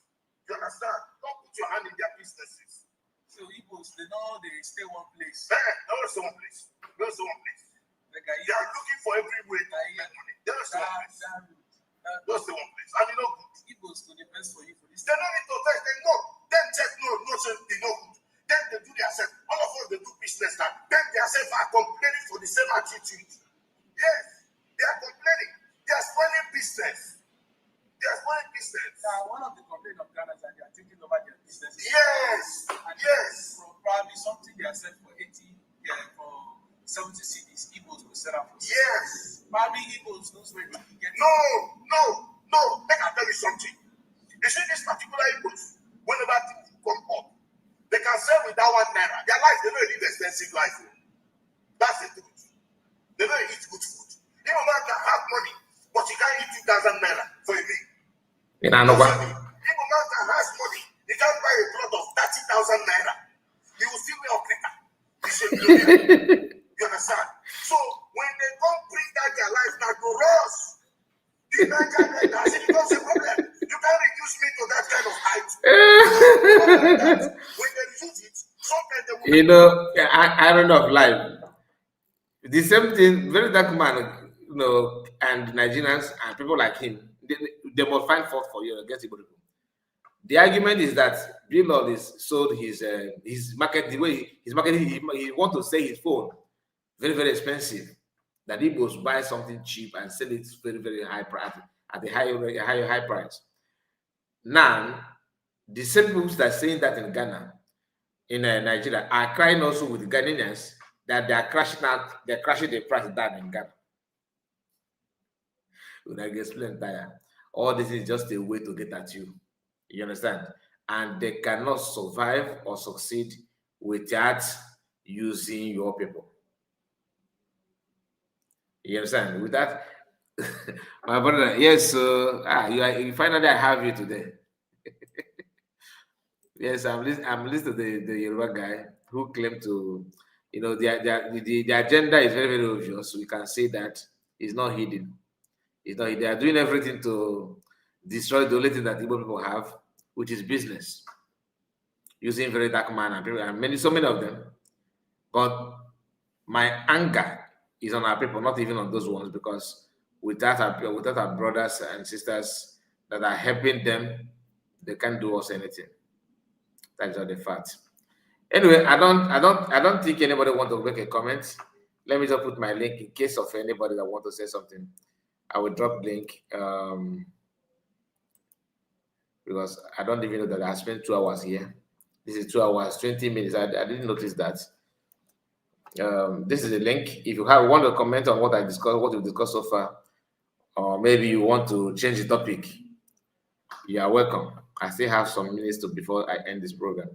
You understand? Don't put your hand in their businesses. So Igbos, they know they stay one place. There's one place. There's one place. They are looking for every way to make money. There's one place. That's the one place. And you know good. Igbos to the best for you for this. They don't need to test. They know. Them check no, they know good. Then they do themselves. All of us they do business now. Then themselves are complaining for the same attitude. Yes, they are complaining. They are spoiling business. They are spoiling business. Now, one of the complaints of Ghana is that they are taking over their business. Yes, and yes. Probably something they are selling for 80, for 70 cities. Igbos will sell out for 60. Yes. Probably Igbos knows where to get. No. Let me tell you something. You see, this particular Igbos, whenever things come up, they can sell without ₦1. Their life, they don't live expensive life. That's the truth. They don't eat good food. Even man can have money, but he can't eat ₦2,000 for a meal. In Anova. Even man can have money, he can't buy a plot of ₦30,000. He will still be a critter. He's a millionaire. You understand? So when they come bring that their life now to us, the Nigerian has it becomes a problem. You can't reduce me to that kind of height. When they reduce it, sometimes they will. I don't know of life. The same thing, very dark man, and Nigerians and people like him, they must find fault for you against Igbo people. The argument is that Bill Lord is sold his market the way his marketing. He want to sell his phone very, very expensive. That Igbos buy something cheap and sell it very, very high price at a high price. Now, the same people that are saying that in Ghana, in Nigeria, are crying also with Ghanaians that they are crashing out. They're crashing the price down in Ghana. When I explain that, all this is just a way to get at you. You understand? And they cannot survive or succeed without using your people. You understand? With that, my brother, yes, you finally I have you today. Yes, I'm listening to the Yoruba guy who claimed to, the agenda is very, very obvious. We can see that it's not hidden. It's not, they are doing everything to destroy the only thing that Igbo people have, which is business, using very dark manner, and so many of them. But my anger is on our people, not even on those ones, because without our brothers and sisters that are helping them, they can't do us anything. That's just the fact. Anyway, I don't think anybody want to make a comment. Let me just put my link in case of anybody that want to say something. I will drop link because I don't even know that I spent 2 hours here. This is 2 hours, 20 minutes. I didn't notice that. This is a link. If you want to comment on what I discussed, what we discussed so far, or maybe you want to change the topic, you are welcome. I still have some minutes before I end this program.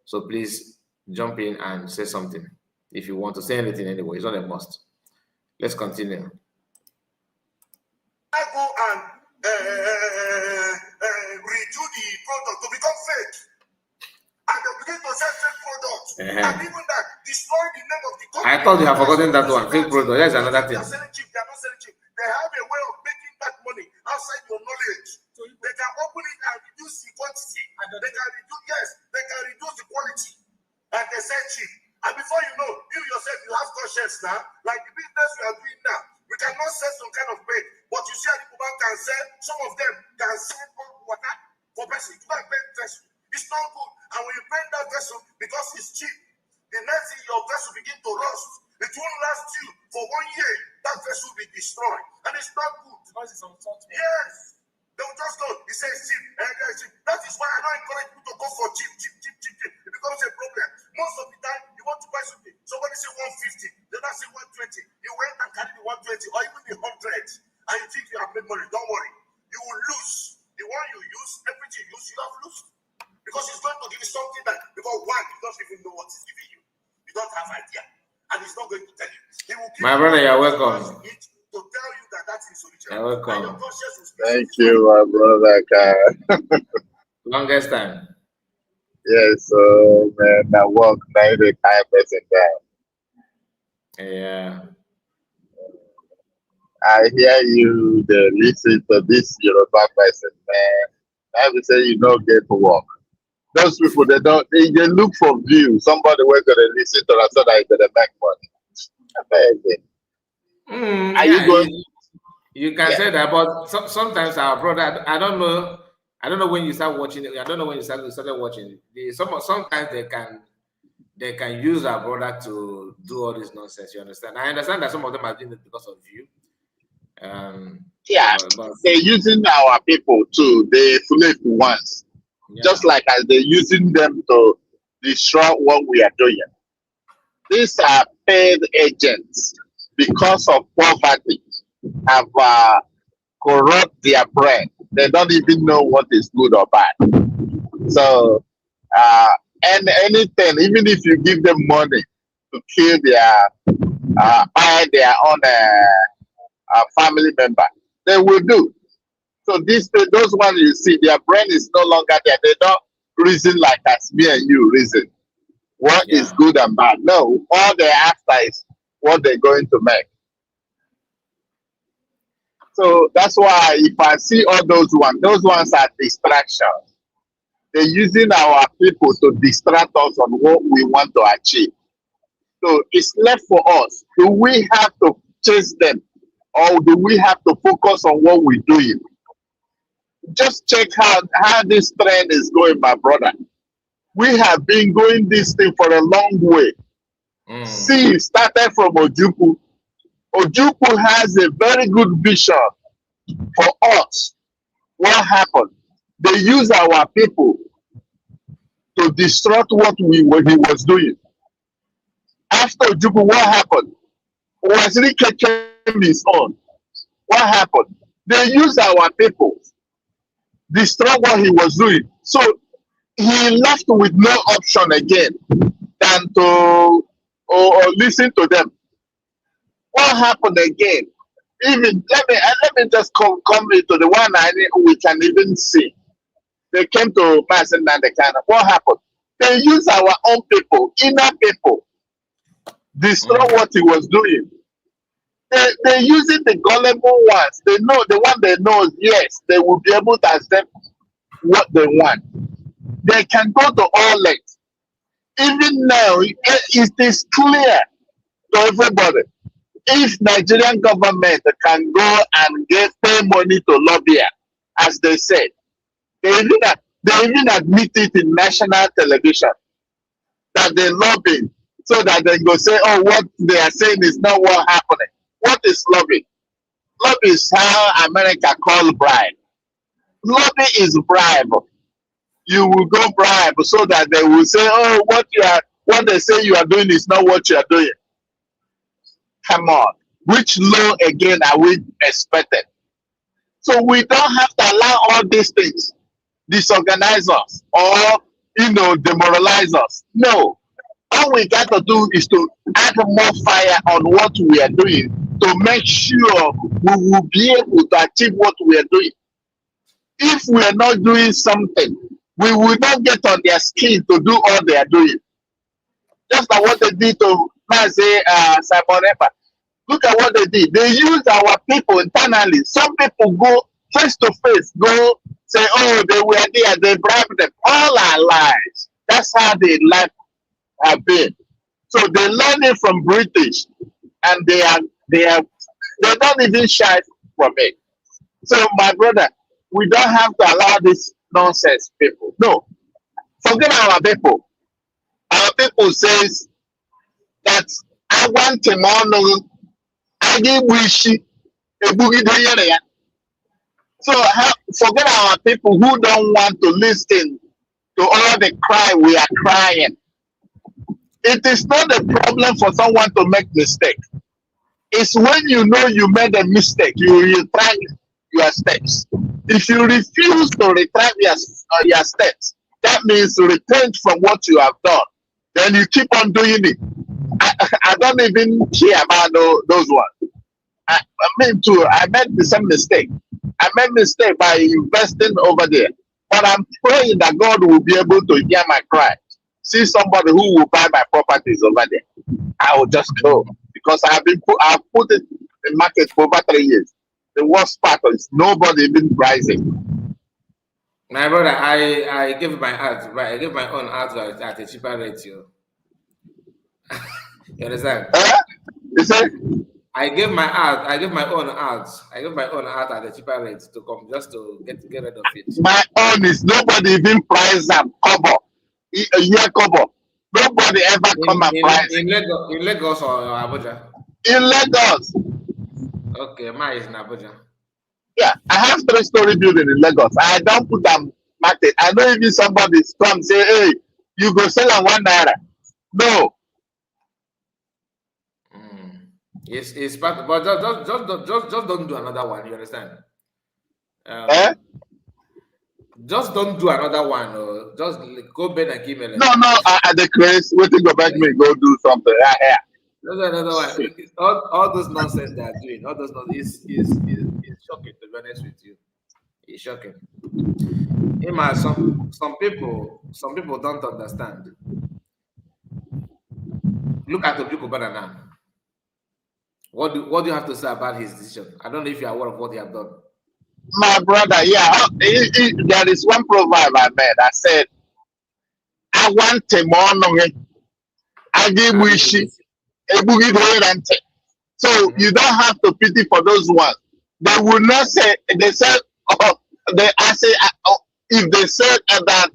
So please jump in and say something. If you want to say anything anyway, it's not a must. Let's continue. I go and redo the product to become fake. And they begin to sell fake products. And even that, destroy the name of the company. I thought you have forgotten that one. Fake product. That's another thing. They are selling cheap. They are not selling cheap. They have a way of making that money outside your knowledge. So they can open it and reduce the quantity. And they can reduce the quality. And they sell cheap. And before you know, you yourself, you have conscience now. Like the business we are doing now. We cannot sell some kind of bait. But you see, the man can sell, some of them can sell water for person. You can't paint vessel. It's not good. And when you paint that vessel, because it's cheap, the next thing your vessel begin to rust. It won't last you for 1 year. That vessel will be destroyed. And it's not good. Because it's unsalted. Yes. They will just go. He says cheap. Cheap. That is why I don't encourage people to go for cheap. It becomes a problem. Most of the time, you want to buy something. Somebody say 150. Then I say 120. You went and carry the 120 or even the 100. And you think you have made money. Don't worry. You will lose. The one you use, everything you use, you have lost. Because it's going to give you something that, because one, you don't even know what it's giving you. You don't have idea. And he's not going to tell you. He will give my brother, you're welcome. To tell you that that's his solution. You're welcome. Thank you, my brother. Longest time. Yes, man, I work 95% down. Yeah. I hear you, the listen to this Yoruba person, man. I would say you don't get to work. Those people, they look for view. Somebody was going to listen to us so that they make money. Are you going? You can say that, but sometimes our brother, I don't know when you start watching it. I don't know when you started watching it. Sometimes they can use our brother to do all this nonsense. You understand? I understand that some of them are doing it because of you. But they're using our people too. They flip once, just like as they're using them to destroy what we are doing. These are paid agents because of poverty have corrupt their brain. They don't even know what is good or bad. So, and anything, even if you give them money to kill buy their own family member, they will do. So those ones you see, their brain is no longer there. They don't reason like as me and you reason. What is good and bad? No, all they're after is what they're going to make. So that's why if I see all those ones are distractions. They're using our people to distract us on what we want to achieve. So it's left for us. Do we have to chase them, or do we have to focus on what we're doing? Just check how this trend is going, my brother. We have been going this thing for a long way. See, it started from Ojukwu. Ojukwu has a very good vision for us. What happened? They use our people to disrupt what he was doing. After Ojukwu, what happened? Wazirike came his own. What happened? They use our people, destroy what he was doing. So he left with no option again than to or listen to them. What happened again? Even let me just come into the one we can even see. They came to Mass and Nandekana. What happened? They use our own people, inner people, destroy what he was doing. They're using the gullible ones. They know the one they know, yes, they will be able to accept what they want. They can go to all lengths. Even now, it is clear to everybody. If Nigerian government can go and pay money to lobby, as they said, they even admit it in national television that they lobby so that they go say, oh, what they are saying is not what happening. What is lobby? Lobby is how America call bribe. Lobby is bribe. You will go bribe so that they will say, oh, what they say you are doing is not what you are doing. Come on. Which law again are we expecting? So we don't have to allow all these things disorganize us or demoralize us. No. All we got to do is to add more fire on what we are doing to make sure we will be able to achieve what we are doing. If we are not doing something, we will not get on their skin to do all they are doing. Just like what they did to Simon Epa. Look at what they did. They used our people internally. Some people go face to face, go say, oh, they were there, they bribed them. All our lives. That's how their life have been. So they learn it from British, and they don't even shy from it. So my brother, we don't have to allow this nonsense people. No. Forget our people. Our people says that I want to know I give wish a boogie. So forget our people who don't want to listen to all the cry we are crying. It is not a problem for someone to make mistake. It's when you know you made a mistake, you retract your steps. If you refuse to retract your steps, that means repent from what you have done. Then you keep on doing it. I don't even care about those ones. I mean, too, I made the same mistake. I made mistake by investing over there. But I'm praying that God will be able to hear my cry. See somebody who will buy my properties over there. I will just go. Because I've put it in market for over 3 years. The worst part is nobody even pricing. My brother, I give my art, I give my own art at a cheaper rate. You understand? You say? I give my own art at a cheaper rate to come just to get rid of it. My own is nobody even price them cover. A year cover. Nobody ever come and price. In Lagos or Abuja? In Lagos. Okay, mine is in Abuja. Yeah, I have 3-story building in Lagos. I don't put them market. I know even somebody come say, hey, you go sell on ₦1. No. It's part, but just don't do another one. You understand? Just don't do another one. Or just go bed and give me. No. At the craze, waiting go back me go do something. Yeah. There's another one. All those nonsense they are doing. All those nonsense is shocking. To be honest with you, it's shocking. Some people don't understand. Look at the people now. What do you have to say about his decision? I don't know if you are aware of what he has done. My brother, yeah, there is one proverb I made. I said, I want to mourn. I give wish a boogie rent. So you don't have to pity for those ones. They will not say, they said, if they said that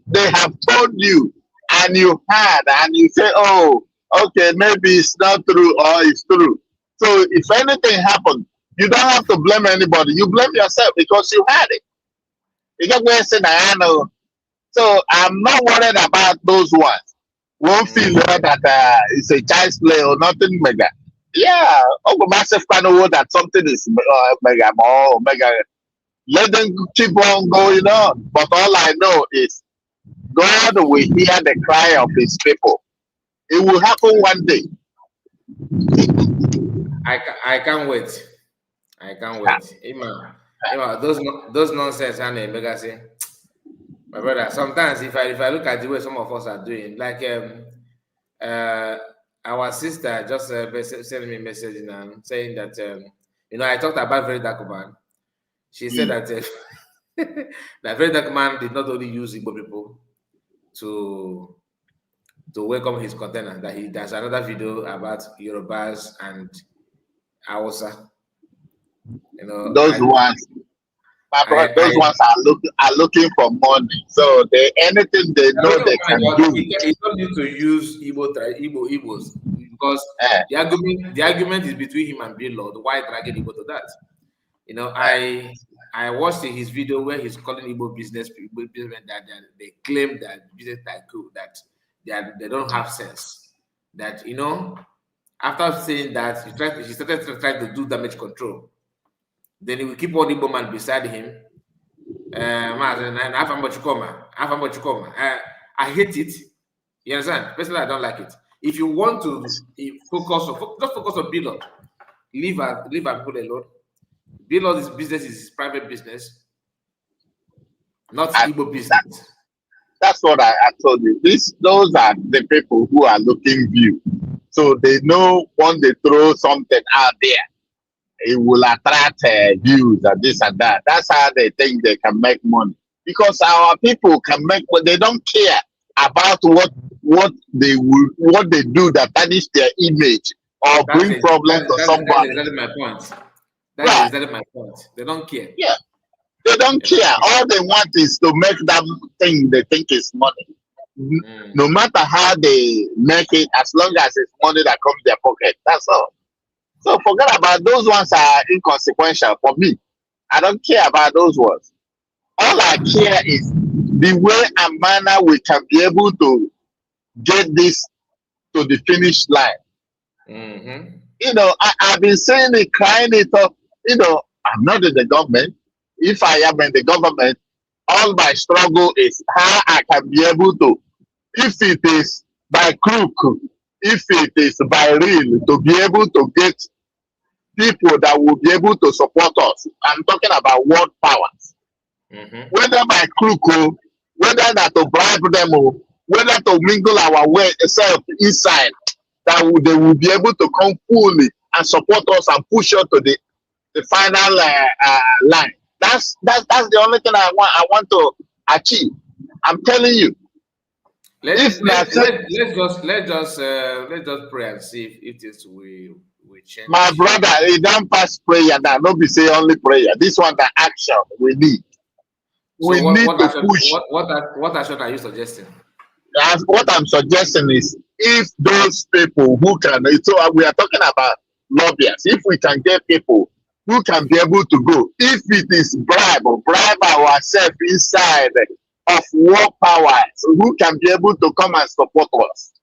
they have told you and you had, and you say, oh, okay, maybe it's not true or it's true. So if anything happened, you don't have to blame anybody. You blame yourself because you had it. You get where I say, I know. So I'm not worried about those ones. Won't feel that it's a child's play or nothing mega. Yeah, massive kind of word that something is mega more mega. Let them keep on going on. But all I know is God will hear the cry of his people. It will happen one day. I can't wait. I can't wait. Ima, those nonsense and say, my brother. Sometimes if I look at the way some of us are doing, like our sister just sent me a message now saying that I talked about Very Dark Man. She said that that Very Dark Man did not only use Igbo people to welcome his container, that there's another video about Yorubas and Hausa. Those ones, those ones are looking for money. So anything they know they can do. You don't need to use Igbos because the argument is between him and Bill Lord. Why dragging Igbo to that? I watched his video where he's calling Igbo businessmen that they claim that business tycoon that they don't have sense. That after saying that he started to try to do damage control. Then he will keep one Igbo man beside him. I hate it. You understand? Personally, I don't like it. If you want to just focus on Billard. Leave our people alone. Billard's business is his private business, not Igbo business. That's what I told you. Those are the people who are looking view. So they know when they throw something out there, it will attract views and this and that. That's how they think they can make money. Because our people can make, but they don't care about what they do that tarnish their image or bring problems to somebody. That's my point. That's my point. They don't care. Yeah, they don't care. All they want is to make that thing they think is money. No matter how they make it, as long as it's money that comes their pocket. That's all. So forget about those ones are inconsequential for me. I don't care about those ones. All I care is the way and manner we can be able to get this to the finish line. I've been saying it, crying it up. I'm not in the government. If I am in the government, all my struggle is how I can be able to, if it is by crook, if it is by real, to be able to get people that will be able to support us. I'm talking about world powers. Whether by crook, whether that to bribe them, whether to mingle our way self inside, that they will be able to come fully and support us and push us to the final line. That's the only thing I want to achieve. I'm telling you. Let's just pray and see if this will change. My brother, it don't pass prayer now. Don't be say only prayer. This one the action we need. So we need to push. What action are you suggesting? What I'm suggesting is if those people who can, so we are talking about lobbyists, if we can get people who can be able to go, if it is bribe ourselves inside of world powers, who can be able to come and support us.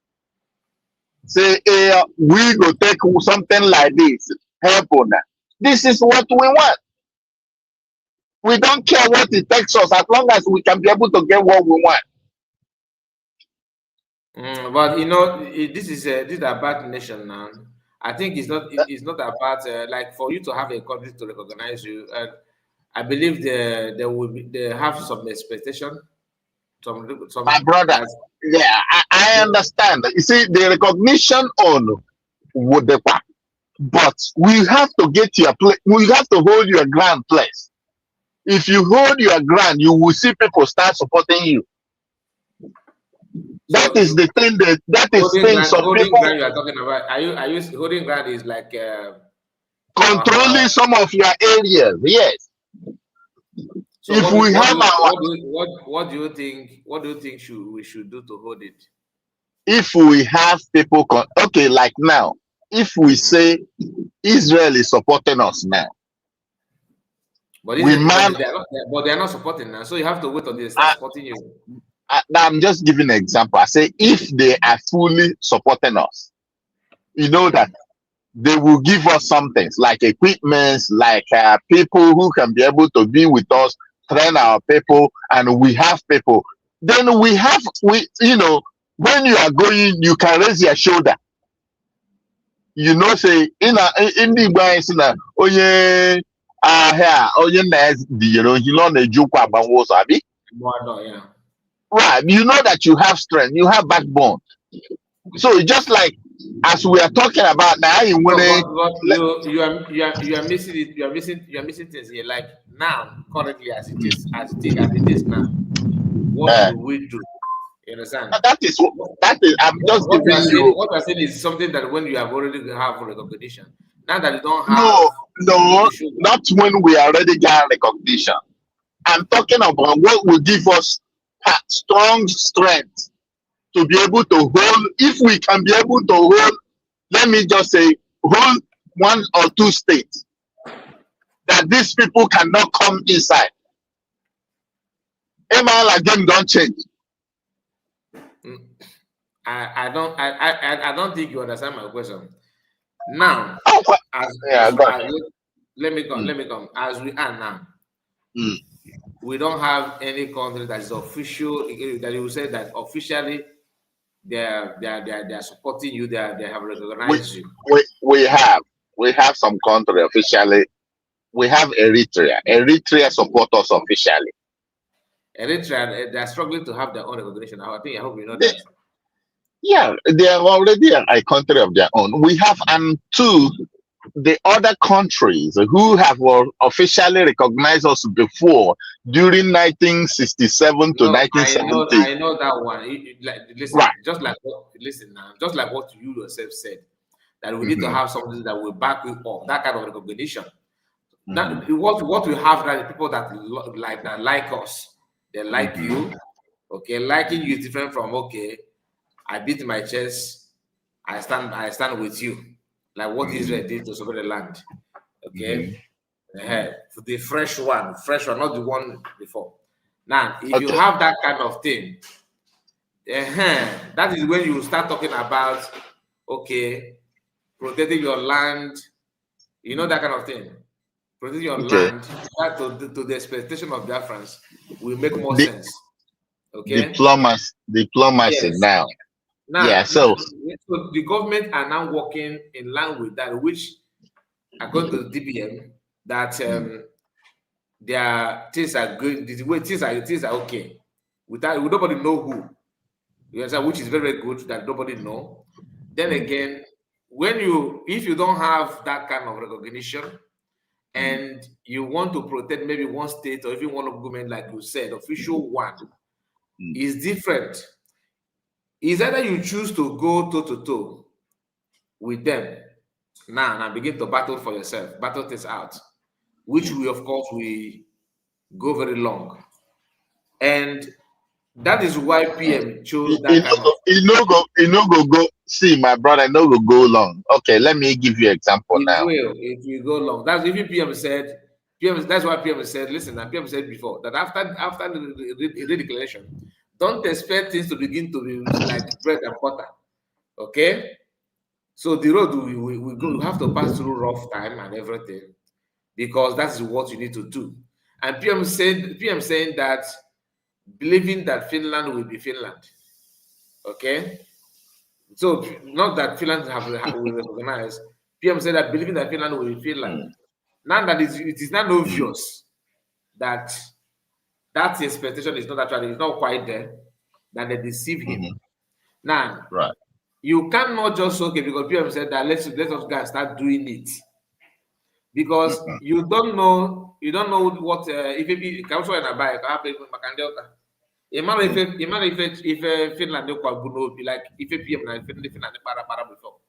Say, we go take something like this, help on that. This is what we want. We don't care what it takes us as long as we can be able to get what we want. But this is a bad nation now. I think it's not about like for you to have a country to recognize you. I believe they have some expectation. My brother, yeah, I understand. You see, the recognition on the part, but we have to get your place. We have to hold your ground place. If you hold your ground, you will see people start supporting you. That is the thing that is thing some people you are talking about. Are you holding ground is like controlling some of your areas? Yes. So if we have our what do you think we should do to hold it? If we have people okay, like now, if we say Israel is supporting us now, but they are not supporting now, so you have to wait until they start supporting you. I'm just giving an example. I say if they are fully supporting us, you know that they will give us some things like equipment, like people who can be able to be with us, train our people, and we have people. Then we when you are going, you can raise your shoulder. You know, say in the guys in a here you know the joke about was abi. Yeah. Right, you know that you have strength, you have backbone. So just like as we are talking about now, you are missing it. You are missing things here. Like now, currently as it is now. What do we do? You understand? that is I'm just what giving you. What I'm saying is something that when you have already have recognition. Now that you don't have No, not when we already got recognition. I'm talking about what will give us strong strength to be able to hold. If we can be able to hold, let me just say, hold 1 or 2 states that these people cannot come inside. ML again don't change. I don't think you understand my question. Now, let me come. As we are now, we don't have any country that is official that you say that officially they are supporting you. They have recognized you. We have some country officially. We have Eritrea. Eritrea support us officially. Eritrea, they are struggling to have their own recognition. I hope you know that. Yeah, they are already a country of their own. We have, and 2, the other countries who have officially recognized us before during 1967 to 1970. I know that one. Listen, right. just like what you yourself said, that we need to have something that will back you up, that kind of recognition. That what we have now, the people that like us, they like you. Okay, liking you is different from I beat my chest, I stand with you. Like what Israel did to survey the land. Okay. The fresh one, not the one before. Now, if you have that kind of thing, that is when you start talking about protecting your land, you know, that kind of thing. Protecting your land to the expectation of Biafrans will make more sense. Okay. Diplomacy now. So the government are now working in line with that, which according to the DBM, that their things are good. The way things are okay. Without nobody know who. You understand, which is very, very good that nobody know. Then again, if you don't have that kind of recognition and you want to protect maybe one state or even one government, like you said, official one, is different. Is either you choose to go toe-to-toe with them now begin to battle for yourself, battle things out, which we, of course, we go very long. And that is why PM chose that kind of... It no go. See, my brother, no go long. Okay, let me give you an example now. It will go long. That's even PM said. That's why PM said. Listen, and PM said before that after the declaration, don't expect things to begin to be like bread and butter. Okay, so the road we go. We have to pass through rough time and everything, because that's what you need to do. And PM saying that, believing that Finland will be Finland. Okay, so not that Finland will recognize. PM said that believing that Finland will be Finland. Now that it is not obvious that expectation is not actually, it's not quite there, that they deceive him. Now, you cannot just because PM said that let us go and start doing it, because you don't know what if it comes when I buy if Finland be like if PM na Finland para before.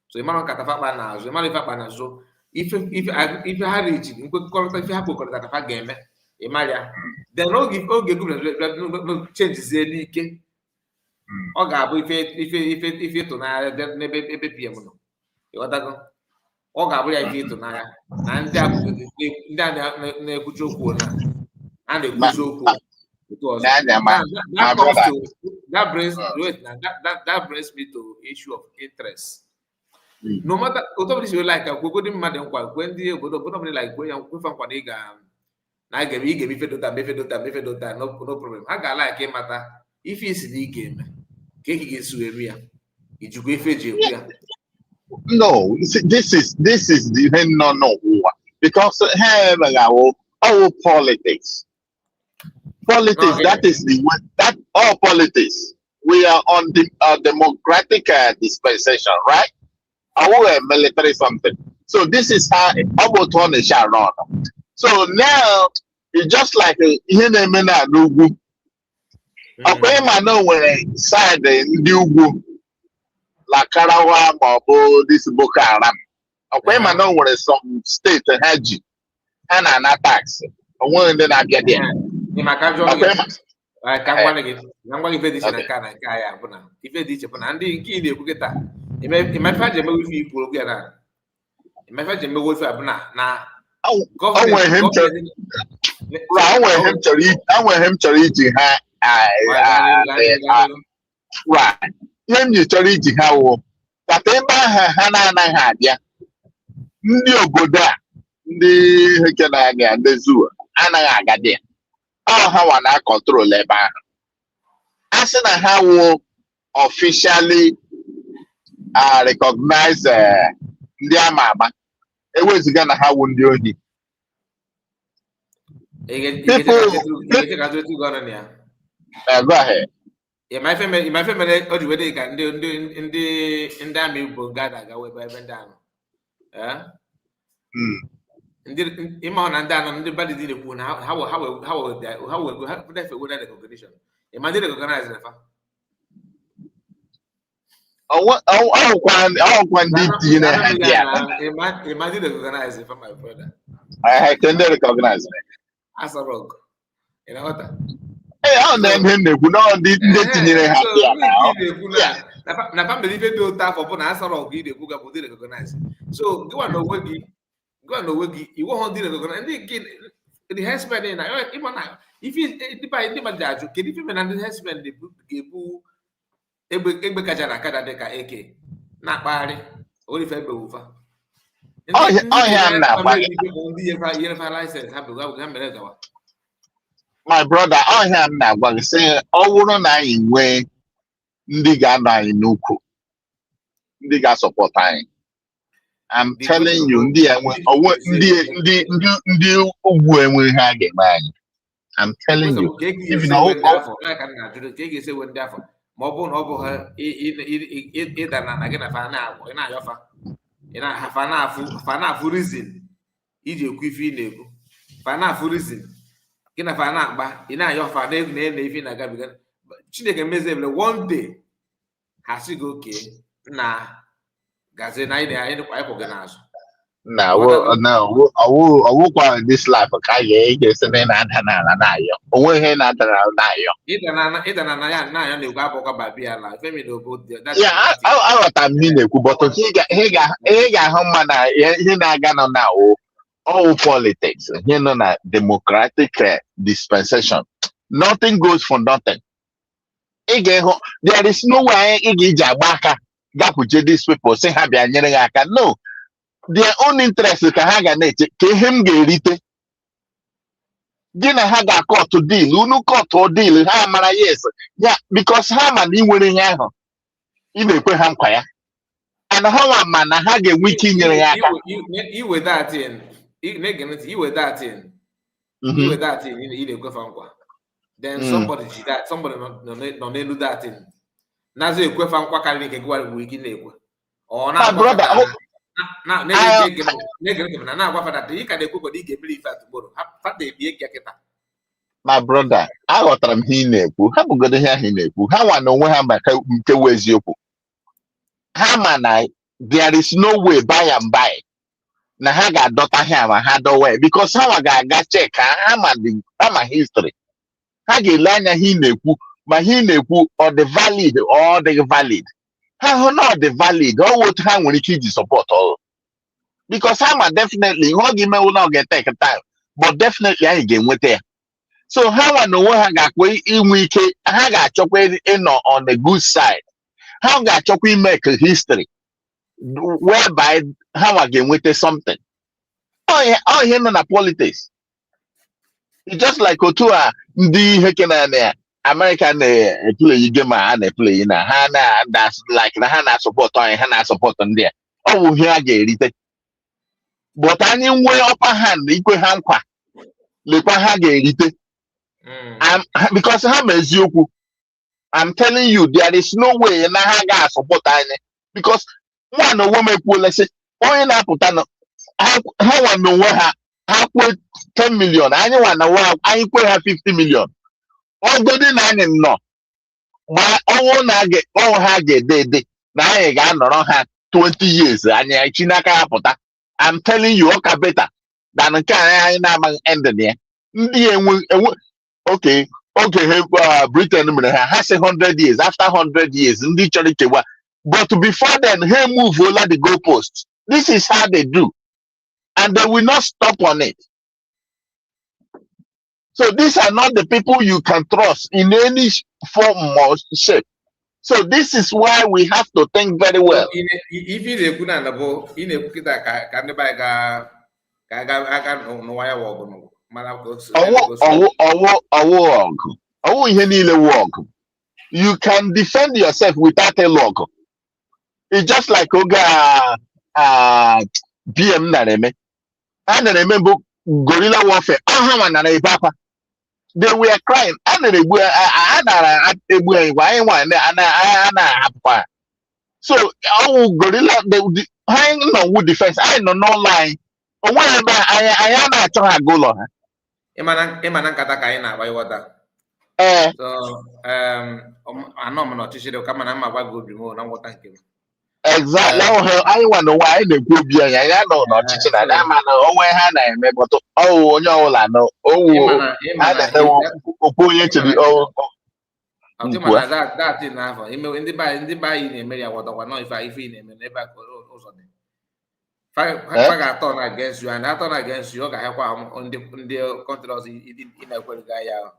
So imagine katafa na zo, imagine if na zo, if ha reach if ha go katafa game, imagine then no no changes ike. Ọ ga-abụ ife ịtụnanya n'ebe PM nọ. Ọ ga-abụ ya ife ịtụnanya na ndị a na-ekwuchi okwu a na-ekwuchi okwu otu ọzọ. That brings me to issue of interest. No matter what you like, we go to mmadụ nkwa kwe ndị obodo like kwe ya nkwefa nkwa na ị ga-eme ife dota no problem. Ha ga-ala ike ịmata ife isi na ị ga-eme. No, this is the no because all politics. Politics, Okay. that is the one, that all politics. We are on the democratic dispensation, right? Our military something. So this is how about one is run. So now it's just like Nugu. Okay, man, no when side Nugu, like Karawa, Mabo, this Boko Haram. Okay, man, no when some state Haji and an attacks. One then I get there. Okay, I want him to reach right. Him you to reach how but ha ya ndị obodo a ndị hekenanya ndị zoo anaghị aga dị ha wa na control ebe ahụ a sị na ha wụ officially recognize ndị ama ama eweziga na ha wụ ndị ohi go ahead. Yeah, my family, or the way they can do in damn Igbo gather go by down. Imon and down on the body did it. How would that recognition? Imagine recognize it. One did imagine recognize it from my brother. I can recognize it. As a rock. You know what? Hey, I'll name him the Buno did na family be do ta for na asoro ogi de buga bodi recognize. So go on wegi you want to recognize the husband in if you the judge can if you the husband the gebu egbe kaja na kada de ka eke na kpari o le fe be ufa. My brother, I am now going to say, oh, na inwe ndị ga-anọ anyị n'ukwu, ndị ga-support anyị. I'm telling you, ndị ugwu enwe ha ga-eme anyị. I'm telling you. If you know, ma ọ bụ na ọ bụ ha ịda na gị na fa na-agwọ ị na-ayọfa ị fa na-afụ reason iji ekwu ife ị na-ekwu fa na-afụ reason gị na fa na-akpa ị na-ayọfa na-ene ife ị na-agabiga Chineke mezebele one day ha sị gị oke na gazi na anyị kwụ gị n'azụ ọwụkwa this life ka anyị ga-esi na-ada n'ala na-ayọ onwe ihe na-ada n'ala na-ayọ ịda na ya na-ekwu abụkwa babia la femi na obodo aghọta m ihe na-ekwu bọtụ ihe ga-ahụ mma na ihe na-aga nọ na all politics ihe nọ na democratic dispensation nothing goes for nothing. Ị ga-ehụ there is no way ị ga-eji agba aka gakwuje these people sị ha bịa nyere ha aka no. Their own interest ka ha ga na-eche ka ihe m ga-erite gị na ha ga-akọtụ deal unu kọtụ deal ha mara yes ya because ha ma na ị nwere ihe ahụ ị na-ekwe ha nkwa ya and ha nwa ma na ha ga-enwe ike inyere ya aka iwe datin ị na-ekwe fa nkwa then somebody nọ n'elu datin na-azụ ekwe fa nkwa karịrị nke gị nwere ike na-ekwe ọ na-agwa my brother aghọtara m ihe ị na-ekwu ha bụgodo ihe ahụ ị na-ekwu ha nwa na onwe ha maka nke wụ eziokwu ha ma na there is no way by and by na ha ga-adọta ha ma ha dọwa because ha nwa ga-aga check ha ma history ha ga-ele anya ihe ị na-ekwu ma ihe ị na-ekwu ọ dị valid ọ dịghị valid ha hụ na ọ dị valid ọ wụ otu ha nwere ike iji support ọrụ because ha ma definitely ihe ọ ga-emewu na ọ ga-take time but definitely anyị ga-enweta ya so ha nwa na onwe ha ga-akwa inwe ike ha ga-achọkwa ịnọ on the good side ha ga-achọkwa imeke history whereby ha nwa ga-enweta something ọ ihe nọ na politics it's just like otu a ndị ihe kenanya ya American play game and play na Hana that's like the Hana support on Hana support on there. Oh, here get it. But anyway, upper hand, equal hand qua. Lepa ha get it. Because I'm telling you, there is no way na ha ga support any because one woman will let's say, oh, na putano. How one know where ha put 10 million. Anyone know I put her 50 million. All good in no. But all na get all ha get they na I got no ha 20 years and ya chinaka puta. I'm telling you, okay, better than can I end there. Okay, Britain has 100 years. After 100 years, but before then, he move over the goalposts. This is how they do, and they will not stop on it. So these are not the people you can trust in any form or shape. So this is why we have to think very well. If you put on the boat, in a kita can the bag I no why I walk. You can defend yourself without a log. It's just like Oga BM Nareme. And I remember guerrilla warfare. They were crying. So guerrilla they hang on wood defense. I know no line. I am not trying to go long. Emanan kata kain na by water. So I know I'm not teaching the come and I'm good remote. I'm what thank you. Exactly. I wonder why they could be. I know not teaching that. I'm an away hand. I remember. Oh, no, I know. Oh, I don't know. That enough. In the buy in the media, what I know if I feel him and never also. If I turn against you and I turn against you, I have on the country in a guy.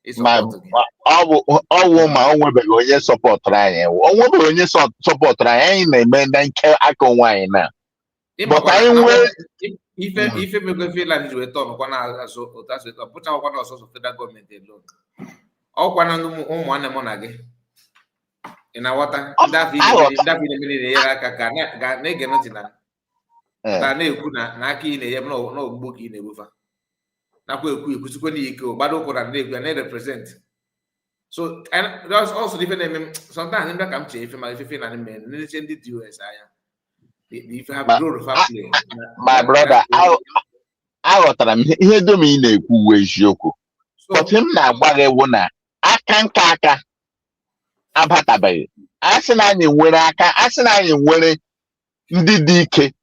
It's my woman will yes support trying. Oh, yes support trying. Men then care I can wine now. But I will. If you go feel like you return, so that's it. Put out one also federal government alone. All one on one among again. In our water, that video, that na ki na no book in a buffer. Na represent. So and there's also different sometimes in that if you feel an man, the US if you have my brother, I do mean a joke. But him na wona I can't kaka abatabe. Asina were DDK.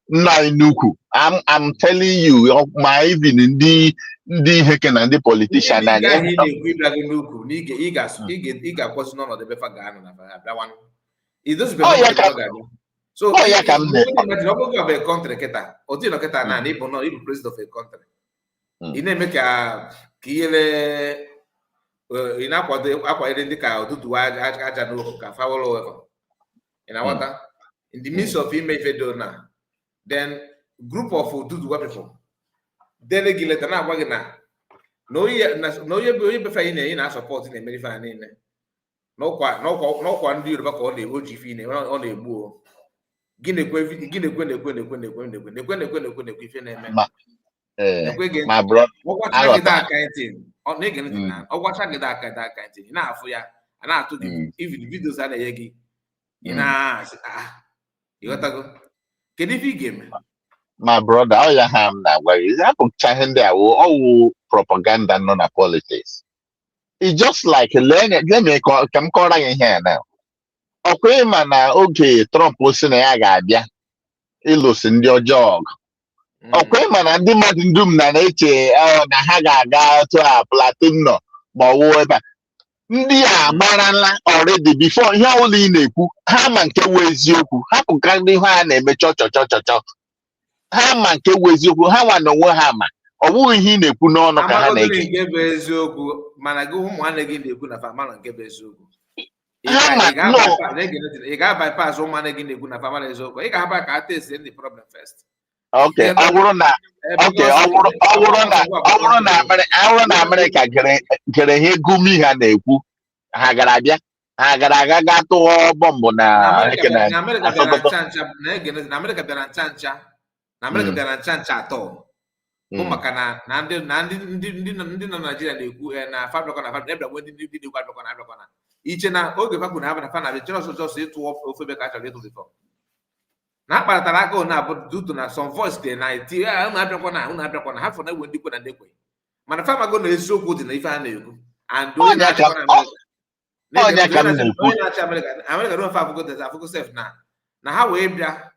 I'm telling you, my even in the Heken and the politician. So you imagine a country, or do you know even president of a country? You name make a Kiele in Aqua Indica or do I follow in our water in the midst of him, if you do now. Then group of people delegate na wagina no ye be in support in America no kwa ndi Yoruba ko na oji fi ne o na egbu gine ife na eme my brother na afu ya na atu even videos na ye gi ina you got to go. My brother, all you have now, where is that there? All propaganda, non politics. It's just like let me come calling in here now. Okay, man, okay, Trump was in a gabia. He losing your jog. Okay, man, I didn't do na haga to a platino, but whatever. Already before here only in a ham and Kewes Yoku, happen candy hand and cho. Ham and Kewes Yoku, how I know what hammer or who he ne put on a Manago one again they put a family and Gebezu. You got bypass one again they put a family so you can back at this in the problem first. Okay, I will not. Okay, I will not America get a gumi and a ha gara abịa ha gara aga ga tụọ bọmbụ na America bịara ncha na America bịara ncha atọ bụ maka na ndị nọ Nigeria na-ekwu na fabrikọ na fabrikọ ebịa ndị na-ekwu abịakọ na iche na oge fakwu na ha na fa na chere ọsọ ịtụ ofe ebe ka a chọrọ ịtụ bifọ na ha kparatara aka ụna abụ dutu na some voice dị na iti unu abịakọ na ha fọ na ewe ndị kwe na ndị kwe mana famago na eziokwu dị na ife ha na-ekwu and onye na-achịkwa na America don fa afụgo sef na ha wee bịa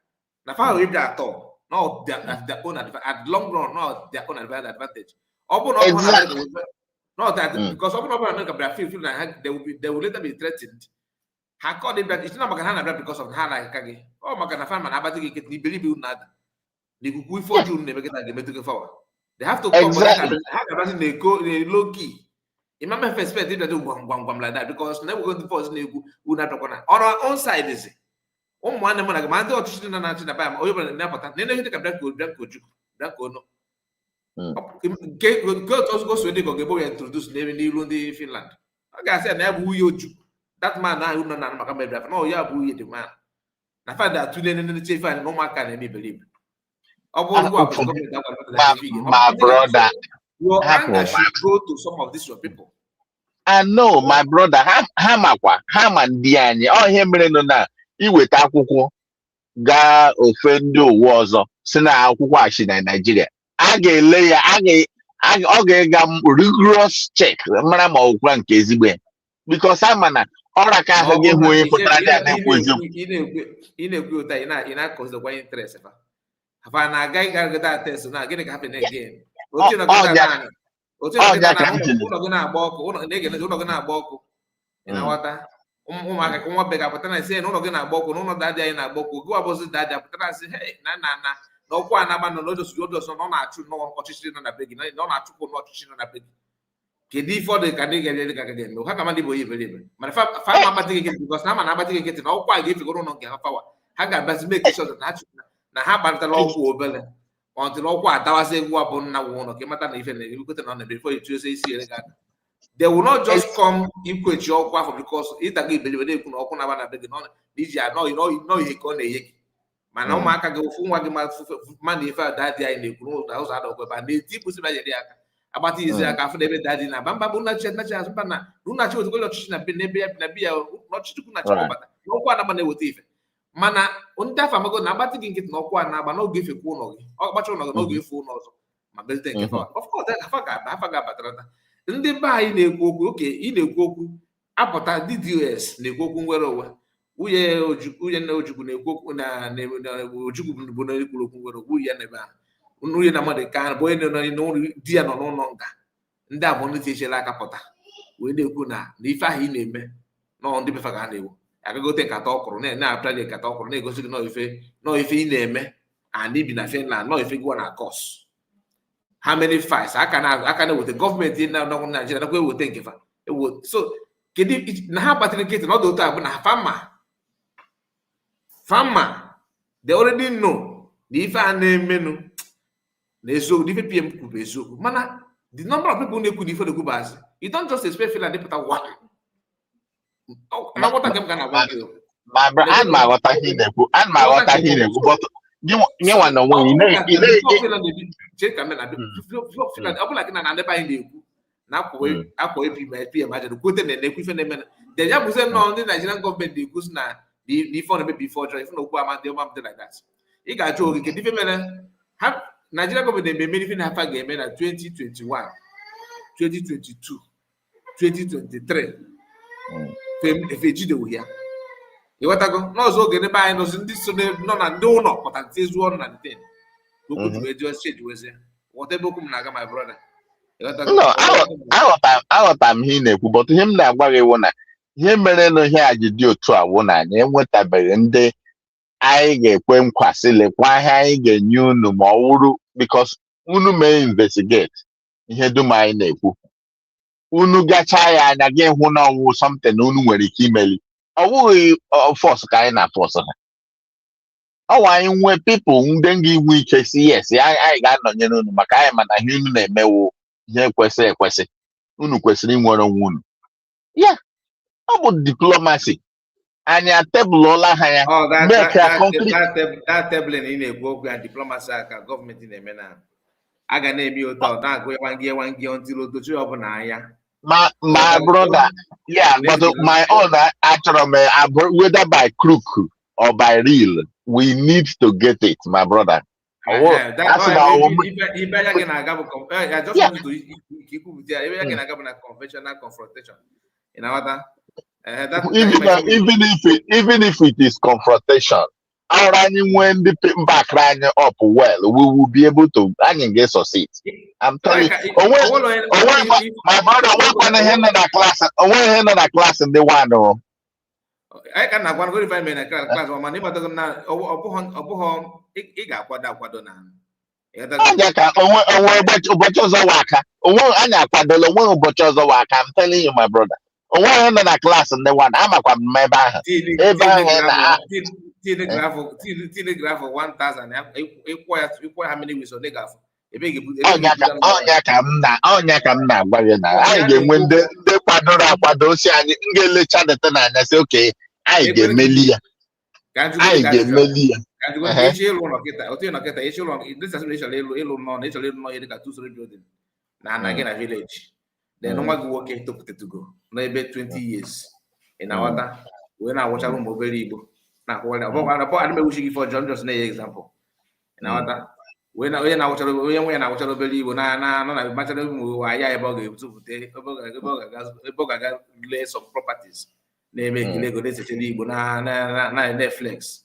atọ no their own at long run not their own advantage ọ bụ na because ọ bụ na America bịa feel na they will later be threatened ha call them back it's not maka ha na bịa because of ha na-aka gị ọ maka na fama na-abata gị nkịtị na iberibe unu ada na ikuku ife ọjọọ unu na-emekịta ga-emetụ gị forward they have to come ha ga-abịazi na low key imam expect it to gwam like that because na we go to force na-ekwu unu abịakwana on our own side is ụmụnne m na ma ndị ọchịchị nọ na-achị na baya onye ọbụla na-apụta na ihe dịka bịa no nke otu ozugbo so dị ka ọ ga-ebo ya introduce n'ebe n'iru ndị Finland ọ ga-asị na ya bụ uye oju that man na ahụ nọ na maka mebe na ya bụ uye dị man na fada atụle ndị chefe anyị na ụmụaka na-eme iberibe ọ bụ my brother your anger should go to some of these your people. I know my brother ha makwa ha ma ndị anyị ọ ihe mere nọ na iweta akwụkwọ gaa ofe ndị ụwa ọzọ si na akwụkwọ achị na Nigeria a ga-ele ya ọ ga-ega rigorous check mara ma ọgwụkwa nke ezigbo ya because ama na ọra ka ahụ gị hụ onye pụtara ndị a na-ekwu eziokwu ị na-ekwu ụta ị na-akọzikwa interest fa na-aga ịgagada test na gịnị ka happen again ụlọ gị na-agba ọkụ ị na-aghọta ụmụaka ka nwa be ga-apụta na isi na ụlọ gị na-agba ọkụ n'ụlọ dadị anyị na-agba ọkụ gị wabụzi dadị apụtara asị na ọkwa na-agba n'odoso na ọ na-achụ n'ọchịchịrị nọ na be gị na ọ na-achụpụ n'ọchịchịrị nọ na be gị kedu ife ọ dị ka ndị ga-ere ka ga-eme ha ka madị bụ onye iberibe mana fa ma agbatị gị nkịtị bikọs na ama na-agbatị gị nkịtị na ọkwa ga-efegoro ụlọ nke ha fawa ha ga-abazi mee keshọt na ha gbatara ọgwụ obere ọntịrị ọkwa adawazi egwu abụ nna nwe ụlọ ka ịmata na ife na-ebikọta na ọ na-ebe before you choose isi ere gị aka they will not just come ikwechi ọkụ afọ because ịtaga iberibe na-ekwu na ọkụ na-aba na be gị n'iji nọ ihe ka ọ na-enye gị mana ụmụaka gị ofu nwa gị ma na ife dadị anyị na-ekwu n'ụzọ ụzọ adọkwa ebe a na-eti kwụsị na nyere aka agbata izi aka afọ n'ebe dadị na aba mba bụ nachi azụ mba na runachi ozugbo ọchịchị na n'ebe ya na biya n'ọchịchị kwu nachi ọbata na ọkụ anagba na-eweta ife mana ndị afọ amago na agbatị gị nkịtị na ọkụ a na-agba n'oge efekwa ụlọ gị ọ gbacha ụlọ gị n'oge efe ụlọ ọzọ ma belite nke of course afa ga-abatara ndị be anyị na-ekwu okwu oke ị na-ekwu okwu apụta DDoS na-ekwu okwu nwere onwe nwunye nna Ojukwu na-ekwu okwu na Ojukwu bụ na ekwuru okwu nwere okwu ya n'ebe ahụ nwunye na mmadụ ka bụ onye di ya nọ n'ụlọ nga ndị abụọ ndị tiechela aka pụta wee na-ekwu na ife ahụ ị na-eme nọ ndị befa ga na-ewu agagote nkata ọkwụrụ na-apụta gị nkata ọkwụrụ na-egosi gị nọ ife ị na-eme and ibi na Finland nọ ife gị na kọs how many fights aka na-eweta gọọmenti na Naịjirịa nakwa eweta nke fa so kedu na ha gbatịrị nkịtị na ọdụ otu abụ na fama they already know na ife a na-emenụ na eziokwu ife PM kwuru eziokwu mana the number of people na-ekwu na ife na-ekwu bazi you don't just expect Finland ịpụta one na-aghọta nke m ga na-agwa gị ana m aghọta ihe ị na-ekwu but nye nwa na onwe ọ bụla gị na ndebe anyị na-ekwu na-akwa PM ajadu kwete na-ekwu ife na-eme de ya bụzie nnọọ ndị Nigerian gọọmenti na-ekwu si na ife ọ na-emebi ife ọjọọ ife na okwu ama ndị ọma dị like that ị ga-achọ oge kedu ife mere ha Nigerian gọọmenti na-eme ife na afa ga-eme na 2021 2022 2023 efe ejidewo ya ịghọtago n'ọzọ oge n'ebe anyị nọzi ndị so nọ na ndị ụlọ pụta ezu ọrụ na nten okwu juru ejiwezie ghọta ebe okwu m na-aga my brother aghọta m ihe ị na-ekwu but ihe m na-agwa gị wụ na ihe mere na ihe a ji dị otu a wụ na anyị enwetabeghị ndị anyị ga-ekwe nkwa sị lekwa ihe anyị ga-enye unu ma ọ wụrụ because unu mee investigate ihe dum anyị na-ekwu unu gachaa ya anya gị hụ na ọwụ something unu nwere ike imeli ọ bụghị force ka anyị na force ha ọwa anyị nwee people ndị ga-enwe ike si yes anyị ga-anọnyere unu maka anyị mana ihe unu na-emewu ihe kwesịrị ekwesị unu kwesịrị inwere onwe unu ya About diplomacy. And your table all higher. Oh, Make a concrete. that table in a book and diplomacy government in a manner. I can name you now go 1 year until the two of an eye. My brother, yeah, but my own actually, whether by crook or by real, we need to get it, my brother. I just Yeah. wanted to keep a conventional confrontation. You know what? Even if it is confrontation, when the back running up well, we will be able to get succeed. I'm telling you. My brother, when I hand in a class, and they want to. I can have one very fine man class or my neighbor doesn't know home. It got what now. I'm telling you, my brother. One hand in a class and they want. I'm a member. Telegraph for 1,000. Equal how many weeks on the gaff. I get when the Quadosi and I say, okay, I get Melia. I get Melia. This is building. Now again a village. Then no one working to put it to go. Maybe 20 years. In our when I watch a room over Igbo. Now, I don't know for John just an example. In our when I watch a believe when I matter I lay some properties. They make Lego Netflix.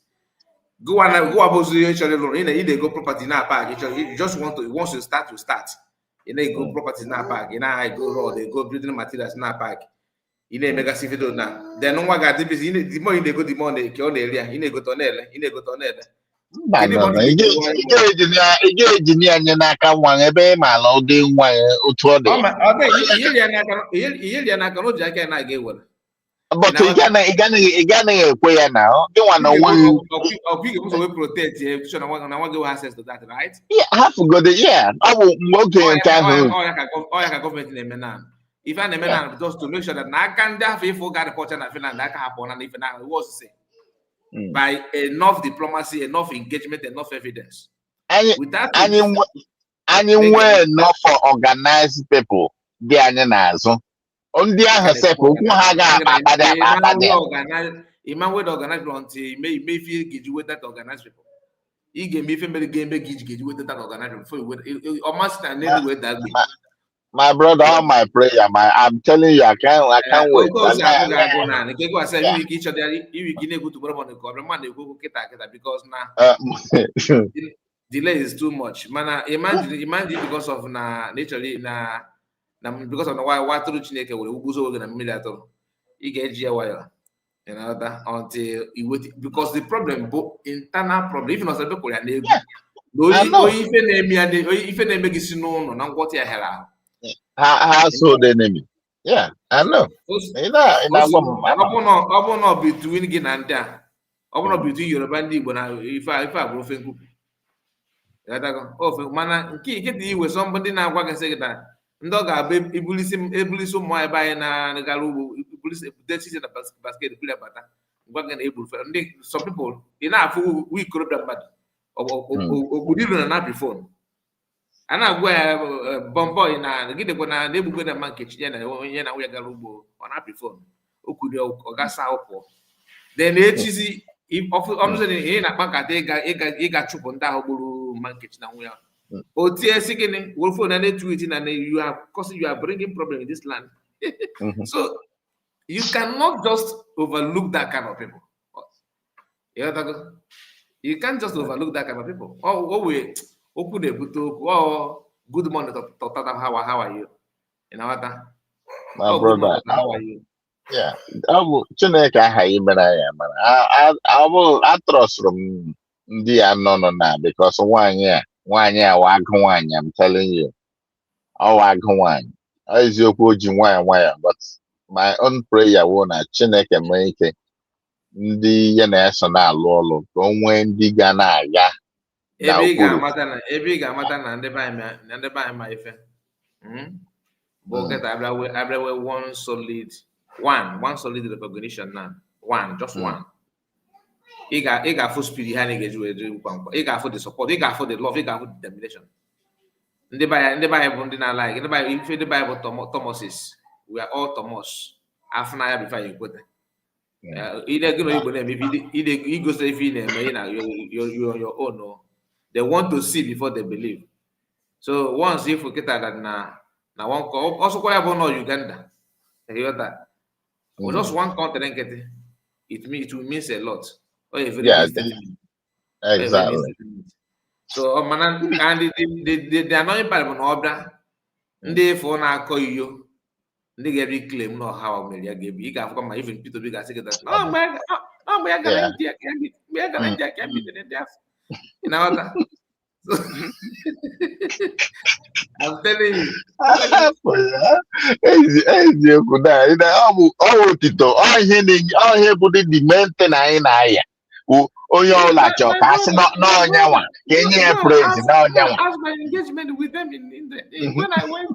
Go about they go property in our park. You just wants to start. You know, go property in our park. You know, I go road, they go building materials in our park. You know, mega city now. Then no one got the business. The more you go, the more they kill the area. You know, go to Nella. You know, go to Nella. But you gonna now. You want to protect you. I want to access to that, right? Yeah, I have to go there. Yeah, I will government in Menan. If I'm a man, just to make sure that I can therefore got a portion of Finland that can happen, and if I was say by enough diplomacy, enough engagement, enough evidence. Anywhere not for organized people, they are not so. Only herself, Imam would organize until may feel gauge with that organized people. He gave me family game gauge with that organized almost anyway that way. My brother, all my prayer, I'm telling you, I can't wait. Because now delay is too much. Man, imagine because of naturally because of why through Chineke will go in the middle. You get GWire, you know that until you wait because the problem, both internal problem, even as a people and if they make it known, not what you have. Household enemy. Yeah, I know. Not between Gin and there. Not between Yoruba and Igbo now. If I go think. Oh, man, get the with somebody now. What can say that? Dog are ebulism my buy na Galubu, police in the basket, what can able for some people enough we could have bad or good even an happy phone. And I wear bombo in a get when I never go to a monkey, we are Galubu on happy phone. Who could or gas out for? Then HC if often in a bank, they got chop on that monkey now we are. Oh, again, Wolf and tweeting, and you are bringing problem in this land. So you cannot just overlook that kind of people. You can't just overlook that kind of people. Good morning, how are you? You know what? My brother, how are you? Yeah, I will. I trust from the no because 1 year. 1 year, I'm telling you. Oh, I go on. As you go, but my own prayer won't Chineke make it. The national law, don't when the Ghana, yeah. Every Gamatan and the by my friend. But get everywhere one solid one solid recognition now. One, just one. You got full spirit behind you got for the support, you got for the love, you got for the determination. In the Bible, like in the Bible, Thomases, we are all Thomas. After before you put it. Either you go say if you're your own. No. They want to see before they believe. So once you forget that now one call also quite about Uganda. You hear that? Just one continent it will mean a lot. Or a very exactly. So and the annoying part of order, they for now call you. They get reclaim no how media gave you can come even people big say that no man we are gonna can be the death. You know that? I'm telling you. The main thing I onye ọla chọka asị n'ọnya nwa ka enye praise n'ọnya nwa. As my engagement with them in the when I went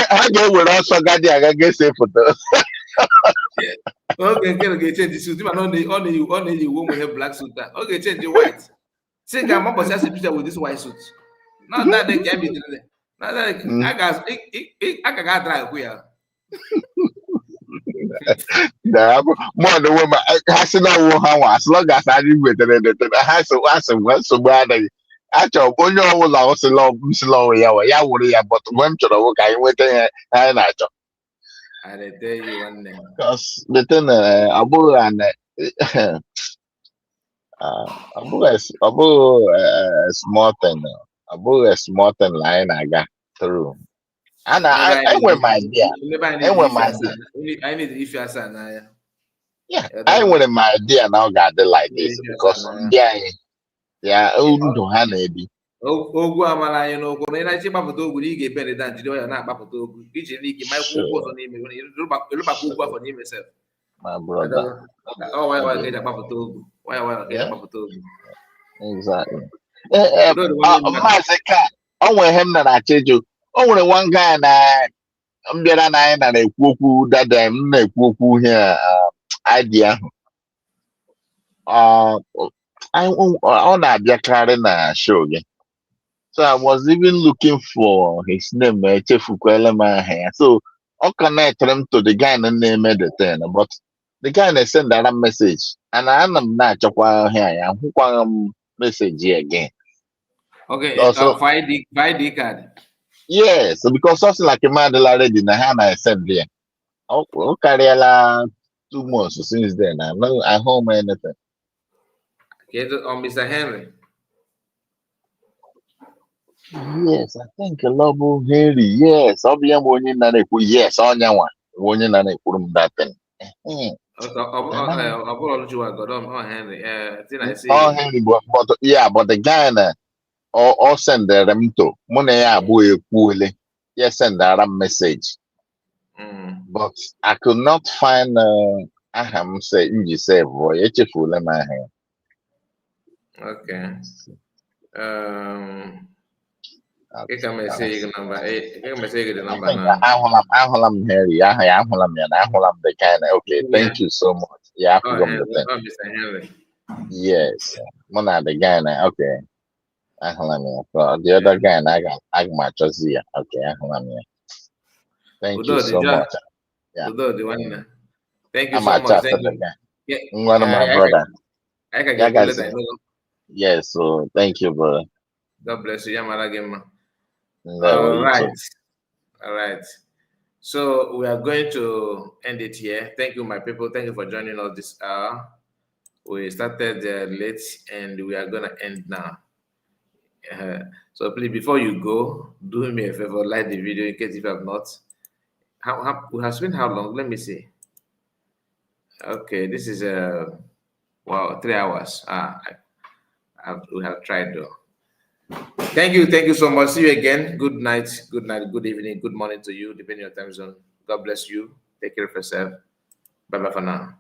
ha ga-ewere ọsọ gadi aga ga-ese foto. Okay, okay, change the suit. On the woman have black suit. Okay, change the white. Say, I'm not going to picture with this white suit. Not that they can be there. Not that I can drive here. More the woman has no how as long as I didn't wait and has so bad. Actually, when you all lost a long slow, ya worry about when to the work I went and I tell you one name. Because the thing Abu and Abu small thing. Abu a small thing line I got through. And I went my idea. I went my idea. I need if you are yeah, I went my idea now got the like this because yeah, to Hanedy. Ogwu amala anyị n'okwu na ị na-eche gbapụta ogwu na ị ga-ebe da njide ya na-akpapụta ogwu iji n'ike ma ikwu ụkwụ ọzọ n'ime ịlụbakwa ogwu afọ n'ime sef. My brother. Oh, why ga-eji akpapụta ogwu? Why ga-eji akpapụta ogwu? Exactly. Maazị Ka, o nwere ihe m na-achọ ịjụ. O nwere one guy na mbịara na anyị na-ekwu okwu dada m na-ekwu okwu ihe idea ahụ. Ọ na-abịakarị na show gị. So I was even looking for his name, Chefukwele Mahia. So I connected him to the guy and name the thing. But the guy sent that message. And I am not here. I'm message here again. Okay, also, 5D card. Yes, because something like a man already in the hand I sent there. Okay, 2 months since then. I'm not at home or anything. Okay, on Mr. Henry. Yes, I think a Lobo Henry. Yes, I'll be one in yes, on your one. One in that thing. Henry, but yeah, but the guy or send them to Money boy poorly. Yes, send that a message. But I could not find I am saying you say boy, it's a fool in my hand. Okay. I can say the number 8. I can say the number 9. I'm Harry. I'm the kind. Okay, thank you so much. Yeah, I forgot the thing. Mr. Henry. Yes, one the guy. Okay, so the other guy, I got my trust here. Okay, thank you so much. Yeah. Thank you so much. Thank you. One of my brother. I can get it. Yes, so thank you, brother. God bless you. All right. So we are going to end it here. Thank you, my people. Thank you for joining us this hour. We started late and we are going to end now. So please, before you go, do me a favor, like the video in case if you have not. We have spent how long? Let me see. Okay, this is wow, 3 hours. We have tried though. Thank you so much. See you again. Good night, good evening, good morning to you, depending on your time zone. God bless you. Take care of yourself. Bye bye for now.